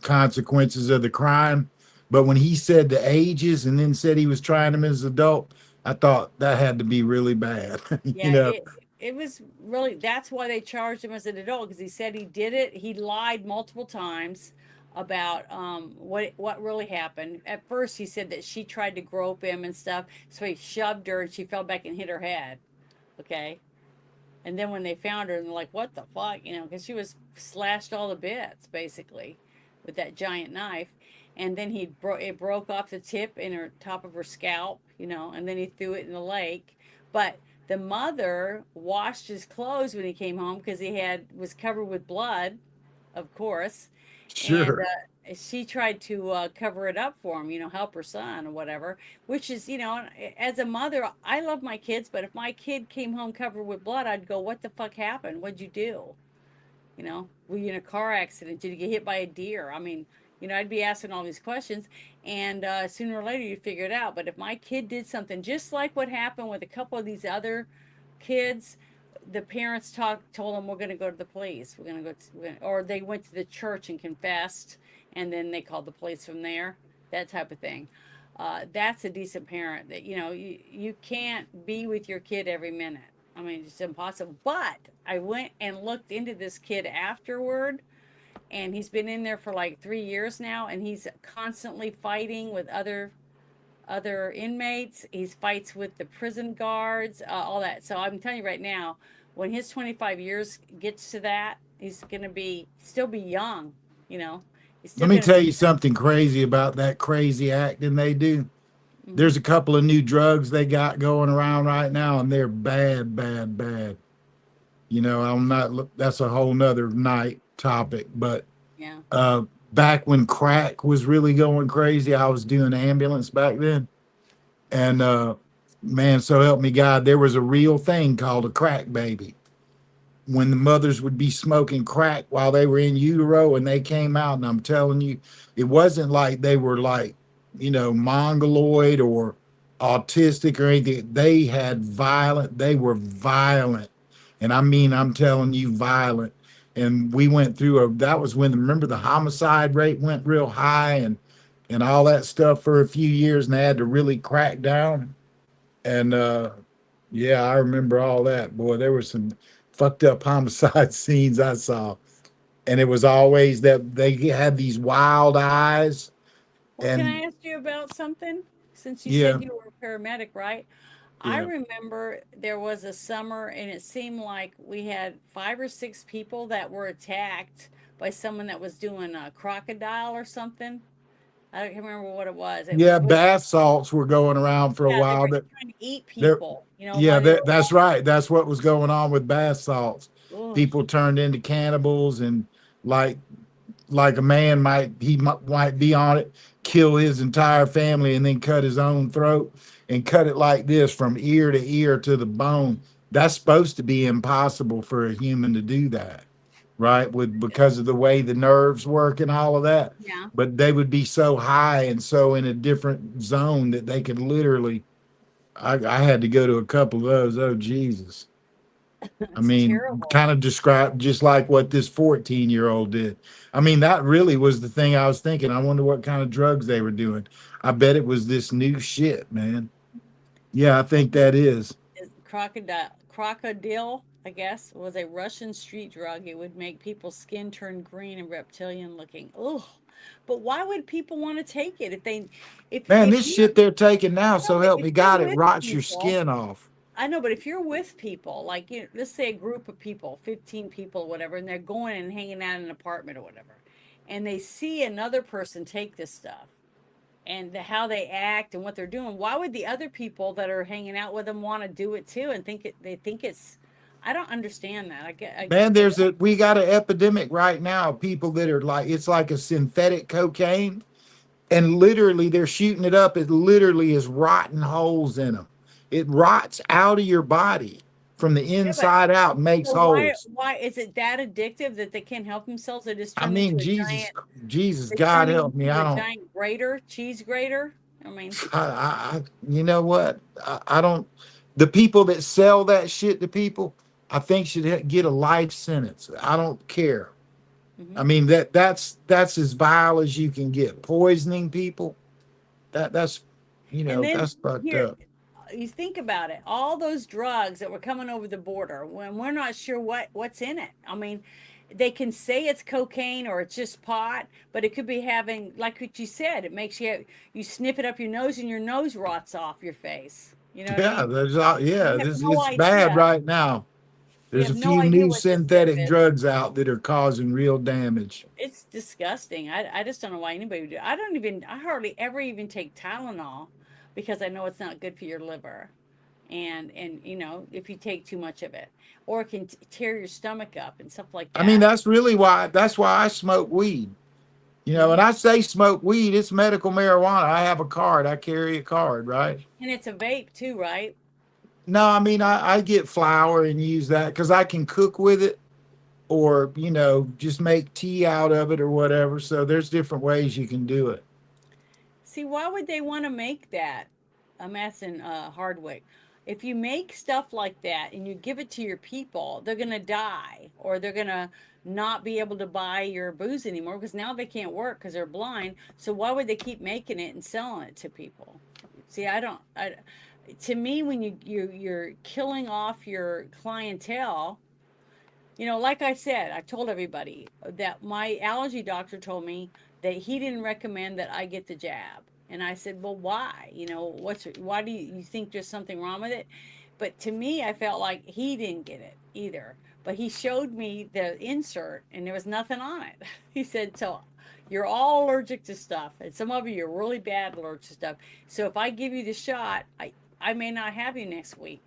consequences of the crime, but when he said the ages and then said he was trying him as an adult, I thought that had to be really bad. Yeah, it was really, that's why they charged him as an adult, because he said he did it. He lied multiple times about what really happened. At first, he said that she tried to grope him and stuff, so he shoved her and she fell back and hit her head. Okay. And then when they found her, and they're like, what the fuck? Because she was slashed all to bits, basically, with that giant knife. And then it broke off the tip in her top of her scalp, and then he threw it in the lake. But the mother washed his clothes when he came home, because he was covered with blood, of course. Sure. And she tried to cover it up for him, help her son or whatever, which is, as a mother, I love my kids, but if my kid came home covered with blood, I'd go, what the fuck happened? What'd you do? Were you in a car accident? Did you get hit by a deer? I mean, I'd be asking all these questions, and sooner or later you'd figure it out. But if my kid did something just like what happened with a couple of these other kids, the parents told them, we're going to go to the police. We're going to go or they went to the church and confessed, and then they called the police from there, that type of thing. That's a decent parent. That you can't be with your kid every minute. I mean, it's impossible. But I went and looked into this kid afterward, and he's been in there for like 3 years now, and he's constantly fighting with other inmates. He fights with the prison guards, all that. So I'm telling you right now, when his 25 years gets to that, he's going to still be young, Let me tell you something crazy about that crazy acting they do. Mm-hmm. There's a couple of new drugs they got going around right now, and they're bad, bad, bad. That's a whole nother night topic, but yeah. back when crack was really going crazy. I was doing ambulance back then. And man, so help me God, there was a real thing called a crack baby. When the mothers would be smoking crack while they were in utero and they came out, and I'm telling you, it wasn't like they were like, mongoloid or autistic or anything. They were violent. And I mean, I'm telling you, violent. And we went through that was when, remember, the homicide rate went real high and all that stuff for a few years, and they had to really crack down. And yeah, I remember all that. Boy, there were some fucked up homicide scenes I saw. And it was always that they had these wild eyes. Well, can I And ask you about something? Since you yeah, said you were a paramedic, right? I yeah. remember there was a summer and it seemed like we had 5 or 6 people that were attacked by someone that was doing a crocodile or something. I don't remember what it was. It Yeah, was, bath salts were going around for a yeah, they while. were That trying to eat there, people, yeah, while they were that's right. That's what was going on with bath salts. walking. People turned into cannibals, and like a man might be on it, kill his entire family, and then cut his own throat and cut it like this from ear to ear to the bone. That's supposed to be impossible for a human to do that, right? Because of the way the nerves work and all of that. Yeah. But they would be so high and so in a different zone that they could literally. I had to go to a couple of those. Oh Jesus. I It's mean, terrible. kind of describe just like what this 14-year-old did. I mean, that really was the thing I was thinking. I wonder what kind of drugs they were doing. I bet it was this new shit, man. Yeah, I think that is. Crocodile, I guess, was a Russian street drug. It would make people's skin turn green and reptilian looking. Ugh. But why would people want to take it Man, if this you shit they're taking now, no, so but help if me you're God, it with rots your people, skin off. I know, but if you're with people, like, let's say a group of people, 15 people, whatever, and they're going and hanging out in an apartment or whatever, and they see another person take this stuff and how they act and what they're doing, why would the other people that are hanging out with them want to do it too and they think it's, I don't understand that. Man, we got an epidemic right now of people that are like, it's like a synthetic cocaine, and literally they're shooting it up. It literally is rotting holes in them. It rots out of your body from the Yeah, but inside out, makes so holes. why is it that addictive that they can't help themselves? They just I turn into mean, a Jesus, giant, Jesus, they turn God help me. into I a don't, giant grater, cheese grater. I mean, you know what? I don't, the people that sell that shit to people, I think should get a life sentence. I don't care. I mean, that's as vile as you can get. Poisoning people, that's, and then that's fucked here, up. you think about it, all those drugs that were coming over the border when we're not sure what's in it. I mean, they can say it's cocaine or it's just pot, but it could be having, like what you said, it makes you sniff it up your nose and your nose rots off your face. You know what I Yeah, mean? yeah, We have this no it's bad idea. right now. We There's a have no few idea new what this stuff synthetic is. drugs out that are causing real damage. It's disgusting. I just don't know why anybody would do it. I hardly ever even take Tylenol because I know it's not good for your liver. And if you take too much of it, or it can tear your stomach up and stuff like I mean, that. that's why I smoke weed. When I say smoke weed, it's medical marijuana. I have a card. I carry a card, right? And it's a vape too, right? No, I mean, I get flour and use that because I can cook with it, or, just make tea out of it or whatever. So there's different ways you can do it. See, why would they want to make that? I'm asking Hardwick. If you make stuff like that and you give it to your people, they're gonna die, or they're gonna not be able to buy your booze anymore because now they can't work because they're blind. So why would they keep making it and selling it to people? See, to me, when you're killing off your clientele, like I said, I told everybody that my allergy doctor told me that he didn't recommend that I get the jab. And I said, well, why? Why do you think there's something wrong with it? But to me, I felt like he didn't get it either. But he showed me the insert and there was nothing on it. He said, so you're all allergic to stuff. And some of you are really bad allergic to stuff. So if I give you the shot, I may not have you next week.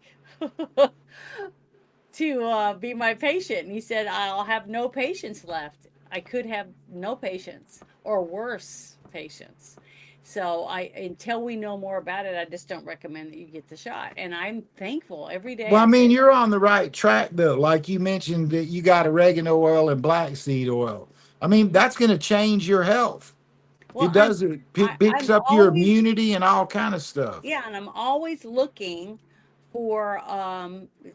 To be my patient. And he said, I'll have no patients left. I could have no patients or worse patients. So until we know more about it, I just don't recommend that you get the shot. And I'm thankful every day. Well, I mean, you're on the right track though. Like you mentioned that you got oregano oil and black seed oil. I mean, that's going to change your health. Well, It does. It picks I'm up your always, immunity and all kind of stuff. yeah, and I'm always looking for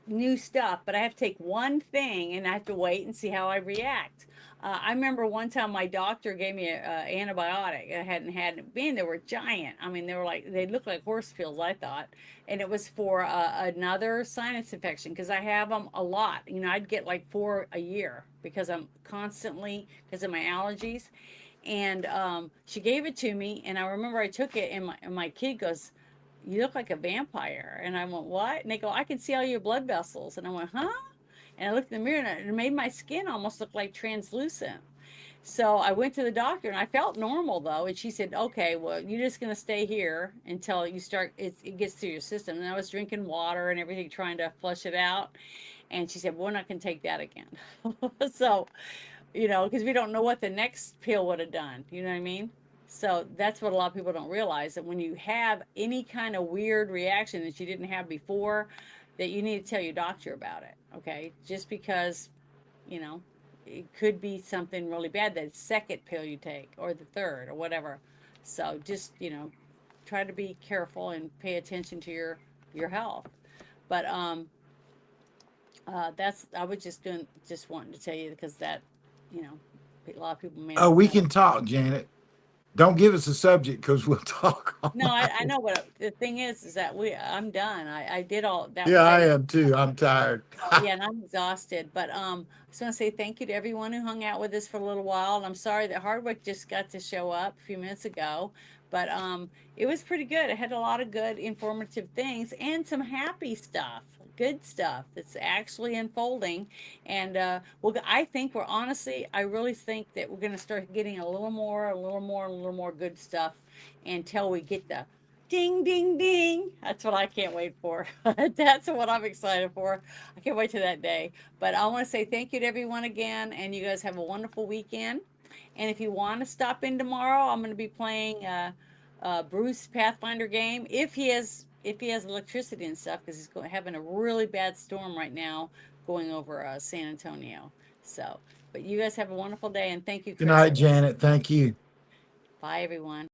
new stuff, but I have to take one thing and I have to wait and see how I react. I remember one time my doctor gave me an antibiotic. I hadn't had it been. They were giant. I mean, they looked like horse pills, I thought. And it was for another sinus infection because I have them a lot. You know, I'd get like 4 a year because I'm constantly, because of my allergies. And she gave it to me, and I remember I took it, and my kid goes, "You look like a vampire." And I went, "What?" And they go, "I can see all your blood vessels." And I went, "Huh?" And I looked in the mirror, and it made my skin almost look like translucent. So I went to the doctor, and I felt normal though. And she said, "Okay, well, you're just gonna stay here until you start. It gets through your system." And I was drinking water and everything, trying to flush it out. And she said, "We're not gonna take that again." So, you know, because we don't know what the next pill would have done. You know what I mean? So that's what a lot of people don't realize, that when you have any kind of weird reaction that you didn't have before, that you need to tell your doctor about it. Okay. Just because, you know, it could be something really bad, that second pill you take or the third or whatever. So just, you know, try to be careful and pay attention to your health. But that's, I was just wanting to tell you, because that, you know, a lot of people may Oh, not we know. can talk, Janet. Don't give us a subject because we'll talk all No, I night. know, but the thing is that I'm done. I did all that. Yeah, Was I it. am too. I'm tired. Yeah, and I'm exhausted. But I just want to say thank you to everyone who hung out with us for a little while. And I'm sorry that Hardwick just got to show up a few minutes ago, but it was pretty good. It had a lot of good, informative things and some happy stuff, good stuff that's actually unfolding. And well, I think I really think that we're going to start getting a little more good stuff until we get the ding, ding, ding. That's what I can't wait for. That's what I'm excited for. I can't wait to that day. But I want to say thank you to everyone again, and you guys have a wonderful weekend. And if you want to stop in tomorrow, I'm going to be playing Bruce Pathfinder game if he has electricity and stuff, because he's having a really bad storm right now going over San Antonio. So, but you guys have a wonderful day, and thank you, Good Chris. night, Janet. Thank you. Bye, everyone.